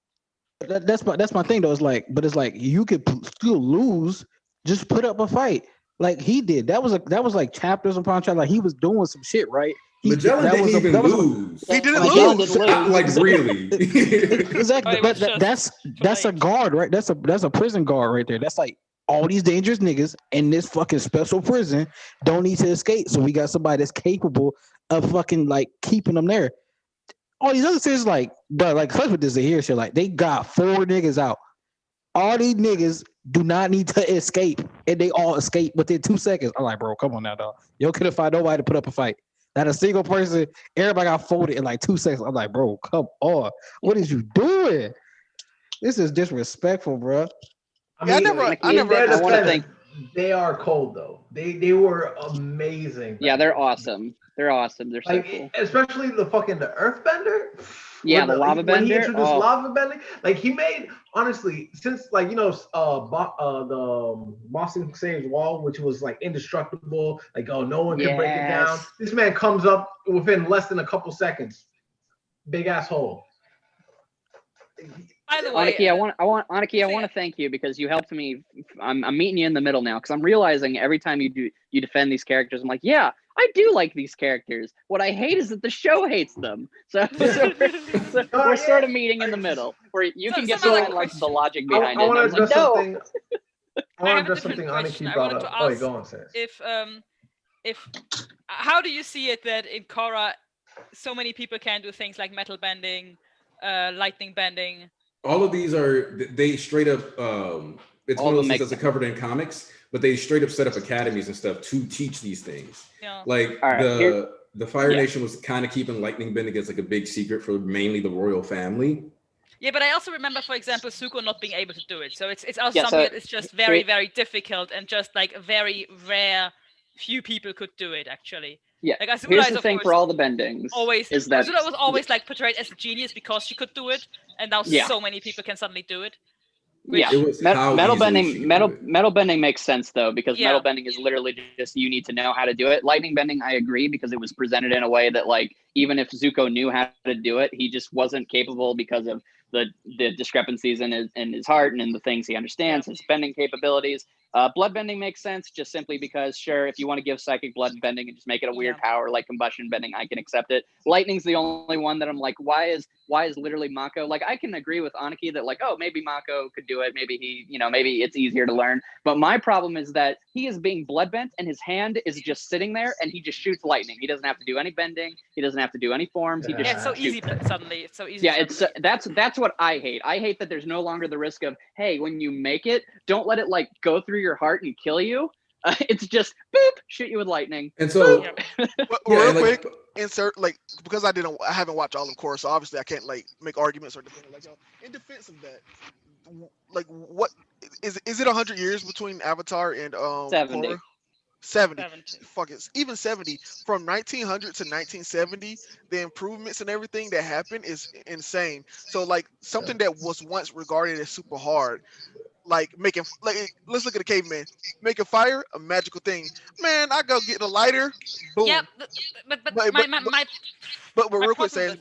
That's my thing though. It's like, but it's like you could still lose. Just put up a fight like he did. That was like chapters upon chapters. Like he was doing some shit right. Magellan didn't even lose. He didn't Magellan lose. didn't lose. Like really. Exactly. Oh, it was That's a guard, right? That's a prison guard right there. That's like all these dangerous niggas in this fucking special prison don't need to escape. So we got somebody that's capable of fucking like keeping them there. All these other things, like, but like, especially with this here shit, like they got 4 niggas out. All these niggas do not need to escape, and they all escape within 2 seconds. I'm like, bro, come on now, dog. You couldn't find nobody to put up a fight. Not a single person. Everybody got folded in like 2 seconds. I'm like, bro, come on. What is you doing? This is disrespectful, bro. I mean, I never understand. They are cold though. They were amazing. Yeah, they're awesome. They're awesome. They're so like cool. Especially the Earthbender. Yeah, the lava bender. When he introduced lava bending, like he made honestly, since like the Boston Saves wall, which was like indestructible, like no one can break it down. This man comes up within less than a couple seconds. Big ass hole. By the way, Aniki, I want to thank you because you helped me. I'm meeting you in the middle now because I'm realizing every time you defend these characters, I'm like, yeah, I do like these characters. What I hate is that the show hates them. So we're sort of meeting in the middle where you can get behind like the logic behind it. I want to address something. I I want have to a address something different Aniki question. brought I wanted up. to Oh, ask go on, Sans. if how do you see it that in Korra so many people can do things like metal bending, lightning bending? All of these they straight up it's one of those things that's covered in comics, but they straight up set up academies and stuff to teach these things. Yeah. Like the Fire Nation was kind of keeping lightning bending as like a big secret for mainly the royal family. Yeah, but I also remember, for example, Zuko not being able to do it. So it's also something that is just very, very difficult and just like very rare. Few people could do it actually. Yeah. Like Azula Here's is, the thing for all the bendings. Always is that Azula was always like portrayed as a genius because she could do it, and now so many people can suddenly do it. Yeah, metal bending makes sense though because metal bending is literally just you need to know how to do it. Lightning bending, I agree, because it was presented in a way that like even if Zuko knew how to do it, he just wasn't capable because of the discrepancies in his heart and in the things he understands, his bending capabilities. Blood bending makes sense just simply because sure, if you want to give psychic blood bending and just make it a weird power like combustion bending, I can accept it. Lightning's the only one that I'm like, why is literally Mako? Like I can agree with Aniki that like, oh, maybe Mako could do it, maybe he, maybe it's easier to learn. But my problem is that he is being blood bent and his hand is just sitting there and he just shoots lightning. He doesn't have to do any bending, he doesn't have to do any forms. He just it's so easy suddenly. It's so easy. Yeah, that's what I hate. I hate that there's no longer the risk of, hey, when you make it, don't let it like go through your heart and kill you. It's just boop, shoot you with lightning. And so real quick, insert like because I haven't watched all of Korra, so obviously I can't like make arguments or defend it. Like in defense of that, like what is it 100 years between Avatar and 70. Korra? 70. Fuck it. Even 70. From 1900 to 1970, the improvements and everything that happened is insane. So like something that was once regarded as super hard, like making like let's look at a caveman making fire, a magical thing. Man, I go get a lighter, boom. Yeah, but real quick, saying,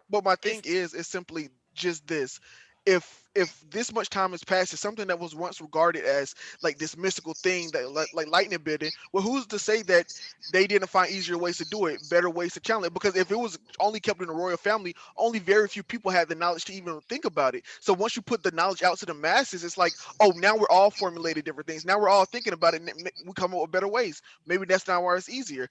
but my thing is simply just this: if this much time has passed, it's something that was once regarded as like this mystical thing that like lightning bending. Well, who's to say that they didn't find easier ways to do it, better ways to challenge it? Because if it was only kept in the royal family, only very few people had the knowledge to even think about it. So once you put the knowledge out to the masses, it's like, oh, now we're all formulating different things. Now we're all thinking about it, and we come up with better ways. Maybe that's not why it's easier.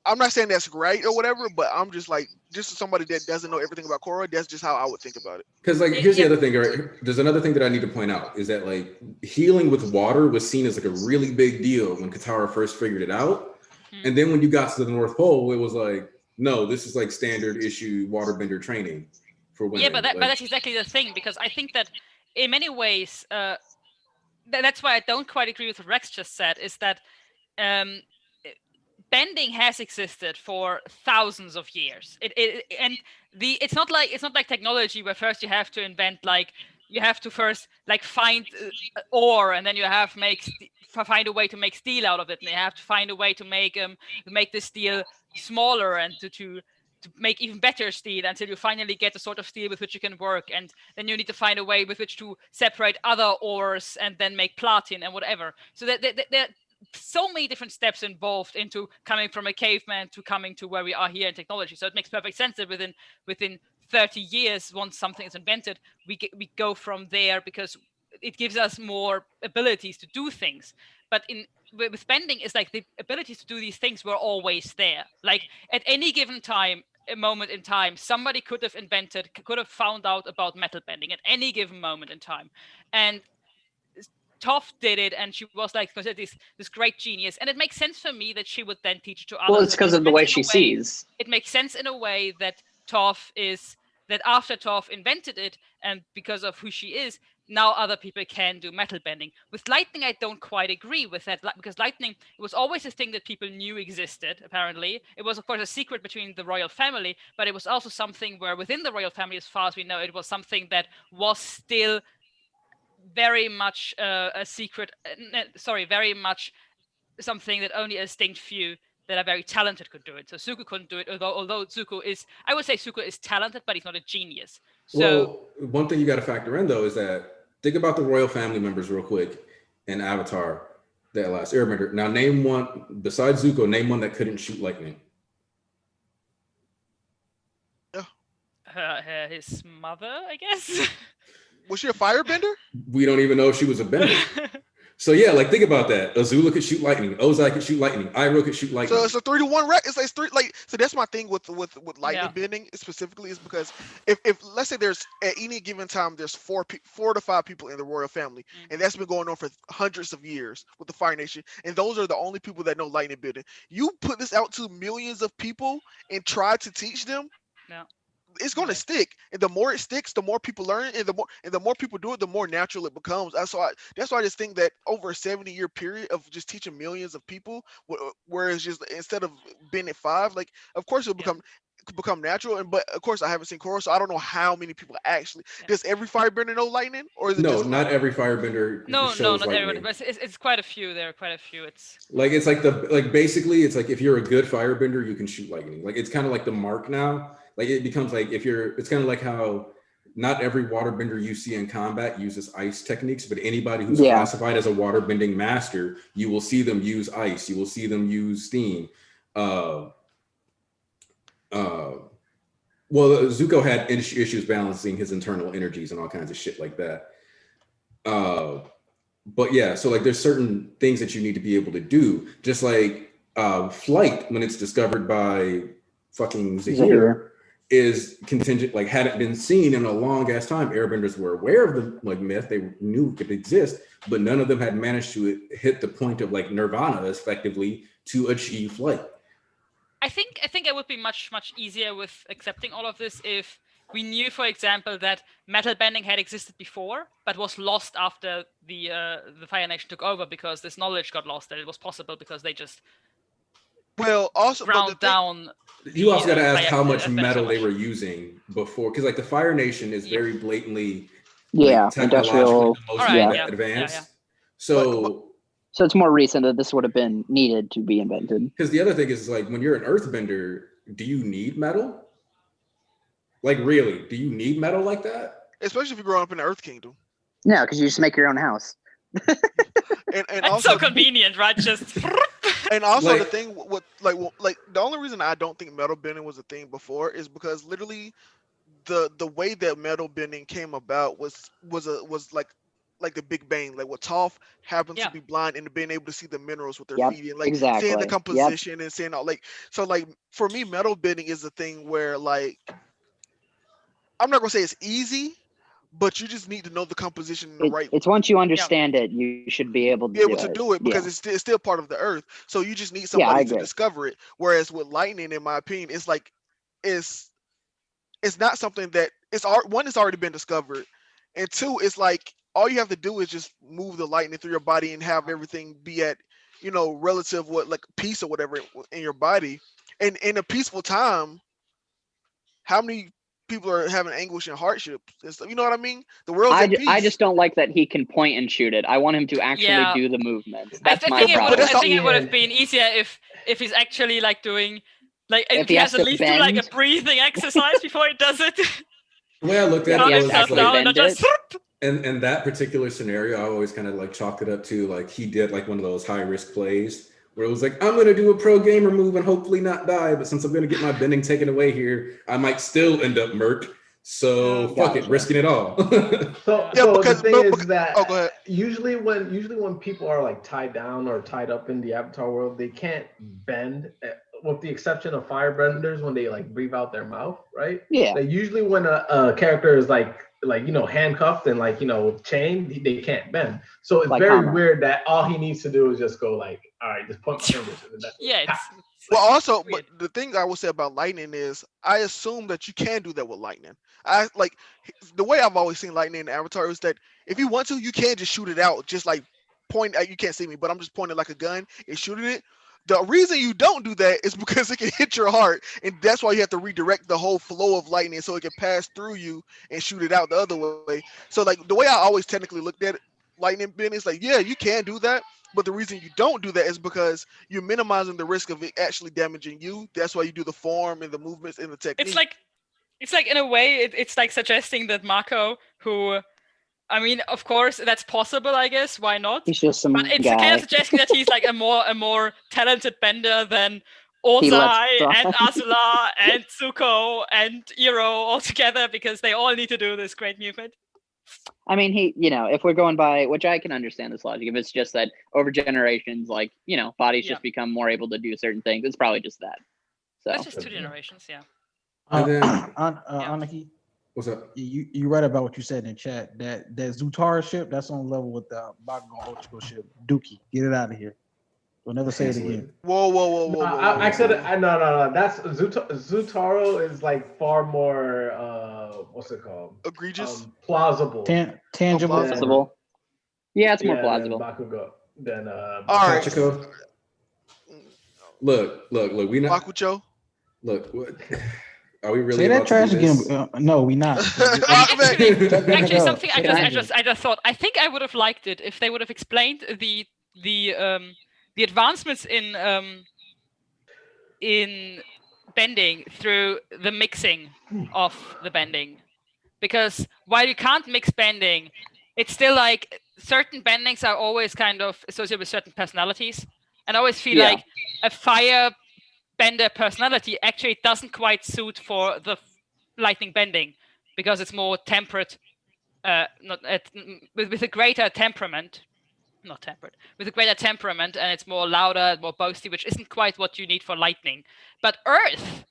I'm not saying that's right or whatever, but I'm just like, just as somebody that doesn't know everything about Korra, that's just how I would think about it. Because like, here's the other thing, right? There's another thing that I need to point out is that like healing with water was seen as like a really big deal when Katara first figured it out. And then when you got to the North Pole, it was like, no, this is like standard issue waterbender training for women. Yeah, but that's exactly the thing, because I think that in many ways, that's why I don't quite agree with what Rex just said, is that bending has existed for thousands of years. It's not like technology where first you have to invent you have to first find ore, and then you have find a way to make steel out of it, and you have to find a way to make the steel smaller and to make even better steel until you finally get the sort of steel with which you can work, and then you need to find a way with which to separate other ores and then make platinum and whatever. So there are so many different steps involved into coming from a caveman to coming to where we are here in technology. So it makes perfect sense that within 30 years, once something is invented, we go from there, because it gives us more abilities to do things. But with bending, it's like the abilities to do these things were always there. Like at any given time, a moment in time, somebody could have found out about metal bending at any given moment in time. And Toph did it, and she was like this great genius, and it makes sense for me that she would then teach it to others. Well, it's because of the way she sees. It makes sense in a way that after Toph invented it, and because of who she is, now other people can do metal bending. With lightning, I don't quite agree with that, because lightning, it was always a thing that people knew existed, apparently. It was, of course, a secret between the royal family, but it was also something where within the royal family, as far as we know, it was something that was still very much a secret, very much something that only a distinct few that are very talented could do it. So Zuko couldn't do it, although Zuko is talented, but he's not a genius. So one thing you got to factor in though is that, think about the royal family members real quick in Avatar, that last Airbender. Now name one, besides Zuko, name one that couldn't shoot lightning. His mother, I guess. Was she a firebender? We don't even know if she was a bender. So yeah, like think about that. Azula could shoot lightning. Ozai could shoot lightning. Iroh could shoot lightning. So it's a 3-to-1 rack. It's like three. Like, so that's my thing with lightning bending specifically, is because if let's say there's at any given time there's 4 to 5 people in the royal family, and that's been going on for hundreds of years with the Fire Nation, and those are the only people that know lightning bending. You put this out to millions of people and try to teach them. Yeah. It's going to stick, and the more it sticks, the more people learn, and the more people do it, the more natural it becomes. That's why I just think that over a 70-year period of just teaching millions of people, whereas just instead of being at 5, like of course it'll become natural. But of course I haven't seen Korra, so I don't know how many people actually. Does every firebender know lightning, or is it no? Not every firebender. No, not everybody. But it's quite a few. There are quite a few. It's basically it's like if you're a good firebender, you can shoot lightning. Like it's kind of like the mark now. Like it becomes like it's kind of like how not every waterbender you see in combat uses ice techniques, but anybody who's classified as a waterbending master, you will see them use ice. You will see them use steam. Well, Zuko had issues balancing his internal energies and all kinds of shit like that. But yeah, so like there's certain things that you need to be able to do, just like flight when it's discovered by fucking Zahir. Is contingent, like hadn't been seen in a long ass time. Airbenders were aware of the like myth, they knew it could exist, but none of them had managed to hit the point of like nirvana effectively to achieve flight. I think it would be much easier with accepting all of this if we knew, for example, that metal bending had existed before, but was lost after the Fire Nation took over, because this knowledge got lost, that it was possible because they just ground down. You also got to ask how much metal they were using before, because like the Fire Nation is very blatantly technologically the most advanced. Yeah. So it's more recent that this would have been needed to be invented. Because the other thing is like when you're an earthbender, do you need metal? Like really, do you need metal like that? Especially if you grow up in the Earth Kingdom. No, because you just make your own house. and that's also so convenient, right? Just and also the thing with like the only reason I don't think metal bending was a thing before is because literally the way that metal bending came about was like the Big Bang, like what Toph happened to be blind and being able to see the minerals with their feet and like seeing the composition and seeing all like so like for me metal bending is a thing where like I'm not gonna say it's easy, but you just need to know the composition in the right. It's once you understand it, you should be able to do it because it's still part of the earth. So you just need somebody to discover it. Whereas with lightning, in my opinion, it's like it's not something that it's already been discovered, and 2, it's like all you have to do is just move the lightning through your body and have everything be at relative like peace or whatever in your body. And in a peaceful time, how many people are having anguish and hardships and stuff, you know what I mean? The world's at peace. I just don't like that he can point and shoot it. I want him to actually do the movement. That's my problem. I think it would have been easier if he's actually like doing Like If he he has has at to least do like a bend- breathing exercise before he does it. The way I looked at Yeah, it he has was to like, actually down and bend just in that particular scenario, I always kind of like chalked it up to like he did like one of those high risk plays where it was like, I'm gonna do a pro gamer move and hopefully not die, but since I'm gonna get my bending taken away here, I might still end up murked. So fuck it, Gotcha. risking it all. So, Yeah, so because- the thing but- is that oh, go ahead. usually when people are like tied down or tied up in the Avatar world, they can't bend, with the exception of firebenders when they like breathe out their mouth, right? Yeah. Like usually when a character is like handcuffed and chained, they can't bend. So it's Like very Hammer. weird that all he needs to do is just go like, all right, just point my fingers. And that's it. yeah, it's Well, also, weird. but the thing I will say about lightning is, I assume that you can do that with lightning. I like the way I've always seen lightning in Avatar is that if you want to, you can just shoot it out, just like point. You can't see me, but I'm just pointing like a gun and shooting it. The reason you don't do that is because it can hit your heart, and that's why you have to redirect the whole flow of lightning so it can pass through you and shoot it out the other way. So, like the way I always technically looked at it, lightning bend is like, yeah, you can do that. But the reason you don't do that is because you're minimizing the risk of it actually damaging you. That's why you do the form and the movements and the technique. It's like in a way, it's like suggesting that Mako, who, I mean, of course, that's possible, I guess. Why not? He's just some But it's guy. kind of suggesting that he's like a more talented bender than He lets Ozai fly. and Azula and Zuko and Iroh all together because they all need to do this great movement. I mean, if we're going by, which I can understand this logic, if it's just that over generations, bodies just become more able to do certain things, it's probably just that. So That's just 2 generations, yeah. And then- Anaki, What's up? you read about what you said in chat. That Zutara ship, that's on level with the Bakugan Ultra ship. Dookie, get it out of here. We'll never say it again. Whoa. I said no. That's Zutaro is like far more what's it called? Egregious. Plausible. Tangible. plausible. Yeah, it's more Than plausible. Bakugo. Than All right. Tachiko? Look, we not Bakucho. look. What, are we really Say that about to trash do again. this? No, we not. Actually, something I Can just thought. I think I would have liked it if they would have explained the advancements in bending through the mixing of the bending, because while you can't mix bending, it's still like certain bendings are always kind of associated with certain personalities, and I always feel like a fire bender personality actually doesn't quite suit for the lightning bending because it's more temperate, with a greater temperament. Not temperate, with a greater temperament, and it's more louder, more boasty, which isn't quite what you need for lightning. But earth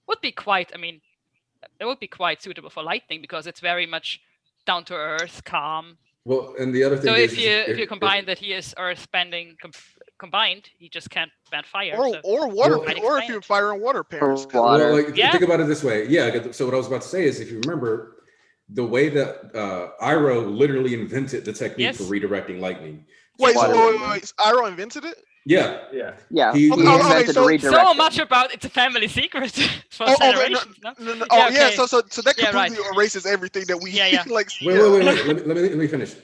would be quite, it would be quite suitable for lightning because it's very much down to earth, calm. Well, and the other thing So is, if you combine that he is earth bending combined, he just can't bend fire. Or water, Might or explain if you're it. fire and water parents. Water. well, like Yeah. think about it this way. Yeah. So what I was about to say is, if you remember, the way that Iroh literally invented the technique for redirecting lightning. Wait, Water. wait. Iroh invented it? Yeah. Yeah. He- He okay, invented so- redirecting. So much about it's a family secret for generations. No? No. Yeah, Yeah, okay. so that Yeah, right. completely erases everything that we Yeah. like. Wait. Let me finish.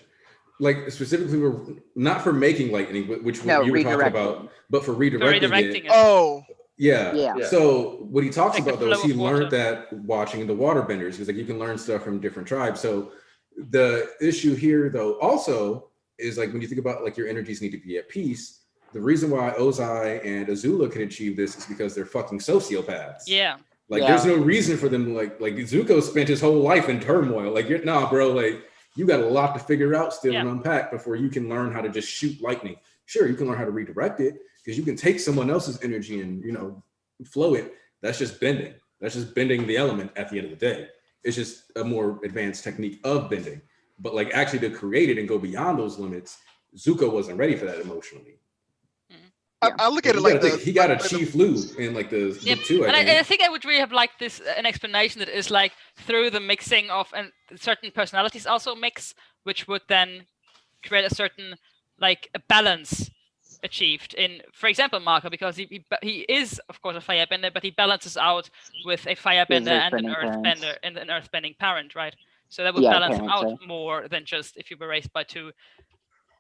Like specifically, we're not for making lightning, which No, you were talking redirecting. about, but for redirecting, it. Oh. Yeah. Yeah. So what he talks Like the about though is flow he of water. learned that watching the waterbenders, because like you can learn stuff from different tribes. So the issue here though also is like when you think about like your energies need to be at peace. The reason why Ozai and Azula can achieve this is because they're fucking sociopaths. Yeah. Like there's no reason for them like Zuko spent his whole life in turmoil. Like bro, like you got a lot to figure out still and unpack before you can learn how to just shoot lightning. Sure, you can learn how to redirect it because you can take someone else's energy and flow it. That's just bending. That's just bending the element at the end of the day. It's just a more advanced technique of bending. But like actually to create it and go beyond those limits, Zuko wasn't ready for that emotionally. I look at it like he got a Chief Lu in like the book two. I think I would really have liked this an explanation that is like through the mixing of and certain personalities also mix, which would then create a certain like a balance achieved in, for example, Marco, because he is of course a firebender, but he balances out with a firebender and an earthbender and an earthbending parent, right? So that would balance out more than just if you were raised by two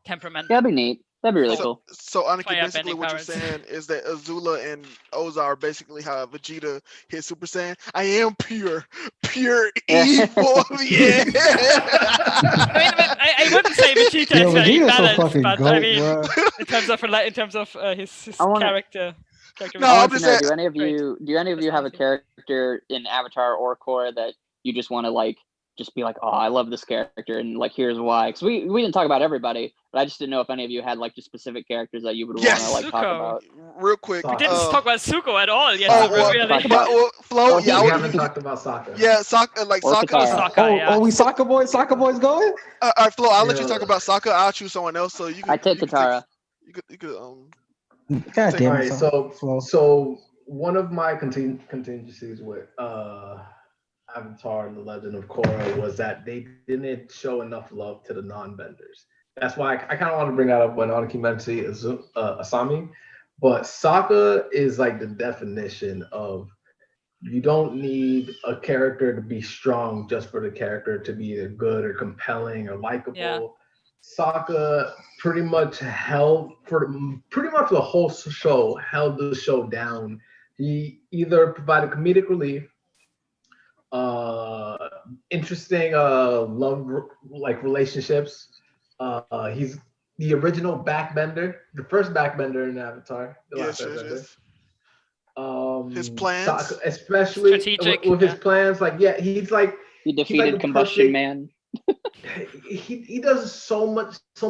temperament. That'd be neat. That'd be really cool. So Aniki, Fire basically bending what powers. you're saying is that Azula and Oza are basically how Vegeta hit Super Saiyan. I am pure evil. Yeah. I wouldn't say Vegeta is very Vegeta's so balanced, fucking but goat, I mean, bro. in terms of his I wanna- character. No, I I'm want to just know, saying. do any of you have a Personality. character in Avatar or Korra that you just want to like just be like, oh, I love this character, and like here's why? Because we didn't talk about everybody, but I just didn't know if any of you had like just specific characters that you would want to like talk Zuko. about. Real quick. We We didn't talk about Zuko at all yet. Oh, so well, really. well, Flo, Oh, yeah, we haven't talked about Sokka. yeah, Sokka, like Or Sokka. Katara. Sokka, yeah. we soccer boys going? All right, Flo, I'll let you Yeah. talk about Sokka. I'll choose someone else. So you can. I take you can Katara. You could God Take- damn All it. right, Flo. so one of my contingencies with Avatar: The Legend of Korra was that they didn't show enough love to the non-benders. That's why I kind of want to bring that up when Aniki mentioned Asami, but Sokka is like the definition of you don't need a character to be strong just for the character to be either good or compelling or likable. Yeah. Sokka pretty much held for pretty much the whole show, held the show down. He either provided comedic relief, interesting love like relationships. He's the original backbender, the first backbender in Avatar, the last yes, Airbender. yes. His plans, Sokka, especially Strategic, with his yeah. plans, like he's like He defeated like the Combustion perfect- Man. he does so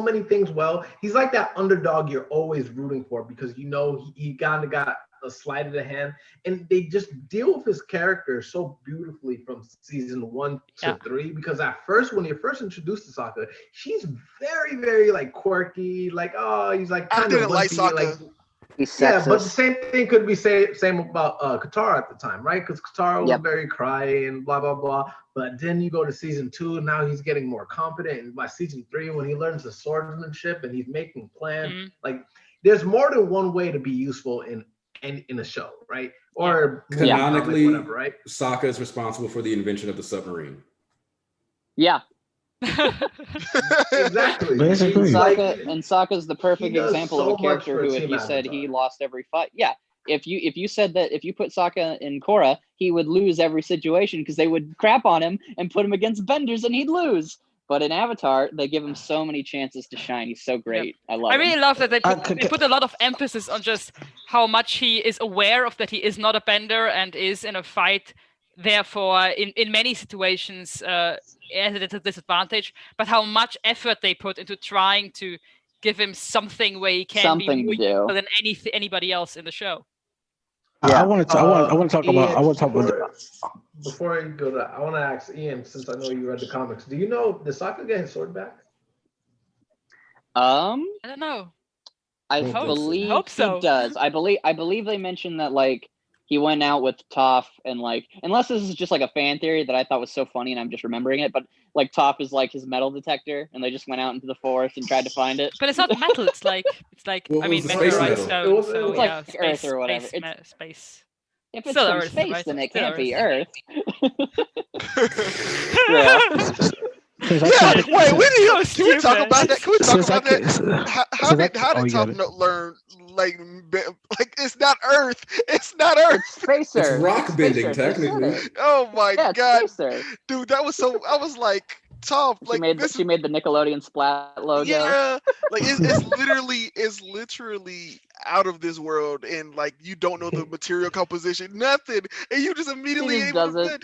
many things well. He's like that underdog you're always rooting for because you know he kind of got a sleight of the hand, and they just deal with his character so beautifully from season 1 to 3. Because at first, when you're first introduced to Sokka, she's very like quirky, like he's like kind I didn't of like wimpy, Sokka. like. He's Yeah, but the sexist. same thing could be same about Katara at the time, right? Because Katara was Yep. very cry and blah blah blah. But then you go to season 2, and now he's getting more confident. And by season 3, when he learns the swordsmanship and he's making plans, like there's more than one way to be useful in a show, right? Or movie, Canonically, comic, whatever, right? Sokka is responsible for the invention of the submarine. Yeah. Exactly. Basically. Sokka's the perfect does example so of a character much for who, if Team you said Avatar. he lost every fight, yeah. If you said that if you put Sokka in Korra, he would lose every situation because they would crap on him and put him against benders and he'd lose. But in Avatar, they give him so many chances to shine. He's so great. I love him. I really love that they put a lot of emphasis on just how much he is aware of that he is not a bender and is in a fight. Therefore, in many situations, at a disadvantage. But how much effort they put into trying to give him something where he can be more useful than anybody else in the show. I want to talk about. Before you go to that, I want to ask Ian, since I know you read the comics. Do you know did Sokka get his sword back? I don't know. I believe he does. I believe they mentioned that like he went out with Toph and like, unless this is just like a fan theory that I thought was so funny and I'm just remembering it, but like Toph is like his metal detector and they just went out into the forest and tried to find it. But it's not metal. It's like well, I mean, space meteorite metal. stone. It's like Earth or whatever. Space. If it's still from Earth, space, right? then it Still can't be Earth. Yeah. Yeah, wait, can we talk about that? Can we talk about that? How did Toph learn like it's not Earth? It's not Earth. It's space Earth. It's rock bending, technically. Oh my god, Space dude, that was so. I was like, Toph, like she made the Nickelodeon Splat logo. Yeah, like it's literally out of this world, and like you don't know the material composition, nothing, and you just immediately does it.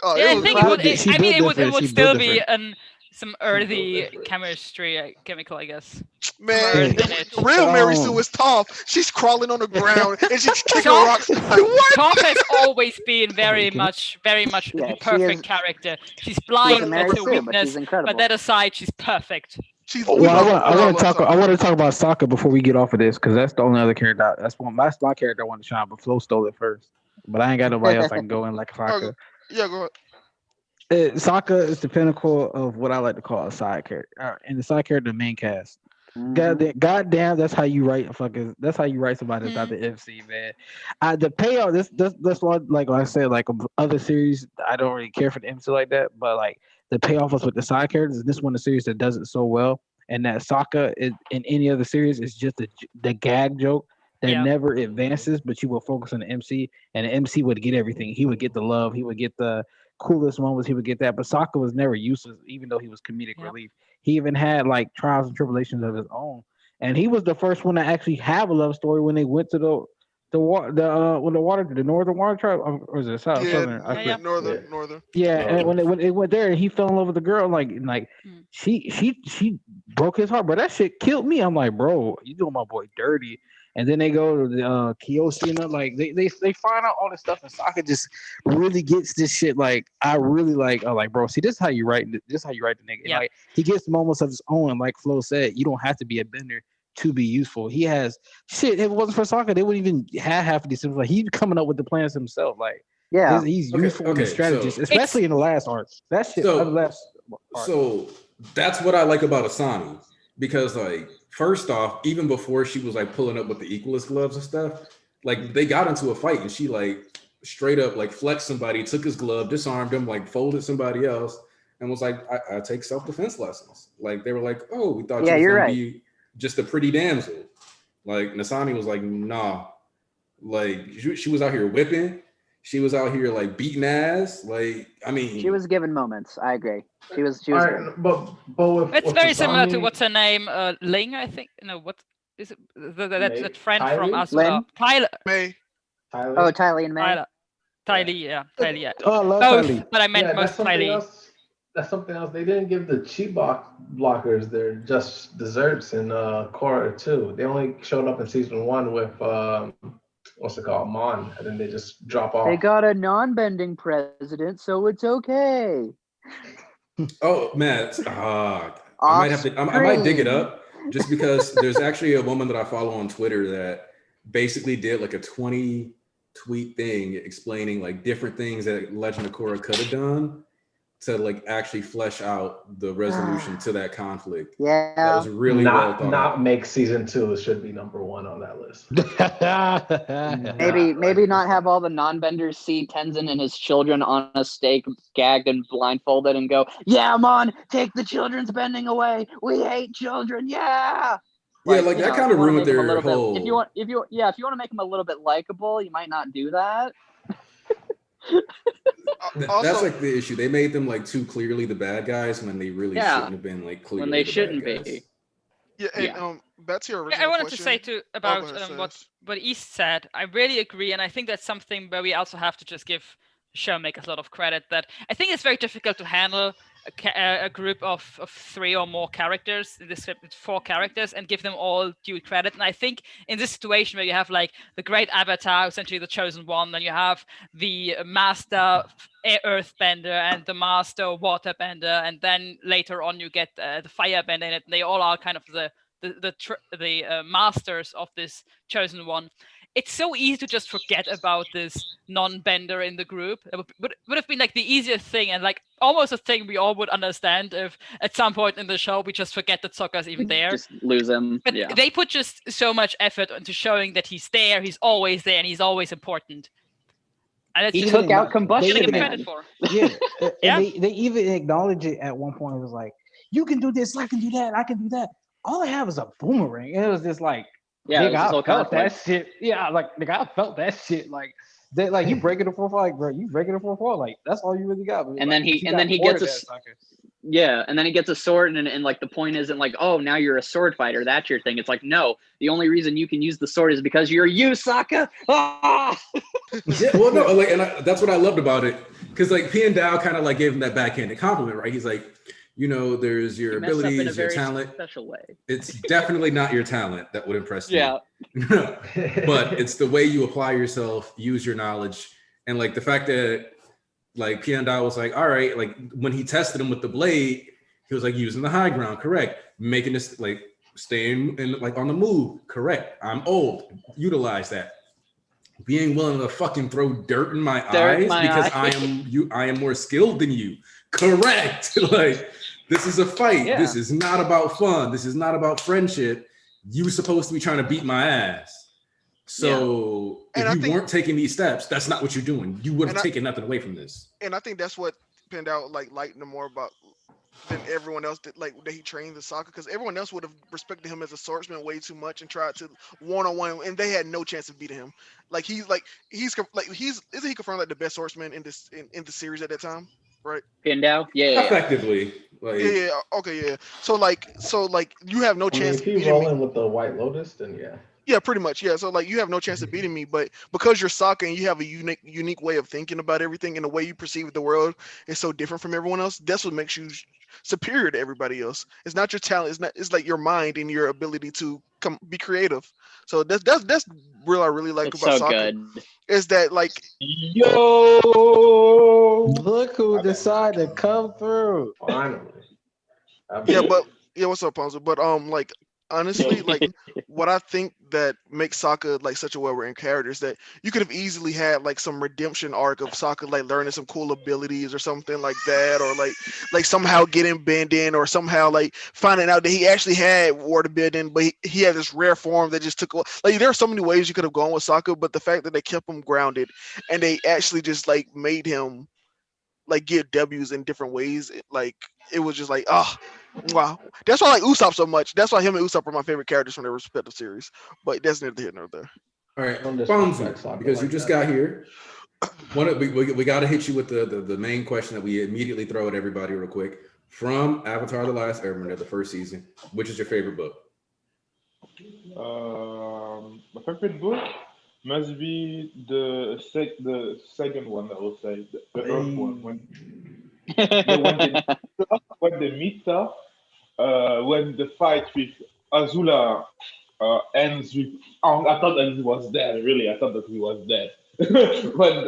Oh, yeah, I think it would. It would still be different. some earthy chemistry, chemical, I guess. Man, real Mary Sue is Toph. She's crawling on the ground and she's kicking rocks. Like, what? Toph has always been very much the perfect character. She's blind, that's her weakness, but that aside, she's perfect. I want to talk about Sokka before we get off of this because that's the only other character. That's my character I want to shine, but Flo stole it first. But I ain't got nobody else I can go in like Sokka. Yeah, go ahead. Sokka is the pinnacle of what I like to call a side character, and the side character, the main cast. God damn, that's how you write that's how you write somebody that's not the MC, man. The payoff, this one, like I said, like other series, I don't really care for the MC like that, but like the payoff was with the side characters. This one, the series that does it so well and that Sokka is, in any other series is just the gag joke that never advances, but you will focus on the MC, and the MC would get everything. He would get the love, he would get the coolest moments, he would get that. But Sokka was never useless, even though he was comedic relief. He even had like trials and tribulations of his own, and he was the first one to actually have a love story when they went to the northern water tribe, or is it south? Southern? Northern. Yeah, and when they went there, and he fell in love with the girl, like she broke his heart, bro. That shit killed me. I'm like, bro, you doing my boy dirty. And then they go to the Kiyoshi, and like they find out all this stuff, and Sokka just really gets this shit. Like I really like, bro. See, this is how you write. This is how you write the nigga. Yeah. Like he gets moments of his own. And like Flo said, you don't have to be a bender to be useful. He has shit. If it wasn't for Sokka, they wouldn't even have half of these things. Like he's coming up with the plans himself. Like he's useful and a strategist, especially in the last arc. That shit. So that's what I like about Asani, because like. First off, even before she was like pulling up with the Equalist gloves and stuff, like they got into a fight and she like straight up like flexed somebody, took his glove, disarmed him, like folded somebody else, and was like, I take self-defense lessons. Like they were like, oh, we thought you was gonna be just a pretty damsel. Like Nasani was like, nah. Like she was out here whipping. She was out here like beating ass. Like, I mean, she was given moments. I agree. She was. Right, but it's very similar to what's her name, Ling. I think. No, what is it? That friend from Asura. Tyler. May. Oh, Tylee and May. Tylee, yeah. Tylee, yeah. Oh, I love Tylee. But I meant most Tylee. That's something else. They didn't give the chi blockers their just desserts in Korra too. They only showed up in season 1 with what's it called, Mon, and then they just drop off. They got a non-bending president, so it's okay. Oh man, I might dig it up just because there's actually a woman that I follow on Twitter that basically did like a 20 tweet thing explaining like different things that Legend of Korra could have done to like actually flesh out the resolution to that conflict. Yeah, that was really well thought. Not make season 2 should be number 1 on that list. maybe not have all the non-benders see Tenzin and his children on a stake, gagged and blindfolded, and go, "Yeah, Mon, take the children's bending away. We hate children. Yeah." Yeah, like that kind of ruined their whole. If you want to make them a little bit likable, you might not do that. That's like the issue. They made them like too clearly the bad guys when they really shouldn't have been like clearly when they the shouldn't bad be. Yeah, and back to your original I wanted question. to say too about what East said. I really agree, and I think that's something where we also have to just give showmakers a lot of credit. That I think it's very difficult to handle a group of 3 or more characters in this script with 4 characters and give them all due credit. And I think in this situation where you have like the great Avatar, essentially the chosen one, then you have the master earthbender and the master waterbender, and then later on you get the firebender in it. And they all are kind of the masters of this chosen one. It's so easy to just forget about this non-bender in the group. It would have been like the easiest thing, and like almost a thing we all would understand if at some point in the show we just forget that Sokka's even there. Just lose him. But they put just so much effort into showing that he's there, he's always there, and he's always important. And he took out Combustion Man. Yeah, and they even acknowledge it at one point. It was like, you can do this, I can do that, I can do that. All I have is a boomerang. And it was just like, nigga, I felt that shit. Yeah, like nigga, I felt that shit. Like they, like you break it a 4-4, like bro, you break it a 4-4, like that's all you really got. And like, then he gets and then he gets a sword, and like the point isn't like, oh, now you're a sword fighter, that's your thing. It's like, no, the only reason you can use the sword is because you're you, Sokka. Ah! Yeah, well, no, like, and that's what I loved about it, because like Piandao kind of like gave him that backhanded compliment, right? He's like, you know, there's your abilities, your talent. Special way. It's definitely not your talent that would impress me. Yeah. But it's the way you apply yourself, use your knowledge. And like the fact that like Piandao was like, all right, like when he tested him with the blade, he was like using the high ground, correct. Making this like staying in like on the move, correct. I'm old, utilize that. Being willing to fucking throw dirt in my eyes because I am more skilled than you, correct. Like, this is a fight. Yeah. This is not about fun. This is not about friendship. You're supposed to be trying to beat my ass. So if you weren't taking these steps, that's not what you're doing. You would have taken nothing away from this. And I think that's what pinned out like lightened more about than everyone else that he trained the Sokka, because everyone else would have respected him as a swordsman way too much and tried to one-on-one, and they had no chance of beating him. Isn't he confirmed like the best swordsman in the series at that time, right? Pindao, yeah. Effectively, like Yeah, okay, yeah. So you have no I mean, chance if of he's beating me. rolling with the White Lotus, then yeah. Yeah, pretty much. Yeah. So you have no chance of beating me, but because you're Sokka and you have a unique way of thinking about everything, and the way you perceive the world is so different from everyone else. That's what makes you superior to everybody else. It's not your talent. It's like your mind and your ability to be creative. So that's what I really like It's about so Sokka. good. Is that like Yo, Look who decided to come through. Finally. yeah, but yeah, what's up, Ponzo? But like honestly, like what I think that makes Sokka like such a well-written character is that you could have easily had like some redemption arc of Sokka like learning some cool abilities or something like that, or like somehow getting bending, or somehow like finding out that he actually had water bending, but he had this rare form that just took like there are so many ways you could have gone with Sokka, but the fact that they kept him grounded and they actually just like made him like get W's in different ways, it was just like wow. That's why I like Usopp so much. That's why him and Usopp are my favorite characters from their respective series. But that's neither here nor there. all right, Don't disrespect Bonzu, Sokka because you like just that. got here. We got to hit you with the main question that we immediately throw at everybody real quick. From Avatar: The Last Airbender, the first season, which is your favorite book? My favorite book must be the second one. I will say the Earth one. When they meet up, when the fight with Azula ends with. Oh, I thought that he was dead. Really, I thought that he was dead. When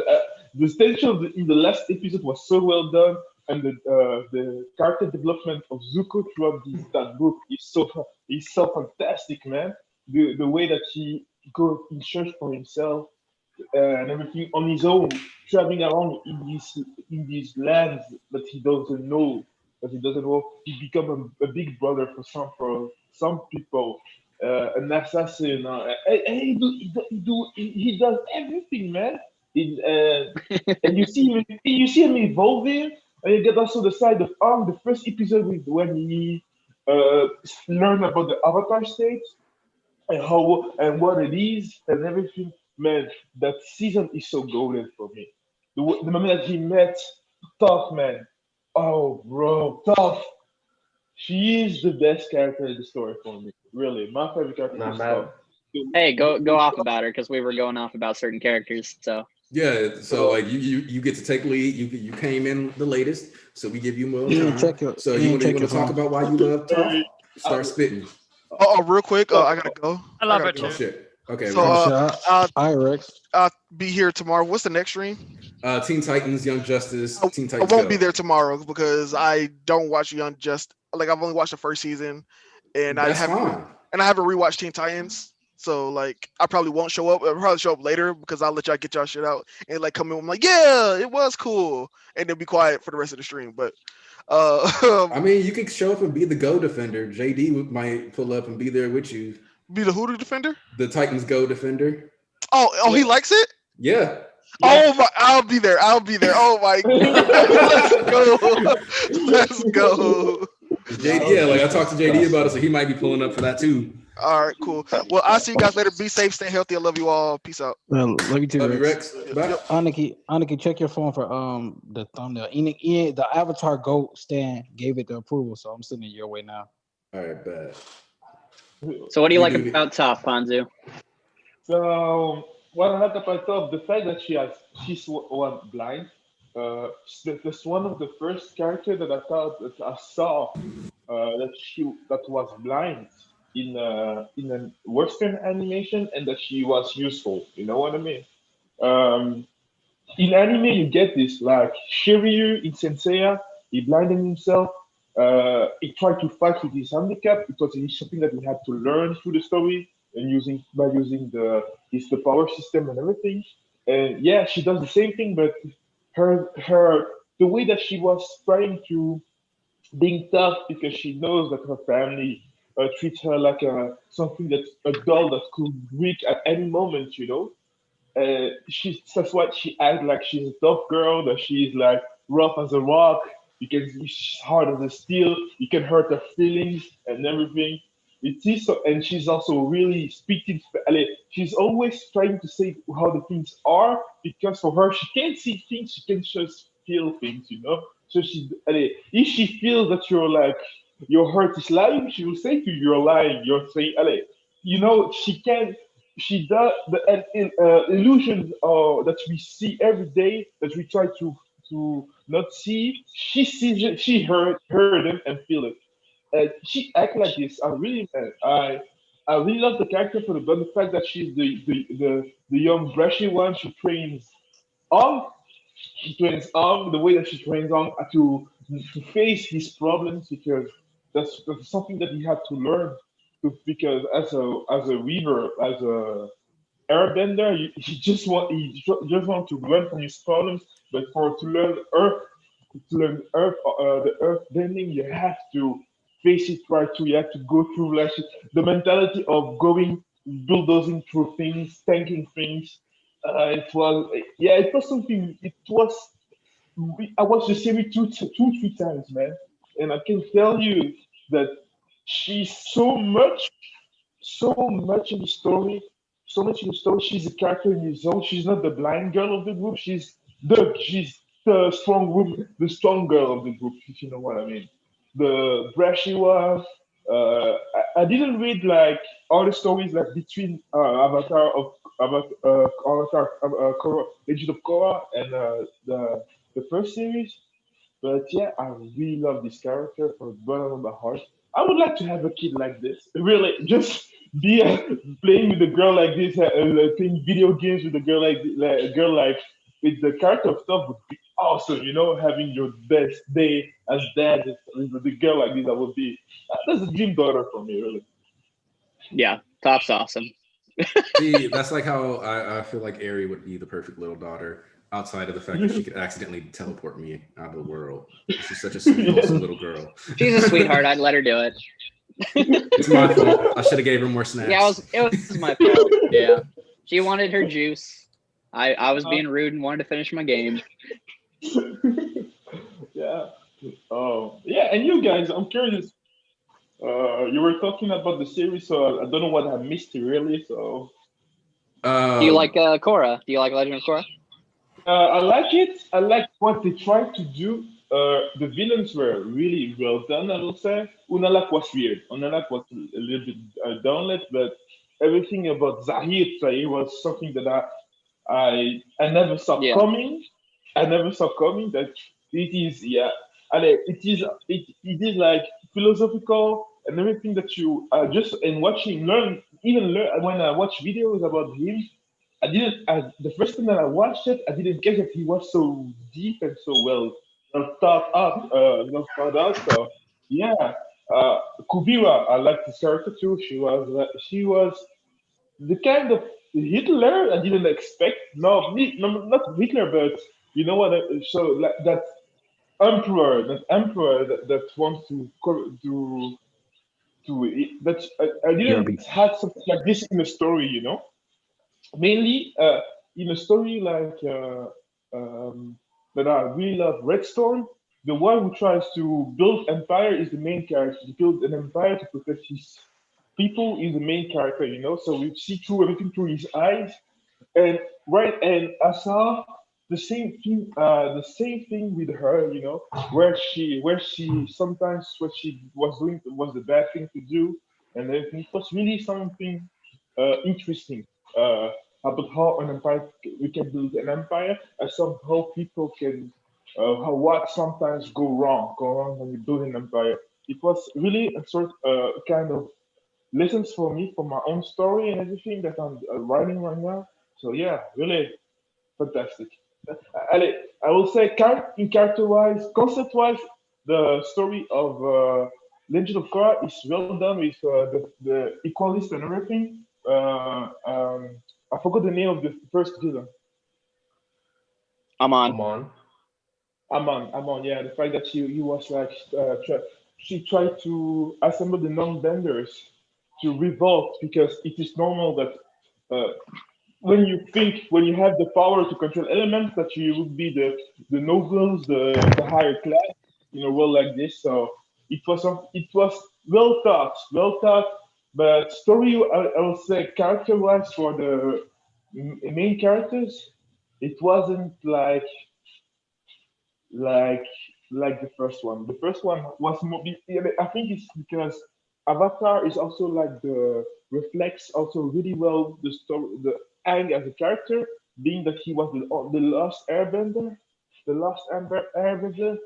the tension in the last episode was so well done, and the character development of Zuko throughout that book is so fantastic, man. The way that he goes in search for himself and everything on his own, traveling around in these lands that he doesn't know, he become a big brother for some people, an assassin, and he does everything, man. And you see him evolving, and you get also the side of the first episode when he learned about the Avatar state and how and what it is and everything. Man, that season is so golden for me. The moment that he met Tough, man. Oh, bro, Tough. She is the best character in the story for me. Really, my favorite character Not is bad. Tough. Hey, go off about her because we were going off about certain characters. So Yeah, so like you get to take lead. You came in the latest, so we give you more You time. didn't check your- So you you didn't want check to your talk phone. about why you love Tough? Start spitting. Oh, real quick, I gotta go. I love gotta her Oh go. too. shit. Okay. So Hi, Rex. I'll be here tomorrow. What's the next stream? Teen Titans, Young Justice, Teen I Titans won't Go. be there tomorrow because I don't watch Young Just like I've only watched the first season, and I That's haven't fine. rewatched Teen Titans. So like I probably won't show up. I'll probably show up later because I'll let y'all get y'all shit out and like come in. I'm like, yeah, it was cool, and then be quiet for the rest of the stream. But I mean, you could show up and be the Go defender. JD might pull up and be there with you. Be the Hoodoo defender. The Titans Go defender. Oh, he likes it. Yeah. Oh my! I'll be there. Oh my God! Let's go. JD, yeah, like I talked to JD about it, so he might be pulling up for that too. All right, cool. Well, I'll see you guys later. Be safe, stay healthy. I love you all. Peace out. Well, love you too, Love you, Rex. Rex. Bye. Aniki, check your phone for the thumbnail. The Avatar Goat stand gave it the approval, so I'm sending it your way now. All right, bad. what do you like about Toph, Ponzu? So what I like about Toph, the fact that she's blind. That's one of the first characters that I thought that I saw that was blind in a Western animation, and that she was useful. You know what I mean? In anime, you get this like Shiryu in Senseiya. He blinded himself. He tried to fight with his handicap because it is something that he had to learn through the story and using the power system and everything. And yeah, she does the same thing, but her the way that she was trying to being tough because she knows that her family treats her like something that's a doll that could break at any moment, you know. That's why she acts like she's a tough girl, that she's like rough as a rock, You can she's hard as a steel. You can hurt her feelings and everything. It is so, and she's also really speaking. She's always trying to say how the things are because for her she can't see things, she can just feel things, you know. So if she feels that you're like your heart is lying, she will say to you, "You're lying." You're saying, you know, she can. She does the illusions that we see every day that we try to not see. She sees it, she heard them and feel it. And she act like this. I really love the character for the fact that she's the young brushy one. On she trains on the way that she trains on to face his problems because that's something that he had to learn because as a weaver, as a airbender, just want to learn from his problems, but for to learn the earth bending, you have to face it right too. You have to go through like the mentality of going bulldozing through things, tanking things. It was something. I watched the series two, 3 times, man, and I can tell you that she's so much in the story, so much in the story. She's a character in his own. She's not the blind girl of the group. She's the the strong girl of the group. If you know what I mean. The brashy one. I didn't read like all the stories like between Avatar, Korra, Legend of Korra, and the first series. But yeah, I really love this character from the bottom of my heart. I would like to have a kid like this. Really, just be playing with a girl like this, playing video games with a girl like a girl like with the character of stuff would be awesome. You know, having your best day as dad with a girl like this, that would be that's a dream daughter for me, really. Yeah, Top's awesome. See, that's like how I feel like Aerie would be the perfect little daughter. Outside of the fact that she could accidentally teleport me out of the world. She's such a sweet, wholesome little girl. She's a sweetheart. I'd let her do it. It's my fault. I should have gave her more snacks. Yeah, it was my fault. Yeah, she wanted her juice. I was being rude and wanted to finish my game. Yeah. Oh, yeah. And you guys, I'm curious. You were talking about the series, so I don't know what I missed really. So, do you like Korra? Do you like Legend of Korra? I like it. I like what they tried to do. The villains were really well done, I will say. Unalak was weird. Unalak was a little bit downlet, but everything about Zahir was something that I never saw coming. I never saw coming that it is it is like philosophical and everything that you just in watching learn when I watch videos about him. The first time that I watched it, I didn't get that he was so deep and so well thought out. So yeah, Kuvira, I like this character too. She was the kind of Hitler I didn't expect. No, not Hitler, but you know what? So like that emperor that wants that I didn't have something like this in the story. You know, mainly in a story like that I really love, Red Storm. The one who tries to build empire is the main character. To build an empire to protect his people is the main character, you know. So we see through everything through his eyes, and I saw the same thing with her, you know, where she sometimes what she was doing was the bad thing to do, and everything. It was really something interesting about how an empire we can build an empire, and somehow people can how what sometimes go wrong when you build an empire. It was really a sort kind of lessons for me for my own story and everything that I'm writing right now. So yeah, really fantastic. I will say in character wise, concept wise, the story of Legend of Korra is well done with the equalist and everything. I forgot the name of the first villain. Amon. Amon. Yeah, the fact that he was like she tried to assemble the non-benders to revolt because it is normal that when you have the power to control elements that you would be the nobles, the higher class. in a world like this. So it was well thought. But story, I will say, character-wise, for the main characters, it wasn't like like the first one. The first one was more. I think it's because Avatar is also like the reflects also really well the story, the Aang as a character, being that he was the last Airbender, Airbender.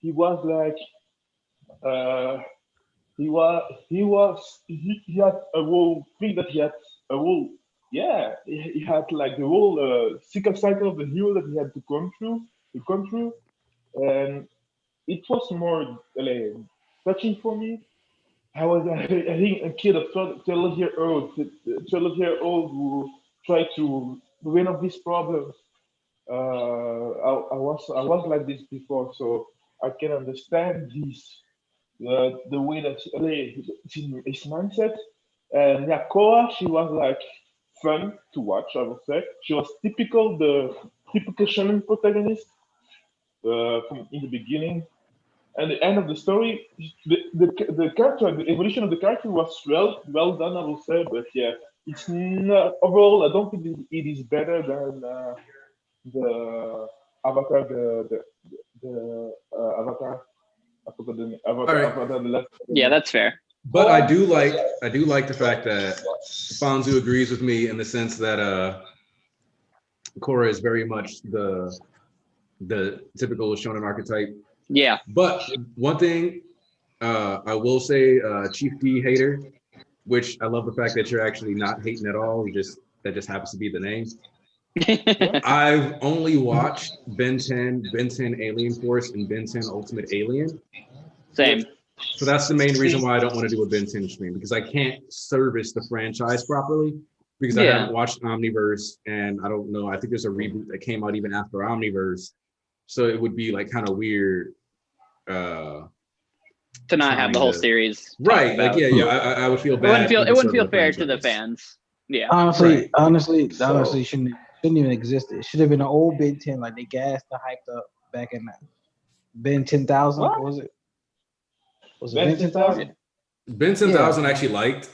He was like uh he had a whole thing that he had a whole he had like the whole cycle of the hero that he had to come through, and it was more touching for me. I think a kid of 12 year old who tried to win off these problems. I was like this before, so I can understand the way that his mindset. And yeah, Korra, she was like fun to watch. I would say she was the typical shonen protagonist from in the beginning. And the end of the story, the character, the evolution of the character was well done, I will say. But yeah, it's not overall. I don't think it is better than the Avatar, the Avatar. I forgot the name. Avatar, the last. Yeah, that's fair. But I do like the fact that Fonzu agrees with me in the sense that Korra is very much the typical shonen archetype. Yeah. But one thing I will say, Chief D hater, which I love the fact that you're actually not hating at all. That just happens to be the name. I've only watched Ben 10 Alien Force, and Ben 10 Ultimate Alien. Same. So that's the main reason why I don't want to do a Ben 10 stream, because I can't service the franchise properly because I haven't watched Omniverse, and I don't know. I think there's a reboot that came out even after Omniverse. So it would be like kind of weird to not have the whole series. Right. Like, I would feel bad. It wouldn't feel fair to the fans. Yeah. Honestly, shouldn't even exist. It should have been an old Ben 10, like they gassed the hyped up back in Ben 10,000. What was it? Was it Ben 10,000? Ben 10,000 actually liked.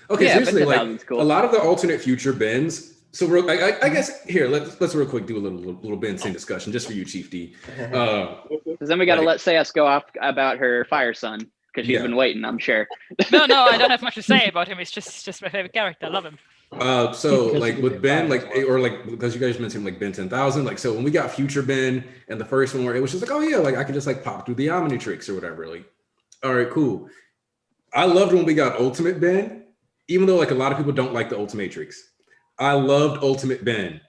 Okay, seriously, like cool. A lot of the alternate future Bens. So I guess here let's real quick do a little Ben 10 discussion just for you, Chief D. Because then we got to let Sayas go off about her fire son because she's been waiting, I'm sure. No, I don't have much to say about him. It's just my favorite character. I love him. So like with Ben, because you guys mentioned like Ben 10,000, like so when we got Future Ben and the first one where it was just like, oh yeah, like I could just like pop through the Omnitrix or whatever. Like, all right, cool. I loved when we got Ultimate Ben, even though like a lot of people don't like the Ultimatrix. I loved Ultimate Ben.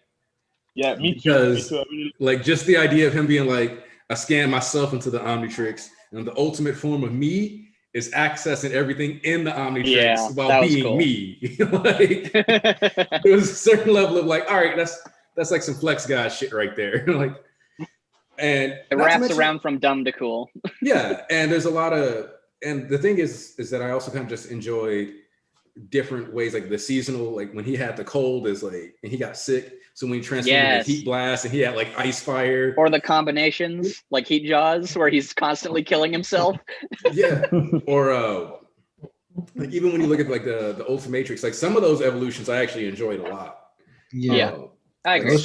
Yeah, me because, too. Like just the idea of him being like, I scan myself into the Omnitrix, and the ultimate form of me is accessing everything in the Omnitrix while being cool. Me. Like there was a certain level of like, all right, that's like some flex guy shit right there. Like, and it wraps around from dumb to cool. Yeah, and there's a lot of, and the thing is that I also kind of just enjoyed different ways, like the seasonal, like when he had the cold is like, and he got sick. So when he transformed into Heat Blast and he had like Ice Fire. Or the combinations, like Heat Jaws, where he's constantly killing himself. Yeah. Or like even when you look at like the Ultimatrix, like some of those evolutions I actually enjoyed a lot. Yeah. I agree.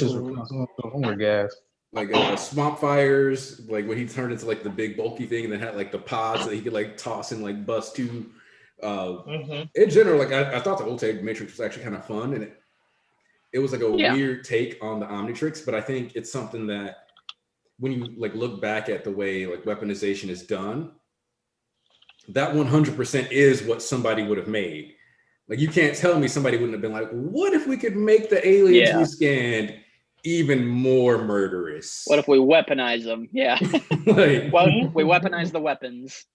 Like Swamp Fires, like when he turned into like the big bulky thing and then had like the pods that he could like toss and like bust to. In general, like I thought the Ultimatrix was actually kind of fun, and it was like a weird take on the Omnitrix, but I think it's something that when you like look back at the way like weaponization is done, that 100% is what somebody would have made. Like you can't tell me somebody wouldn't have been like, what if we could make the aliens we scanned even more murderous? What if we weaponize them? Yeah. Like, well, we weaponize the weapons.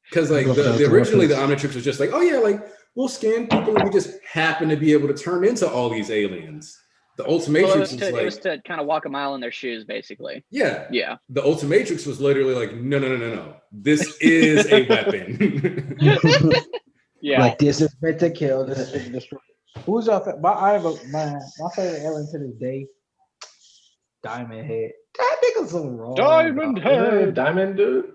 Because like originally the Omnitrix was just like, oh yeah, like we'll scan people and we just happen to be able to turn into all these aliens. The Ultimatrix it was to kind of walk a mile in their shoes, basically. Yeah. Yeah. The Ultimatrix was literally like, no. This is a weapon. Yeah. Like this is meant to kill. This is to destroy. Who's your my favorite alien to this day? Diamond Head. That nigga's so wrong. Diamond Head. Diamond dude.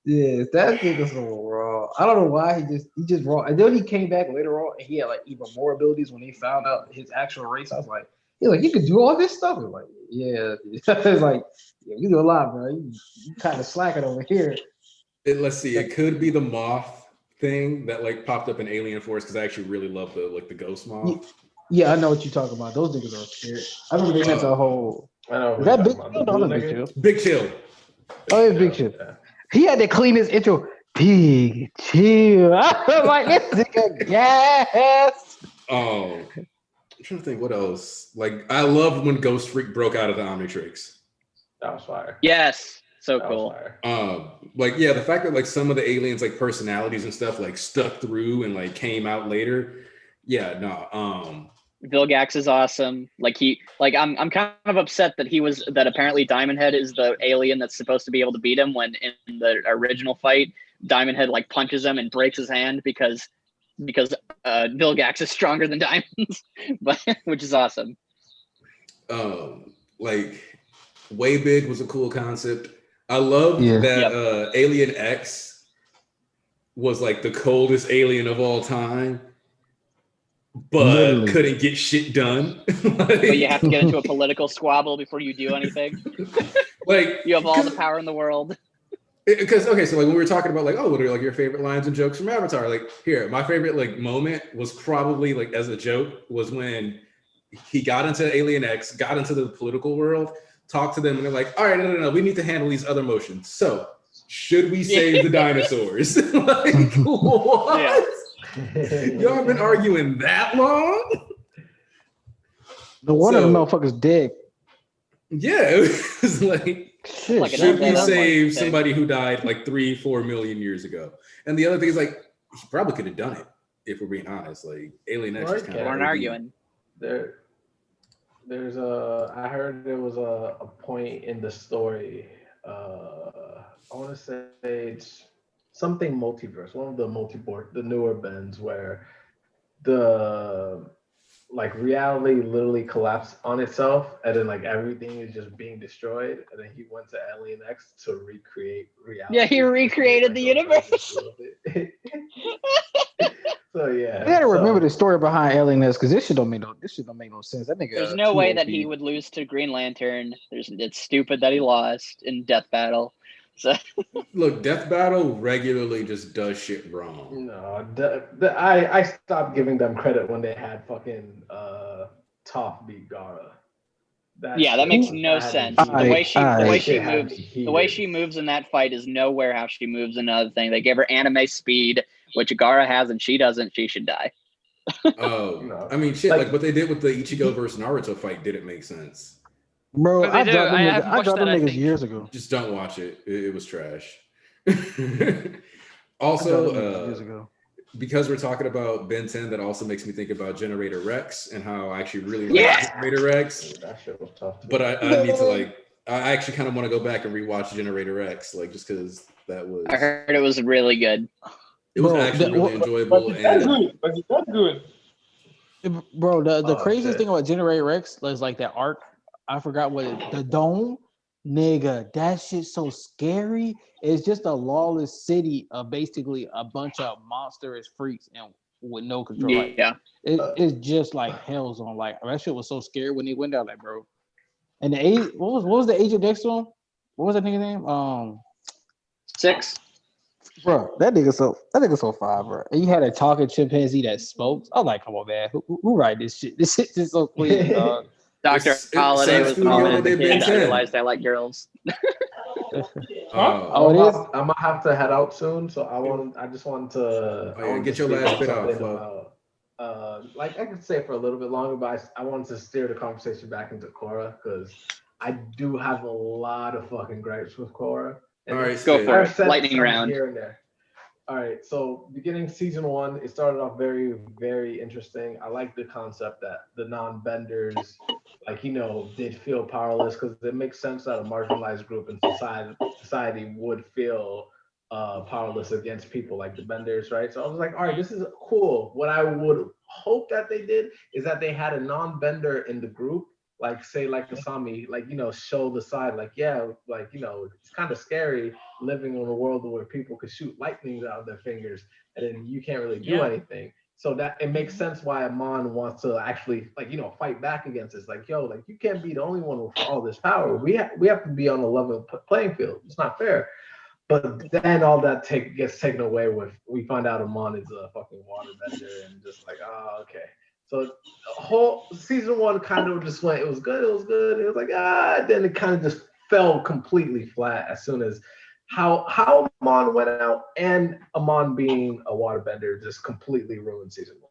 Yeah, that nigga's so raw. I don't know why he just raw. And then he came back later on and he had like even more abilities when he found out his actual race. I was like, he's like, you could do all this stuff. I was like, yeah. It's like, yeah, you do a lot, bro. You kind of slacking over here. Let's see. It could be the moth thing that like popped up in Alien Force because I actually really love the ghost moth. Yeah, I know what you're talking about. Those niggas are scared. I remember they had the whole. I know Is that Big Chill? No, Big Chill. Big Chill. Oh, yeah, Big Chill. Yeah. He had to clean his intro. Big Chill. I was like, this nigga gas. Oh, I'm trying to think what else. Like, I love when Ghost Freak broke out of the Omnitrix. That was fire. Yes, so cool. Like, yeah, the fact that like some of the aliens like personalities and stuff like stuck through and like came out later. Yeah, no. Vilgax is awesome. I'm kind of upset that apparently Diamond Head is the alien that's supposed to be able to beat him when in the original fight Diamond Head like punches him and breaks his hand because Vilgax is stronger than Diamond's, but which is awesome. Like Way Big was a cool concept. I love that Alien X was like the coldest alien of all time. But couldn't get shit done. But you have to get into a political squabble before you do anything. Like you have all the power in the world. Because so like when we were talking about like, oh, what are like your favorite lines and jokes from Avatar? Like here, my favorite like moment was probably like as a joke was when he got into Alien X, got into the political world, talked to them, and they're like, all right, no, we need to handle these other motions. So should we save the dinosaurs? Like what? Yeah. Y'all have been arguing that long? No wonder the motherfucker's dead. Yeah, it was like, should we save somebody who died like 3-4 million years ago? And the other thing is like, he probably could have done it if we're being honest. Like Alien X is kind of arguing. There's I heard there was a point in the story. I want to say it's something multiverse, one of the newer bends where the like reality literally collapsed on itself and then like everything is just being destroyed and then he went to Alien X to recreate reality. Yeah, he recreated the universe. So yeah. You gotta remember the story behind Alien X because this shit don't make no sense. That nigga. There's no way that he would lose to Green Lantern. It's stupid that he lost in Death Battle. So look, Death Battle regularly just does shit wrong. No, I stopped giving them credit when they had fucking Toph beat Gara. That makes no sense. The way she moves in that fight is nowhere how she moves in another thing. They gave her anime speed, which Gara has, and she doesn't. She should die. I mean, shit. Like what they did with the Ichigo versus Naruto fight didn't make sense. Bro, I dropped them niggas years ago. Just don't watch it. It was trash. Also, years ago. Because we're talking about Ben 10, that also makes me think about Generator Rex and how I actually really like Generator Rex. That shit was tough. But I need to I actually kind of want to go back and rewatch Generator Rex, like just because that was. I heard it was really good. It was actually really enjoyable. But it's not good. Bro, the craziest thing about Generator Rex is like that arc. I forgot the dome, nigga. That shit's so scary. It's just a lawless city of basically a bunch of monstrous freaks and with no control. Yeah, it's just like Hellzone. Like that shit was so scary when he went down, like bro. And what was the Agent Dexter one? What was that nigga's name? 6. Bro, that nigga so fire, bro. And you had a talking chimpanzee that spoke. I'm like, come on, man. Who write this shit? This shit is so clean, dog. Dr. Holiday was the moment the kid I realized I like girls. It is. I'm gonna have to head out soon, so I just wanted to get your last bit out. Like I could say for a little bit longer, but I wanted to steer the conversation back into Korra because I do have a lot of fucking gripes with Korra. All right, go for it. Lightning round. Here and there. All right, so beginning season 1, it started off very, very interesting. I like the concept that the non-benders, did feel powerless because it makes sense that a marginalized group in society would feel powerless against people like the benders, right? So I was like, all right, this is cool. What I would hope that they did is that they had a non-bender in the group, like say like Asami, like show the side, like like it's kind of scary living in a world where people could shoot lightnings out of their fingers and then you can't really do anything. So that it makes sense why Amon wants to actually like fight back against this. Like like you can't be the only one with all this power. We have to be on a level playing field. It's not fair. But then all that gets taken away with we find out Amon is a fucking waterbender and just like okay. So the whole season 1 kind of just went. It was good. It was good. It was like then it kind of just fell completely flat as soon as how Amon went out and Amon being a waterbender just completely ruined season 1.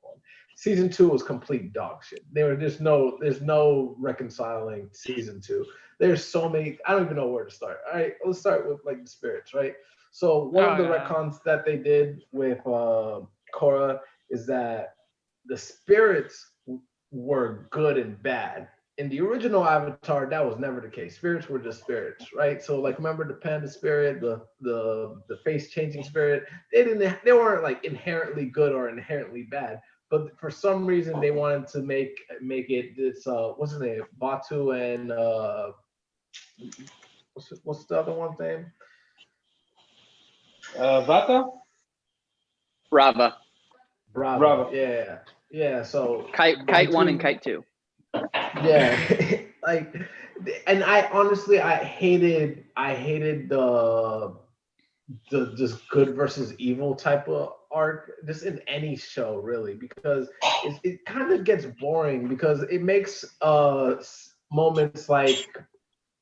Season 2 was complete dog shit. There's no reconciling season 2. There's so many. I don't even know where to start. All right, let's start with like the spirits, right? So one of the retcons that they did with Korra is that the spirits were good and bad. In the original Avatar, that was never the case. Spirits were just spirits, right? So like remember the panda spirit, the face changing spirit, they weren't like inherently good or inherently bad. But for some reason they wanted to make it this what's his name? Batu and what's the other one's name? Vata? Brava. Yeah. So Kite 1 and Kite 2. Yeah. Like, and I honestly I hated the just good versus evil type of arc just in any show really, because it kind of gets boring because it makes moments like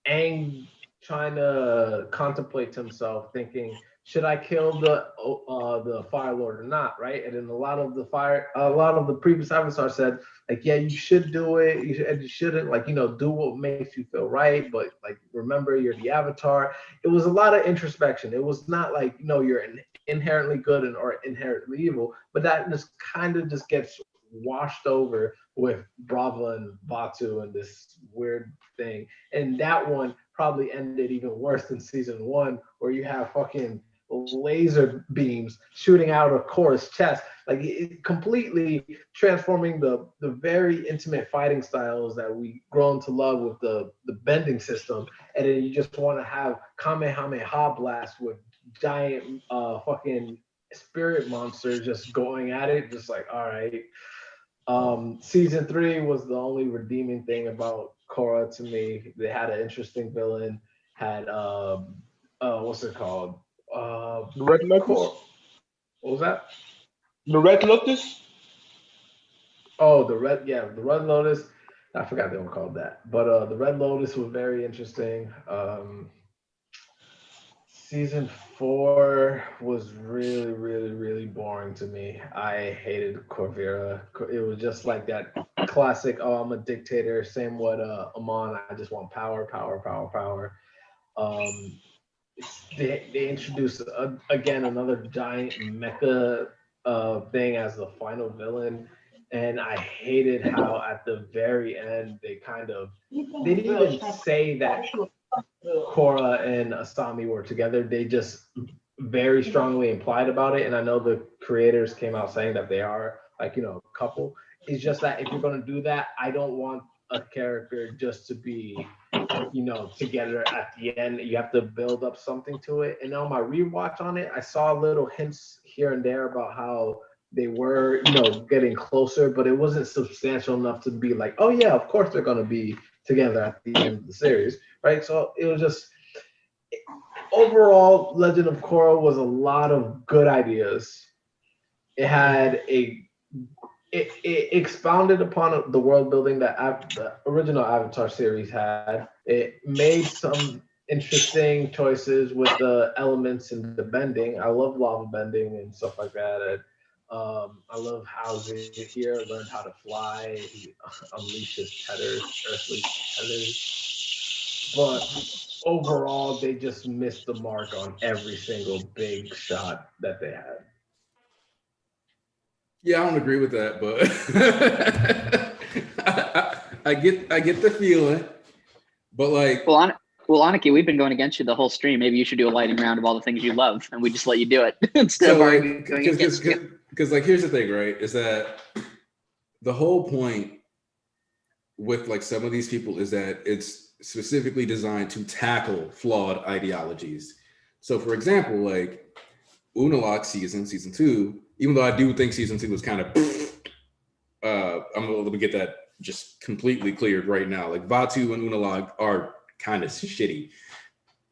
Aang trying to contemplate to himself, thinking, should I kill the Fire Lord or not, right? And then a lot of the previous avatars said, like, yeah, you should do it, you shouldn't, like, do what makes you feel right, but like, remember, you're the avatar. It was a lot of introspection. It was not like, you're inherently good or inherently evil, but that just kind of just gets washed over with Brava and Batu and this weird thing. And that one probably ended even worse than season 1, where you have fucking laser beams shooting out of Korra's chest, like it completely transforming the very intimate fighting styles that we grown to love with the bending system, and then you just want to have Kamehameha blast with giant fucking spirit monsters just going at it, just like, all right. Season 3 was the only redeeming thing about Korra to me. They had an interesting villain, had what's it called? The Red Lotus? What was that? The Red Lotus? Oh, the Red Lotus. I forgot they were called that. But the Red Lotus was very interesting. Season 4 was really, really, really boring to me. I hated Corvira. It was just like that classic, oh, I'm a dictator. Same what Amon, I just want power, power, power, power. They introduced again another giant mecha thing as the final villain, and I hated how at the very end they didn't even say that Korra and Asami were together. They just very strongly implied about it, and I know the creators came out saying that they are like a couple. It's just that if you're gonna do that, I don't want a character just to be together at the end. You have to build up something to it. And on my rewatch on it, I saw little hints here and there about how they were, getting closer, but it wasn't substantial enough to be like, oh yeah, of course they're gonna be together at the end of the series, right? So it was just overall, Legend of Korra was a lot of good ideas. It had it expounded upon the world building that the original Avatar series had. It made some interesting choices with the elements and the bending. I love lava bending and stuff like that. And, I love how Zahir learned how to fly. He unleashed his earthly tethers. But overall, they just missed the mark on every single big shot that they had. Yeah, I don't agree with that, but I get the feeling. But like, well, Aniki, we've been going against you the whole stream. Maybe you should do a lightning round of all the things you love, and we just let you do it instead of arguing against you. Because like, here's the thing, right? Is that the whole point with like some of these people is that it's specifically designed to tackle flawed ideologies. So for example, like Unalaq season 2, even though I do think season 2 was kind of I'm going to get that just completely cleared right now. Like Vatu and Unalaq are kind of shitty.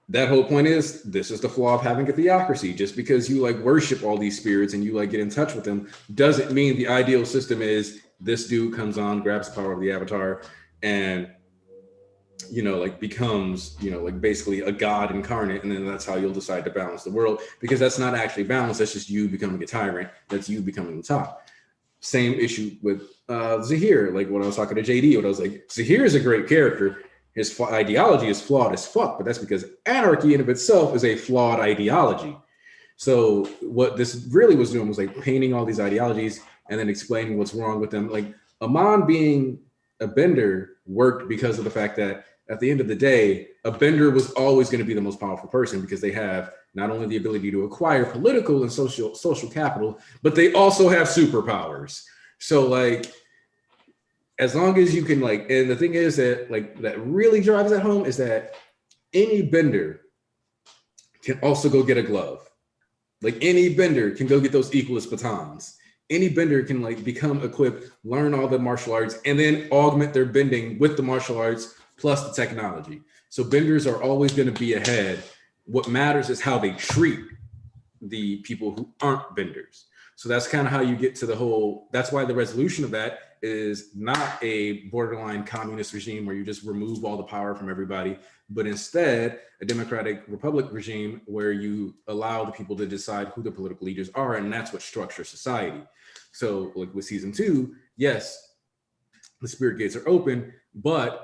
That whole point is, this is the flaw of having a theocracy. Just because you like worship all these spirits and you like get in touch with them doesn't mean the ideal system is this dude comes on, grabs the power of the avatar, and like becomes, like basically a god incarnate, and then that's how you'll decide to balance the world, because that's not actually balance. That's just you becoming a tyrant. That's you becoming the top. Same issue with Zahir. Like when I was talking to JD, when I was like, Zahir is a great character. His ideology is flawed as fuck, but that's because anarchy in of itself is a flawed ideology. So what this really was doing was like painting all these ideologies and then explaining what's wrong with them. Like Amon being a bender worked because of the fact that at the end of the day, a bender was always going to be the most powerful person, because they have not only the ability to acquire political and social capital, but they also have superpowers. So like, as long as you can like, and the thing is that like that really drives that home is that any bender can also go get a glove. Like any bender can go get those equalist batons. Any bender can like become equipped, learn all the martial arts, and then augment their bending with the martial arts plus the technology. So benders are always going to be ahead. What matters is how they treat the people who aren't benders. So that's kind of how you get to the whole, that's why the resolution of that is not a borderline communist regime where you just remove all the power from everybody, but instead a democratic republic regime where you allow the people to decide who the political leaders are, and that's what structures society. So like with season 2, yes, the spirit gates are open, but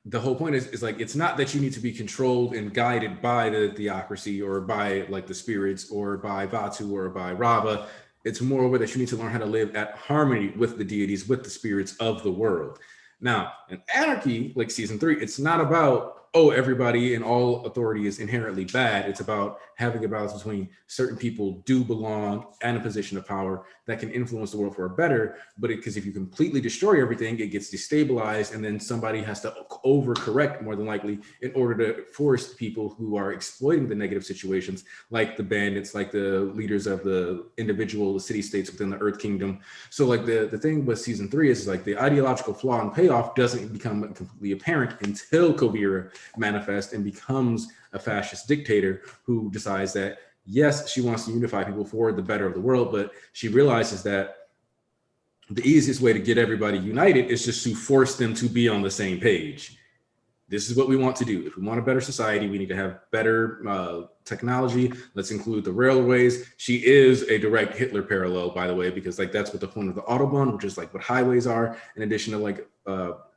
the whole point is like, it's not that you need to be controlled and guided by the theocracy or by like the spirits or by Vatu or by Rava. It's more that you need to learn how to live at harmony with the deities, with the spirits of the world. Now, in anarchy, like season 3, it's not about, oh, everybody and all authority is inherently bad. It's about having a balance between certain people do belong in a position of power that can influence the world for a better, but because if you completely destroy everything, it gets destabilized, and then somebody has to overcorrect more than likely in order to force people who are exploiting the negative situations, like the bandits, like the leaders of the individual city-states within the Earth Kingdom. So like the thing with season 3 is like the ideological flaw and payoff doesn't become completely apparent until Kuvira manifests and becomes a fascist dictator who decides that, yes, she wants to unify people for the better of the world, but she realizes that the easiest way to get everybody united is just to force them to be on the same page. This is what we want to do. If we want a better society, we need to have better technology. Let's include the railways. She is a direct Hitler parallel, by the way, because like that's what the point of the Autobahn, which is like what highways are, in addition to like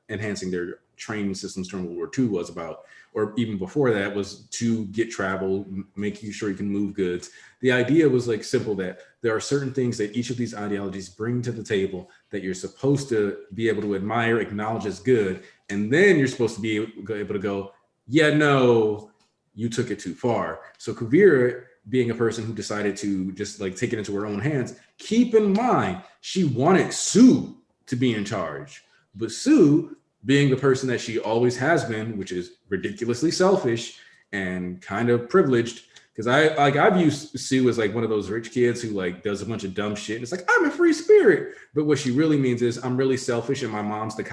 enhancing their train systems during World War II was about, or even before that, was to get travel, making sure you can move goods. The idea was like simple, that there are certain things that each of these ideologies bring to the table that you're supposed to be able to admire, acknowledge as good, and then you're supposed to be able to go, yeah, no, you took it too far. So Kuvira, being a person who decided to just like take it into her own hands, keep in mind, she wanted Sue to be in charge, but Sue, being the person that she always has been, which is ridiculously selfish and kind of privileged, because I view Sue as like one of those rich kids who like does a bunch of dumb shit. And it's like, I'm a free spirit. But what she really means is I'm really selfish and my mom's the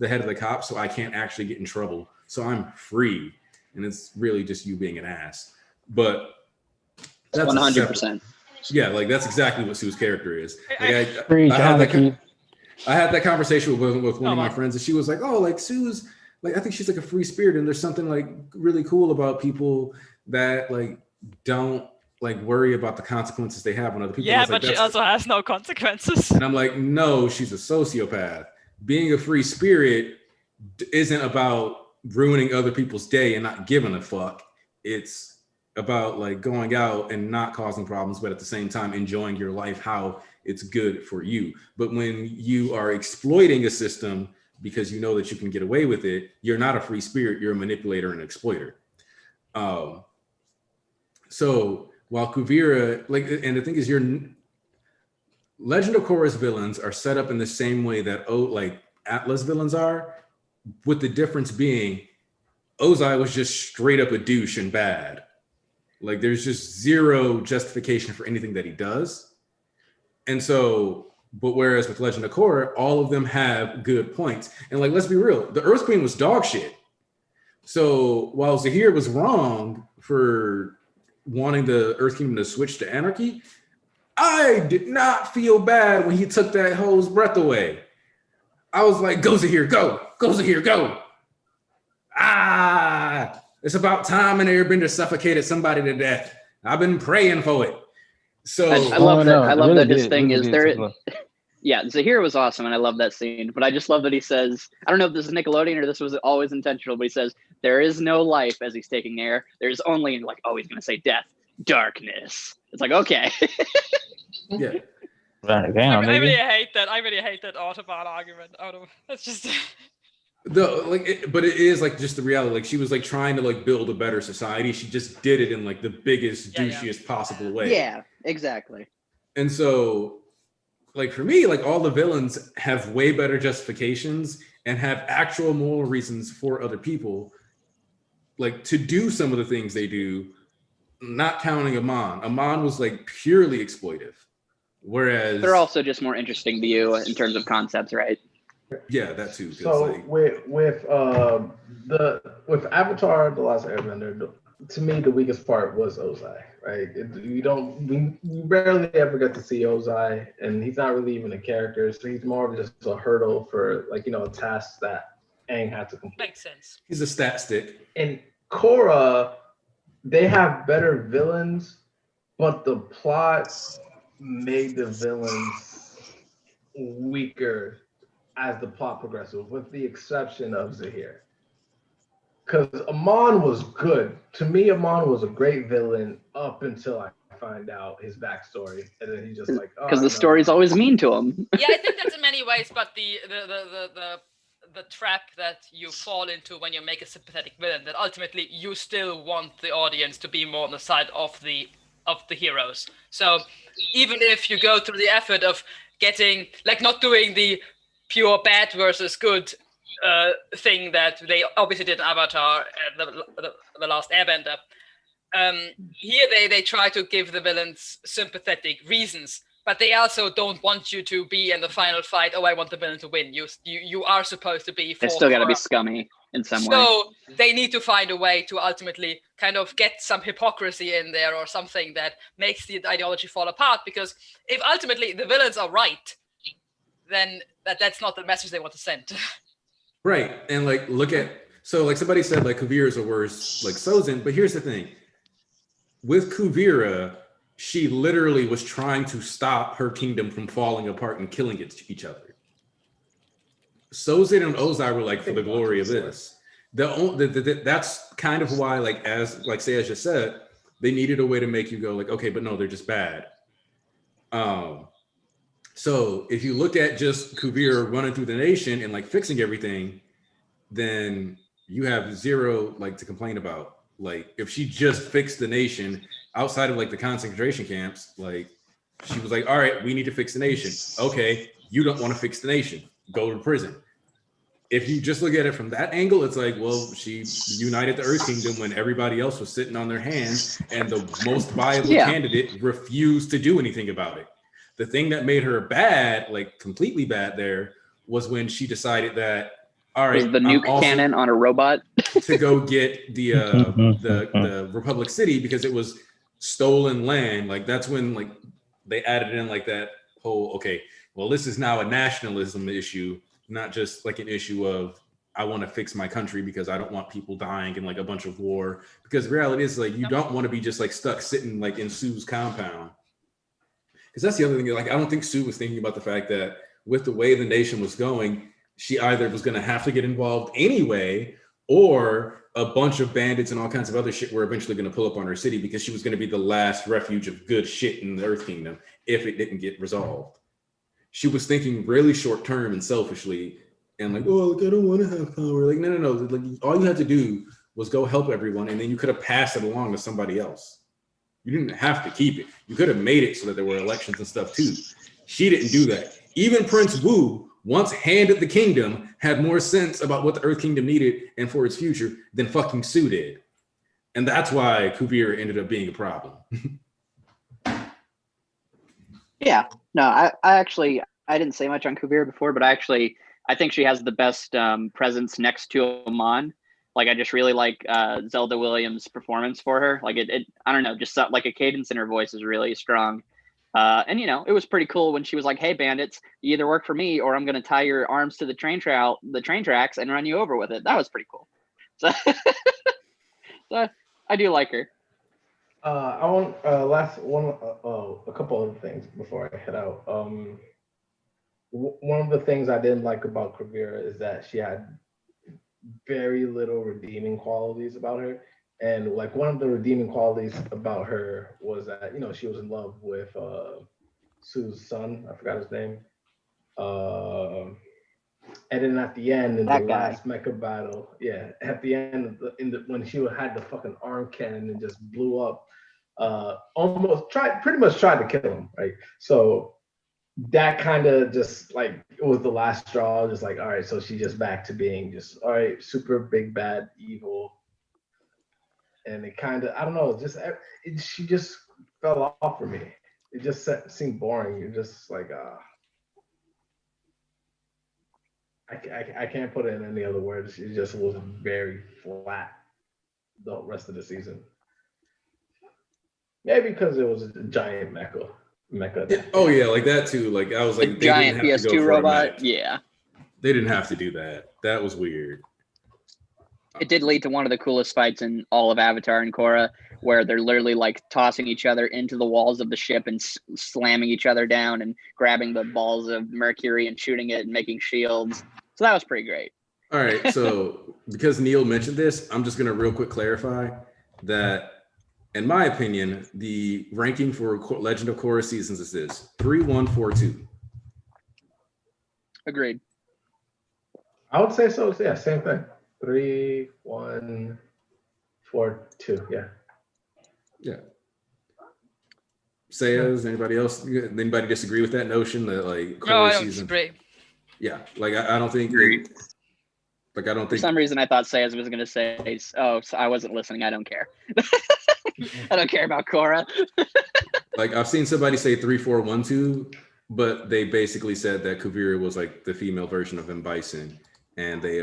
head of the cops, so I can't actually get in trouble. So I'm free. And it's really just you being an ass. But that's 100%. Yeah, like that's exactly what Sue's character is. Like, I had that conversation with one of my friends, and she was like, oh, like Sue's, like, I think she's like a free spirit. And there's something like really cool about people that like don't like worry about the consequences they have on other people. Yeah, like, but she also has no consequences. And I'm like, no, she's a sociopath. Being a free spirit isn't about ruining other people's day and not giving a fuck. It's about like going out and not causing problems, but at the same time enjoying your life how it's good for you. But when you are exploiting a system because you know that you can get away with it, you're not a free spirit, you're a manipulator and exploiter. So while Kuvira, like, and the thing is, your Legend of Korra's villains are set up in the same way that like Atlas villains are, with the difference being Ozai was just straight up a douche and bad. Like there's just zero justification for anything that he does. And so, but whereas with Legend of Korra, all of them have good points. And like, let's be real, the Earth Queen was dog shit. So while Zahir was wrong for wanting the Earth Kingdom to switch to anarchy, I did not feel bad when he took that hoe's breath away. I was like, go Zahir, go. Go Zahir, go. Ah, it's about time an airbender suffocated somebody to death. I've been praying for it. So I love that. I love that his thing is there. Yeah, Zahir was awesome, and I love that scene. But I just love that he says, I don't know if this is Nickelodeon or this was always intentional, but he says, there is no life as he's taking air. There's only, like, oh, he's going to say death, darkness. It's like, okay. Yeah. Damn, I really hate that. I really hate that Autobahn argument. That's just... But it is like just the reality. Like she was like trying to like build a better society. She just did it in like the biggest, douchiest possible way. Yeah, exactly. And so, like for me, like all the villains have way better justifications and have actual moral reasons for other people, like to do some of the things they do. Not counting Amon. Amon was like purely exploitive, whereas they're also just more interesting to you in terms of concepts, right? Yeah, that too. So like, with Avatar: The Last Airbender, to me the weakest part was Ozai. Right? We rarely ever get to see Ozai, and he's not really even a character. So he's more of just a hurdle for like a task that Aang had to complete. Makes sense. He's a stat stick. In Korra, they have better villains, but the plot made the villains weaker as the plot progresses, with the exception of Zahir. Because Amon was good. To me, Amon was a great villain up until I find out his backstory. And then he just like... Because the story's always mean to him. Yeah, I think that's in many ways, but the trap that you fall into when you make a sympathetic villain, that ultimately you still want the audience to be more on the side of the heroes. So even if you go through the effort of getting, like not doing the pure bad versus good thing that they obviously did in Avatar, the Last Airbender. Here they try to give the villains sympathetic reasons, but they also don't want you to be in the final fight. Oh, I want the villain to win. You are supposed to be. They still got to be scummy in some way. So they need to find a way to ultimately kind of get some hypocrisy in there or something that makes the ideology fall apart. Because if ultimately the villains are right, then that's not the message they want to send. Right. And like, so like somebody said like Kuvira is a worse like Sozin, but here's the thing. With Kuvira, she literally was trying to stop her kingdom from falling apart and killing each other. Sozin and Ozai were like, for the glory of this. That's kind of why, like, as Sayaz just said, they needed a way to make you go like, okay, but no, they're just bad. So if you look at just Kuvira running through the nation and like fixing everything, then you have zero like to complain about. Like if she just fixed the nation outside of like the concentration camps, like she was like, all right, we need to fix the nation. Okay, you don't want to fix the nation. Go to prison. If you just look at it from that angle, it's like, well, she united the Earth Kingdom when everybody else was sitting on their hands and the most viable candidate refused to do anything about it. The thing that made her bad, like completely bad there, was when she decided that, all right, was the nuke cannon on a robot to go get the Republic City because it was stolen land. Like that's when like they added in like that whole, okay, well, this is now a nationalism issue, not just like an issue of I want to fix my country because I don't want people dying in like a bunch of war. Because the reality is like you don't want to be just like stuck sitting like in Sue's compound. Because that's the other thing, like I don't think Sue was thinking about the fact that with the way the nation was going, she either was going to have to get involved anyway, or a bunch of bandits and all kinds of other shit were eventually going to pull up on her city because she was going to be the last refuge of good shit in the Earth Kingdom if it didn't get resolved. She was thinking really short term and selfishly, and like, oh, like, I don't want to have power. Like, no. Like, all you had to do was go help everyone, and then you could have passed it along to somebody else. You didn't have to keep it. You could have made it so that there were elections and stuff too. She didn't do that. Even Prince Wu once handed the kingdom, had more sense about what the Earth Kingdom needed and for its future than fucking Sue did. And that's why Kuvira ended up being a problem. Yeah, no, I didn't say much on Kuvira before, but I think she has the best presence next to Amon. Like, I just really like Zelda Williams' performance for her. Like, it I don't know, just like a cadence in her voice is really strong. And it was pretty cool when she was like, "Hey, bandits, you either work for me or I'm going to tie your arms to the train tracks and run you over with it." That was pretty cool. So, so I do like her. I want a couple other things before I head out. One of the things I didn't like about Kuvira is that she had very little redeeming qualities about her. And like one of the redeeming qualities about her was that, she was in love with Sue's son. I forgot his name. And then at the end, in the last mecha battle, at the end, when she had the fucking arm cannon and just blew up, pretty much tried to kill him, right? So that kind of just like, it was the last straw. Just like, all right, so she's just back to being just, all right, super big bad evil. And it kind of, I don't know, she just fell off for me. It just seemed boring. You're just like, I can't put it in any other words. It just was very flat the rest of the season. Maybe because it was a giant mecha. Oh yeah, like that too. Like I was like, the giant PS2 robot. Yeah, they didn't have to do that. That was weird. It did lead to one of the coolest fights in all of Avatar and Korra, where they're literally like tossing each other into the walls of the ship and slamming each other down and grabbing the balls of mercury and shooting it and making shields. So that was pretty great. All right, so because Neil mentioned this, I'm just gonna real quick clarify that, in my opinion, the ranking for Legend of Korra seasons is this: 3, 1, 4, 2. Agreed. I would say so. Yeah, same thing. 3, 1, 4, 2. Yeah. Yeah. Sayas, anybody else? Anybody disagree with that notion that like Korra no, I don't season? disagree. Yeah, like I don't think. Like I don't think. For some reason, I thought Sayas was going to say, "Oh, so I wasn't listening. I don't care. I don't care about Korra." Like I've seen somebody say 3, 4, 1, 2, but they basically said that Kuvira was like the female version of M. Bison, and they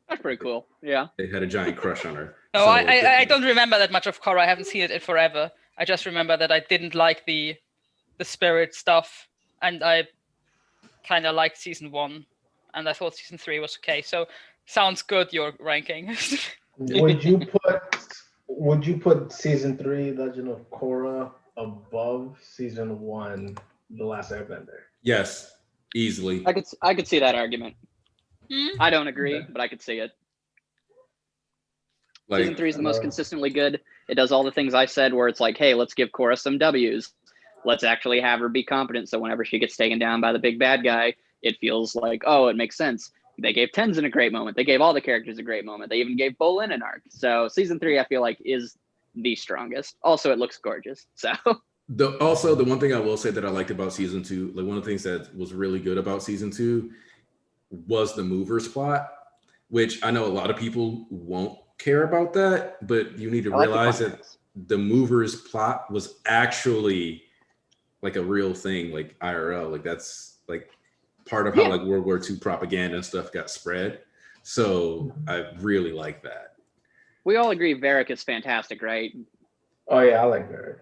That's pretty cool. Yeah. They had a giant crush on her. No, so I don't remember that much of Korra. I haven't seen it in forever. I just remember that I didn't like the spirit stuff, and I kind of liked season 1, and I thought season 3 was okay. So sounds good, your ranking. Would you put season 3 Legend of Korra above season 1 The Last Airbender? Yes, easily. I could see that argument. I don't agree, but I could see it. Like, season 3 is the most consistently good. It does all the things I said, where it's like, hey, let's give Korra some W's. Let's actually have her be competent, so whenever she gets taken down by the big bad guy, it feels like, oh, it makes sense. They gave Tenzin a great moment. They gave all the characters a great moment. They even gave Bolin an arc. So season 3, I feel like, is the strongest. Also, it looks gorgeous. So also the one thing I will say that I liked about season 2, like one of the things that was really good about season 2 was the movers plot, which I know a lot of people won't care about that, but you need to realize that the movers plot was actually like a real thing, like IRL. Like that's like part of how like World War II propaganda and stuff got spread. So I really like that. We all agree Varric is fantastic, right? Oh yeah, I like Varric.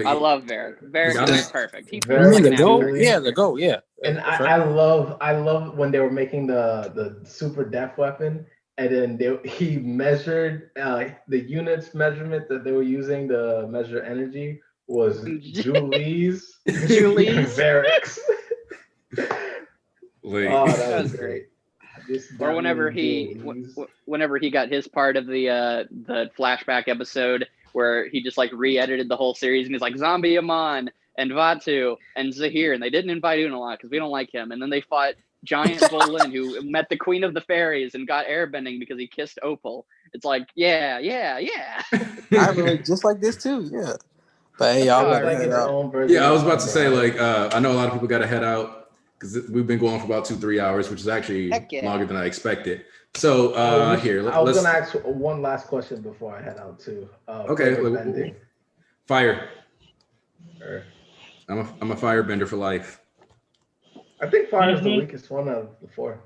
I love Varric. Varric is perfect. He's the goat, yeah. And I love when they were making the super def weapon, and then he measured the units measurement that they were using to measure energy was Julie's Varric's. Oh, that was great. Or whenever he got his part of the flashback episode where he just like re-edited the whole series and he's like Zombie Amon and Vatu and Zahir, and they didn't invite Unalaq because we don't like him, and then they fought Giant Bolin who met the Queen of the Fairies and got airbending because he kissed Opal. It's like yeah. I relate just like this too, But hey, y'all gotta head out. Yeah, I was about to say, like, I know a lot of people got to head out. because we've been going for about 2-3 hours, which is actually longer than I expected. So here, I was gonna ask one last question before I head out too. Okay, fire. I'm a firebender for life. I think fire is the weakest one of the four.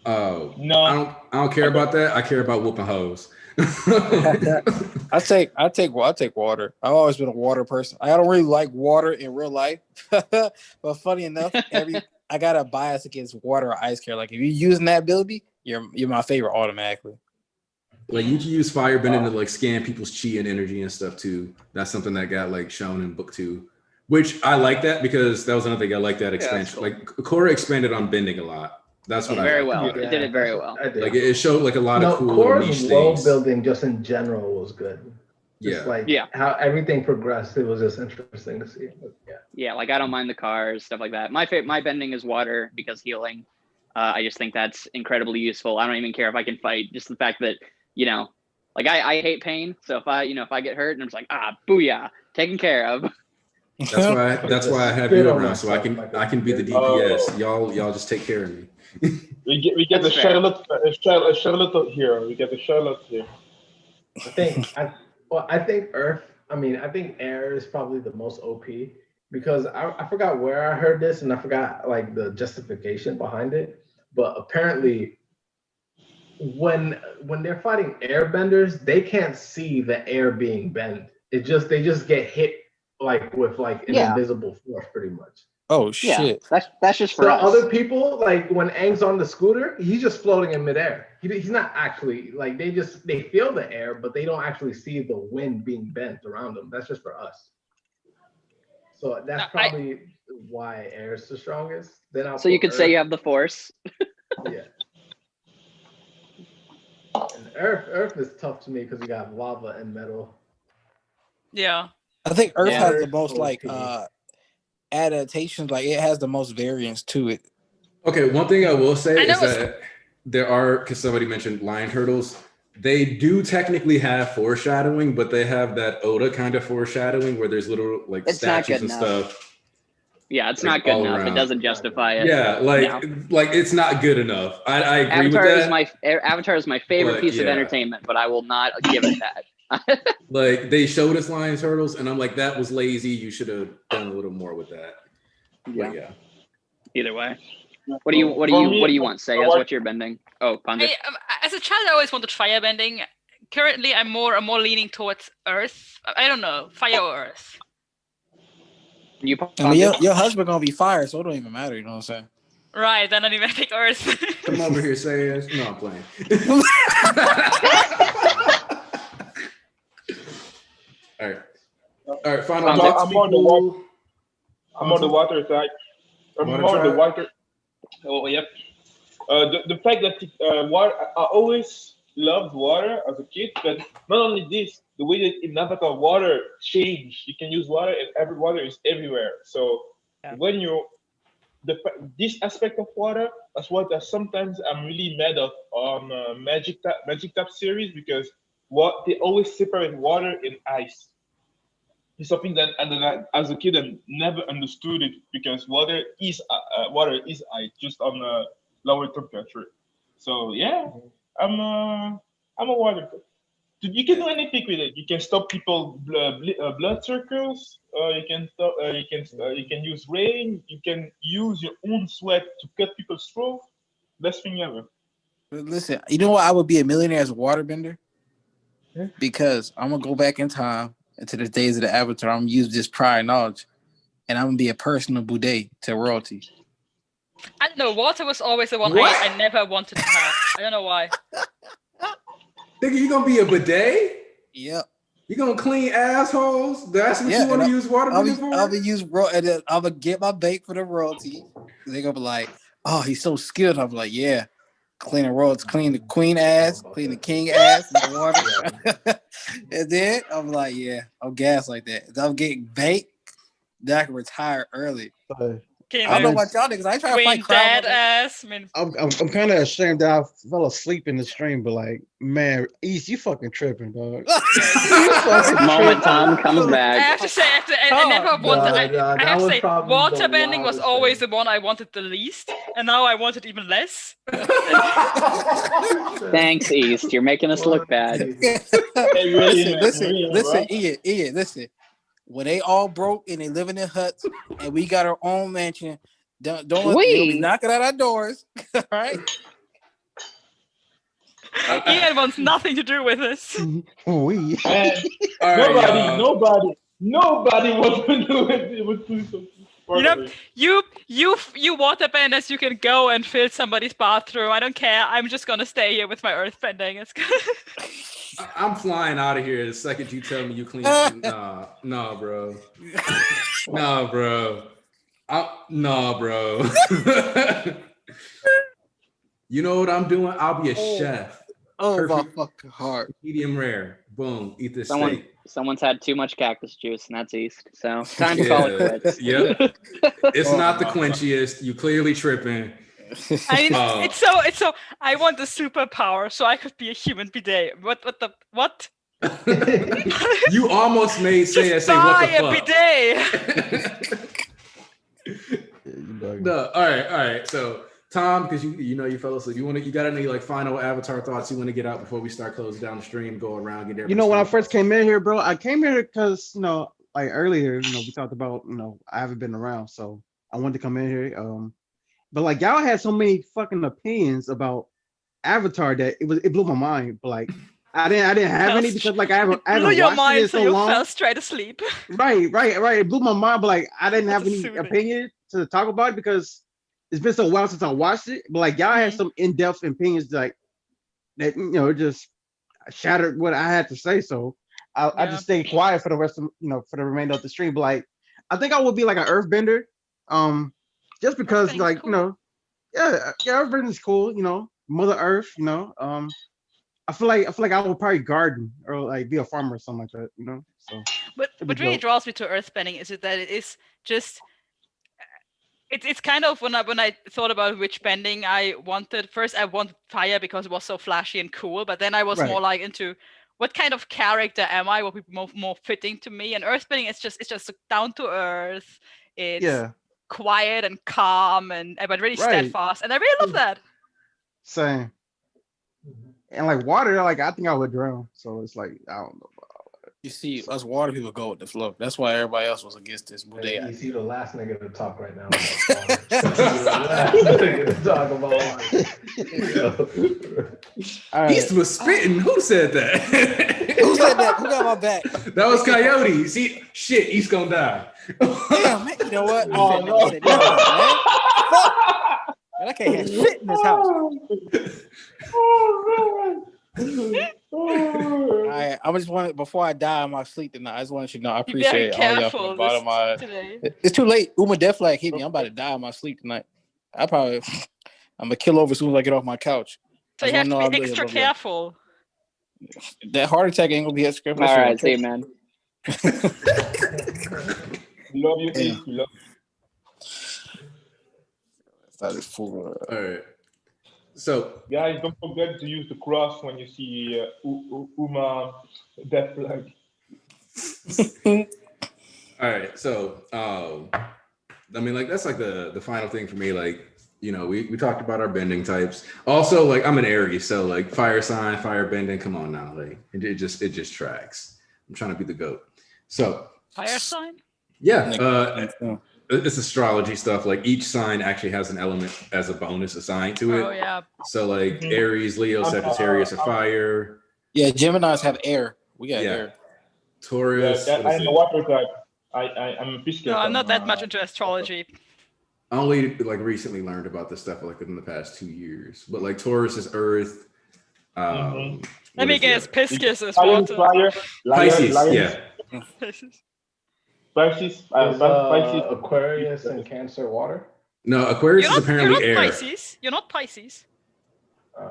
Oh no, I don't care about that. I care about whooping hoes. I take water. I've always been a water person. I don't really like water in real life, but funny enough, I got a bias against water or ice care. Like if you're using that ability, you're my favorite automatically. Like you can use firebending to like scan people's chi and energy and stuff too. That's something that got like shown in book 2, which I like that because that was another thing I like that expansion. Cool. Like Korra expanded on bending a lot. That's what very well. It did it very well. Like it showed like a lot of cool Korra's world building just in general was good. Just how everything progressed, it was just interesting to see. Yeah, like I don't mind the cars, stuff like that. My bending is water because healing. I just think that's incredibly useful. I don't even care if I can fight. Just the fact that like I hate pain. So if I get hurt and I'm just like booyah, taken care of. That's why I have you around, so I can be the DPS. Y'all just take care of me. we get the Charlotte here. We get the Charlotte here. I think Earth. I think air is probably the most OP because I forgot where I heard this and I forgot like the justification behind it. But apparently, when they're fighting airbenders, they can't see the air being bent. They just get hit like with like an invisible force, pretty much. Oh shit! Yeah, that's just for us. Other people, like when Aang's on the scooter, he's just floating in midair. He's not actually like they feel the air, but they don't actually see the wind being bent around them. That's just for us. So that's probably why air is the strongest. Then so you could say you have the force. Yeah. And Earth is tough to me because you got lava and metal. Yeah. I think Earth has the most adaptations. Like it has the most variance to it. Okay, one thing I will say is that there are, because somebody mentioned lion turtles, they do technically have foreshadowing, but they have that Oda kind of foreshadowing where there's little like statues and stuff. Yeah, it's not good enough. It doesn't justify it. Yeah, like it's not good enough. I agree with that. Avatar is my favorite piece of entertainment, but I will not give it that. Like they showed us lion turtles, and I'm like, that was lazy. You should have done a little more with that. Yeah. Either way, what do you want? Say as what you're bending. Oh, Pandit. As a child, I always wanted fire bending. Currently, I'm more leaning towards earth. I don't know, fire or earth. Your husband gonna be fire, so it don't even matter. You know what I'm saying? Right, then I need to pick earth. Come over here, say it. No, I'm playing. All right. Final thoughts. I'm on the water side. I'm on the water. Oh, yep. The fact that water, I always loved water as a kid, but not only this, the way that in Avatar water changed. You can use water, and every water is everywhere. So when this aspect of water, that's what sometimes I'm really mad of on Magic Tap series, because they always separate water and ice. It's something that as a kid I never understood it, because water is ice, just on a lower temperature. So yeah, I'm a water. You can do anything with it. You can stop people blood circles. You can use rain. You can use your own sweat to cut people's throat. Best thing ever. Listen, you know what? I would be a millionaire as a waterbender, because I'm gonna go back in time into the days of the Avatar. I'm gonna use this prior knowledge, and I'm gonna be a personal boudet to royalty. I don't know. Water was always the one I never wanted to have. I don't know why. Nigga, you gonna be a bidet? Yep. You gonna clean assholes? That's what you want to use water for? I'm gonna get my bait for the royalty. They're gonna be like, "Oh, he's so skilled." I'm like, "Yeah, clean the queen ass, clean the king ass in the water." And then I'm like, "Yeah, I'm gas like that. If I'm getting bait, then I can retire early." Came I don't know in about y'all niggas. I ain't trying to between fight crowd. dead ass. I mean, I'm kind of ashamed that I fell asleep in the stream, but like, man, East, you fucking tripping, dog. You fucking Moment Tom tripping. comes I back. have to say, I never wanted. I have to say, waterbending was always the one I wanted the least, and now I want it even less. Thanks, East. You're making us look bad. Listen, Ian, listen. When they all broke and they living in huts, and we got our own mansion, don't be knocking at our doors, all right? Ian wants nothing to do with this. We. Nobody wants to do it with Pluto. You know, you waterbenders, you can go and fill somebody's bathroom. I don't care. I'm just gonna stay here with my earthbending. It's I'm flying out of here the second you tell me you clean. Nah, bro. Nah, bro. Nah, bro. You know what I'm doing? I'll be a chef. Oh, Perfect. my fucking heart. Medium rare. Boom. Eat this steak. Someone's had too much cactus juice, and that's East. So time to call it quits. Yep. It's not the quenchiest. You clearly tripping. I mean, it's so. I want the superpower, so I could be a human bidet. What? You almost made say what the fuck. No, all right. So Tom, because you know you fell asleep. You got any like final Avatar thoughts you want to get out before we start closing down the stream, go around, get there. You know, when I first came in here, bro, I came here because like earlier, we talked about I haven't been around, so I wanted to come in here. But like y'all had so many fucking opinions about Avatar that it blew my mind. But like I didn't have any because like I haven't watched it so you long. fell straight asleep. Right. It blew my mind, but like I didn't have any opinion to talk about it because it's been so while since I watched it. But like y'all had some in-depth opinions like that, just shattered what I had to say. So I just stayed quiet for the rest of for the remainder of the stream. But like I think I would be like an earthbender. Just because like cool. Earthbender is cool, Mother Earth, I feel like I would probably garden or like be a farmer or something like that, So what really draws me to earthbending is that it is just it's kind of when I thought about which bending I wanted. First I wanted fire because it was so flashy and cool, but then I was more like into what kind of character am I? What would be more fitting to me? And earthbending it's just down to earth. It's quiet and calm but really steadfast, and I really love that. Same. And like water, like I think I would drown. So it's like I don't know. You see, us water people go with the flow. That's why everybody else was against this. You see the last nigga to talk right now. Talk about water. East was spitting. Who said that? Who said that? Who got my back? That was Coyote. See, shit, East gonna die. Damn, man, you know what? Oh, no. Fuck. Man, I can't have shit in this house. I just want before I die in my sleep tonight. I just want you to know I appreciate all y'all from the bottom of my. It's too late. Uma Death Flag hit me. I'm about to die in my sleep tonight. I'm gonna kill over as soon as I get off my couch. So you have to be extra careful. That heart attack ain't gonna be as careful. All right, see you, man. Love you, Keith. Love you. That is full. All right. So, guys, don't forget to use the cross when you see Uma Death Flag. All right. So, I mean, like that's like the final thing for me. Like, we talked about our bending types. Also, like I'm an Aries, so like fire sign, fire bending. Come on now, like it just tracks. I'm trying to be the GOAT. So fire sign. Yeah. It's astrology stuff. Like each sign actually has an element as a bonus assigned to it. Oh yeah. So like Aries, Leo, Sagittarius are fire. Yeah, Geminis have air. We got air. Taurus. I'm a water type. I'm a fish type. No, I'm not that much into astrology. I only like recently learned about this stuff like within the past 2 years. But like Taurus is Earth. Let me guess. Pisces is water. Pisces. Yeah. Pisces, Aquarius and Cancer water? No, Aquarius is apparently air. Pisces. You're not Pisces.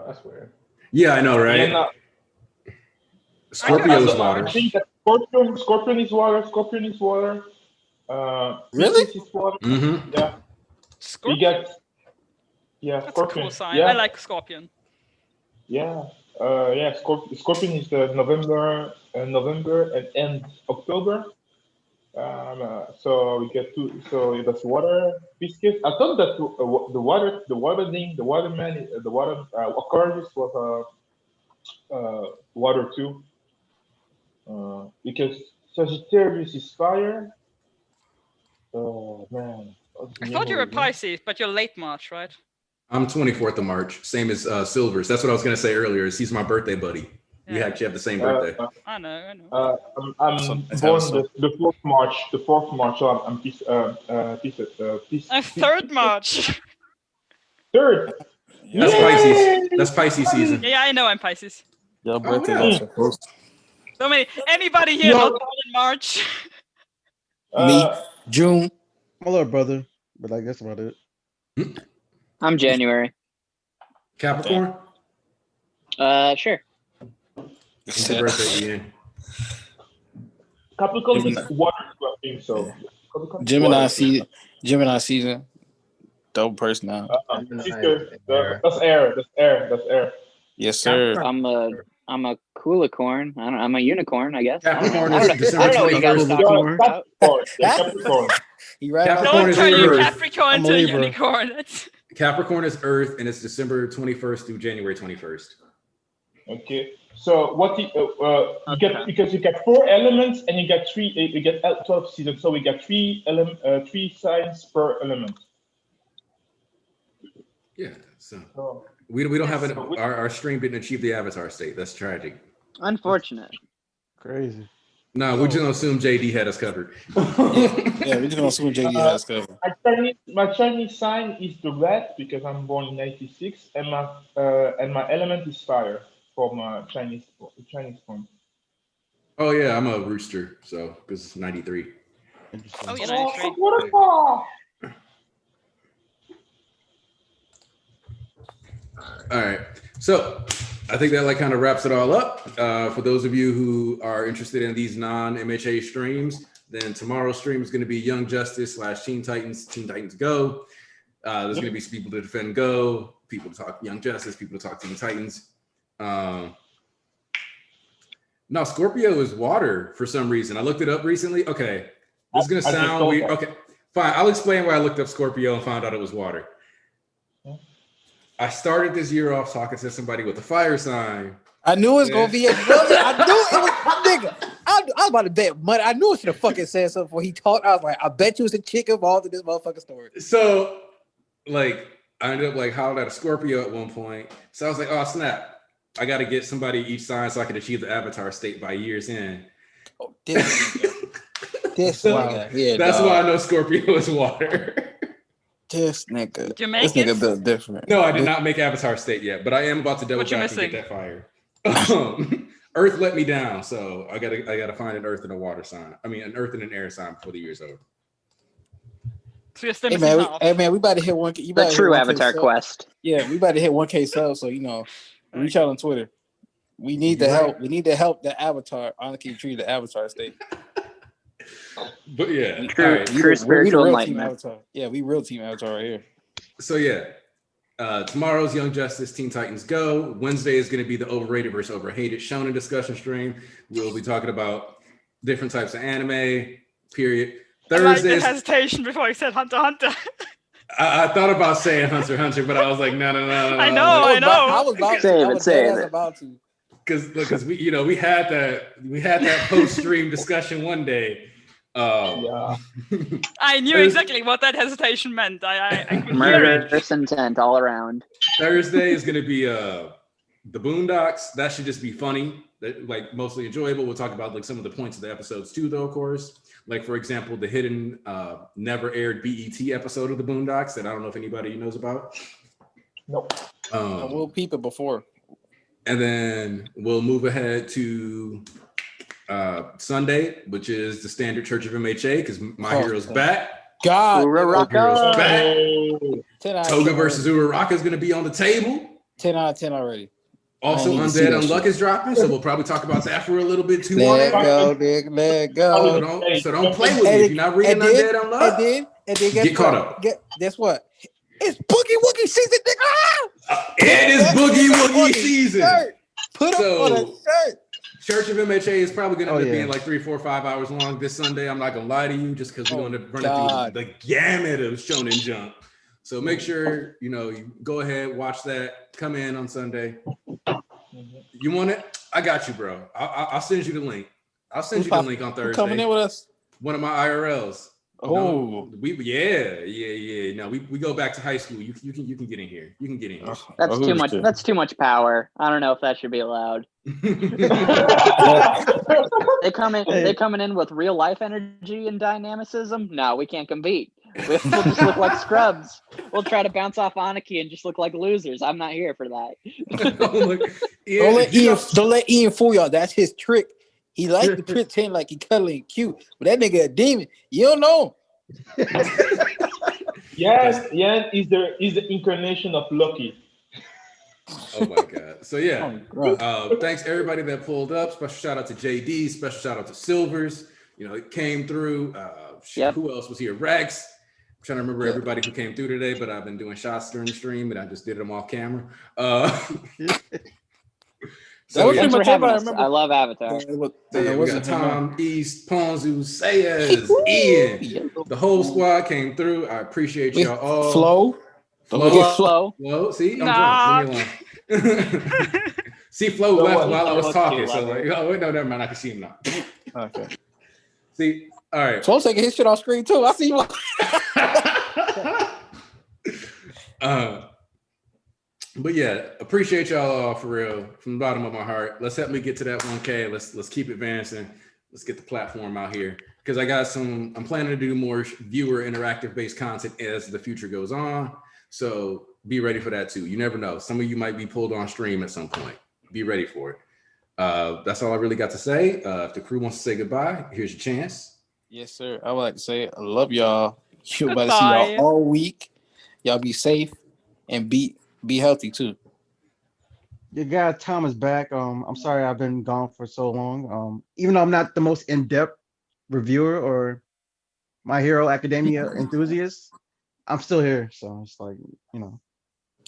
That's weird. Yeah, I know, right? Scorpio is water. I think that Scorpion is water. Scorpion is water. Really? Is water. Mm-hmm. Yeah. You get That's Scorpion. a cool sign. Yeah. I like Scorpion. Yeah. Scorpion is the November and end October. So we get two. So that's water biscuits. I thought that the waterman, the water Aquarius was water too. Because Sagittarius is fire. Oh man. I thought you were Pisces, but you're late March, right? I'm 24th of March, same as Silver's. That's what I was gonna say earlier. Is he's my birthday buddy. We actually have the same birthday. I know. I'm born the 4th March. The 4th March. So I'm peace. 3rd March. 3rd. That's Pisces. That's Pisces season. Yeah, I know I'm Pisces. Your birthday also close. So many. Anybody here not born in March? Me, June. My little brother, but I guess about it. I'm January. Capricorn? Sure. It's your birthday, Ian. Capricorn is water, I think so. Gemini season. Dope person now. That's air. That's air. Yes, sir. I'm a coolicorn. I'm a unicorn, I guess. Capricorn I don't know what you guys are talking about. Capricorn. Capricorn is Earth. Capricorn to unicorn. Capricorn is Earth, and it's December 21st through January 21st. Okay. So what you get, because you get 4 elements and you get 12 seasons. So we get 3 signs per element. Yeah. So we don't have our stream didn't achieve the avatar state. That's tragic. Unfortunate. Crazy. No, we're just gonna assume JD had us covered. Yeah, we're just gonna assume JD had us covered. My Chinese sign is the red because I'm born in '96, and my element is fire from Chinese form. Oh yeah, I'm a rooster, so because it's 93. Oh, yeah, 93. Waterfall. All right, so I think that kind of wraps it all up. For those of you who are interested in these non-MHA streams, then tomorrow's stream is going to be Young Justice / Teen Titans Go. There's going to be some people to defend Go, people to talk Young Justice, people to talk Teen Titans. No, Scorpio is water for some reason. I looked it up recently. Okay, this is going to sound weird. Okay, fine. I'll explain why I looked up Scorpio and found out it was water. I started this year off talking to somebody with a fire sign. I knew it was gonna be a brother. I knew it was nigga. I was about to bet money. I knew it should have fucking said something before he talked. I was like, I bet you it's a chick involved in this motherfucking story. So, I ended up hollering at a Scorpio at one point. So I was like, oh snap! I got to get somebody each sign so I can achieve the avatar state by year's end. Oh, this nigga. Yeah, that's why I know Scorpio is water. This nigga. You make this nigga built different. No, I did not make Avatar State yet, but I am about to double back and get that fire. Earth let me down, so I gotta find an Earth and a water sign. I mean, an Earth and an air sign before the year's over. So hey man, we about to hit 1K. The true Avatar quest. Yeah, we about to hit 1K subs, so reach out on Twitter. We need the help. We need to help the Avatar. Honestly, treat the Avatar state. But yeah, true spiritual enlightenment. Yeah, we real team Avatar right here. So yeah, tomorrow's Young Justice Teen Titans Go. Wednesday is going to be the overrated versus overhated shonen discussion stream. We'll be talking about different types of anime. Period. Thursday. I like the hesitation before I said Hunter x Hunter. I thought about saying Hunter x Hunter, but I was like, no. I know. I was about to. Because we had that post stream discussion one day. I knew exactly what that hesitation meant. I could murderous intent all around. Thursday is going to be the Boondocks. That should just be funny, mostly enjoyable. We'll talk about some of the points of the episodes too, though. Of course, for example, the hidden never aired BET episode of the Boondocks that I don't know if anybody knows about. Nope. I will peep it before. And then we'll move ahead to Sunday, which is the Standard Church of MHA, because My Hero's back. God, Hero's back. Toga versus Uraraka is going to be on the table. 10 out of 10 already. Also, Undead Unluck is dropping, so we'll probably talk about that for a little bit too. Let go. So don't play with me if you're not reading Undead Unluck. And then get caught up. Guess what? It's Boogie Woogie season, nigga. It is Boogie Woogie season. Shirt. Put him on a shirt. Church of MHA is probably going to end up being like 3, 4, 5 hours long this Sunday. I'm not going to lie to you, just because we're going to run it through the gamut of Shonen Jump. So make sure, you go ahead, watch that. Come in on Sunday. You want it? I got you, bro. I'll send you the link. I'll send you the link on Thursday. Coming in with us? One of my IRLs. Oh, yeah. No, we go back to high school. You can get in here. You can get in here. That's too much. That's too much power. I don't know if that should be allowed. They coming in with real life energy and dynamicism. No, we can't compete. We'll just look like scrubs. We'll try to bounce off Aniki and just look like losers. I'm not here for that. Don't let Ian fool y'all. That's his trick. He likes to pretend like he cuddly and cute, but that nigga a demon. You don't know. Yes, is the incarnation of Loki. Oh my God. So thanks everybody that pulled up. Special shout out to JD. Special shout out to Silvers. It came through. Who else was here? Rex. I'm trying to remember everybody who came through today, but I've been doing shots during the stream and I just did them off camera. Thanks for having us. I love Avatar. We got Tom, East, Ponzu, Sayas, Ian. The whole squad came through. I appreciate y'all all. Flo. See, I'm drunk. Leave me alone. See, Flo left while I was talking. So never mind. I can see him now. Okay. See, all right. Flo's taking his shit off screen too. I see you. But yeah, appreciate y'all all for real, from the bottom of my heart. Let's help me get to that 1K. Let's keep advancing. Let's get the platform out here, because I'm planning to do more viewer interactive based content as the future goes on. So be ready for that too. You never know. Some of you might be pulled on stream at some point. Be ready for it. That's all I really got to say. If the crew wants to say goodbye, here's your chance. Yes, sir. I would like to say I love y'all. You're about to see y'all all week. Y'all be safe and be healthy too. Your guy Tom is back. I'm sorry I've been gone for so long. Even though I'm not the most in-depth reviewer or My Hero Academia enthusiast, I'm still here. So it's like,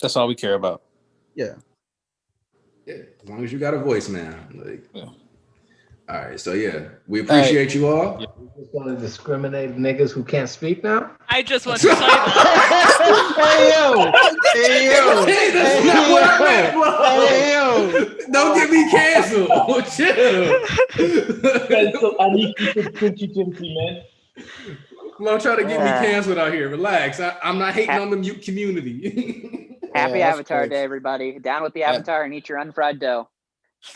that's all we care about. Yeah. Yeah, as long as you got a voice, man. All right, so we appreciate you all. You just want to discriminate niggas who can't speak now? I just want to say that. Hey, that's not what I meant. Don't get me canceled. Chill. Cancel Aniki for 2020, man. Don't try to get me canceled out here. Relax. I'm not hating on the mute community. Happy Avatar Day, everybody. Down with the Avatar and eat your unfried dough.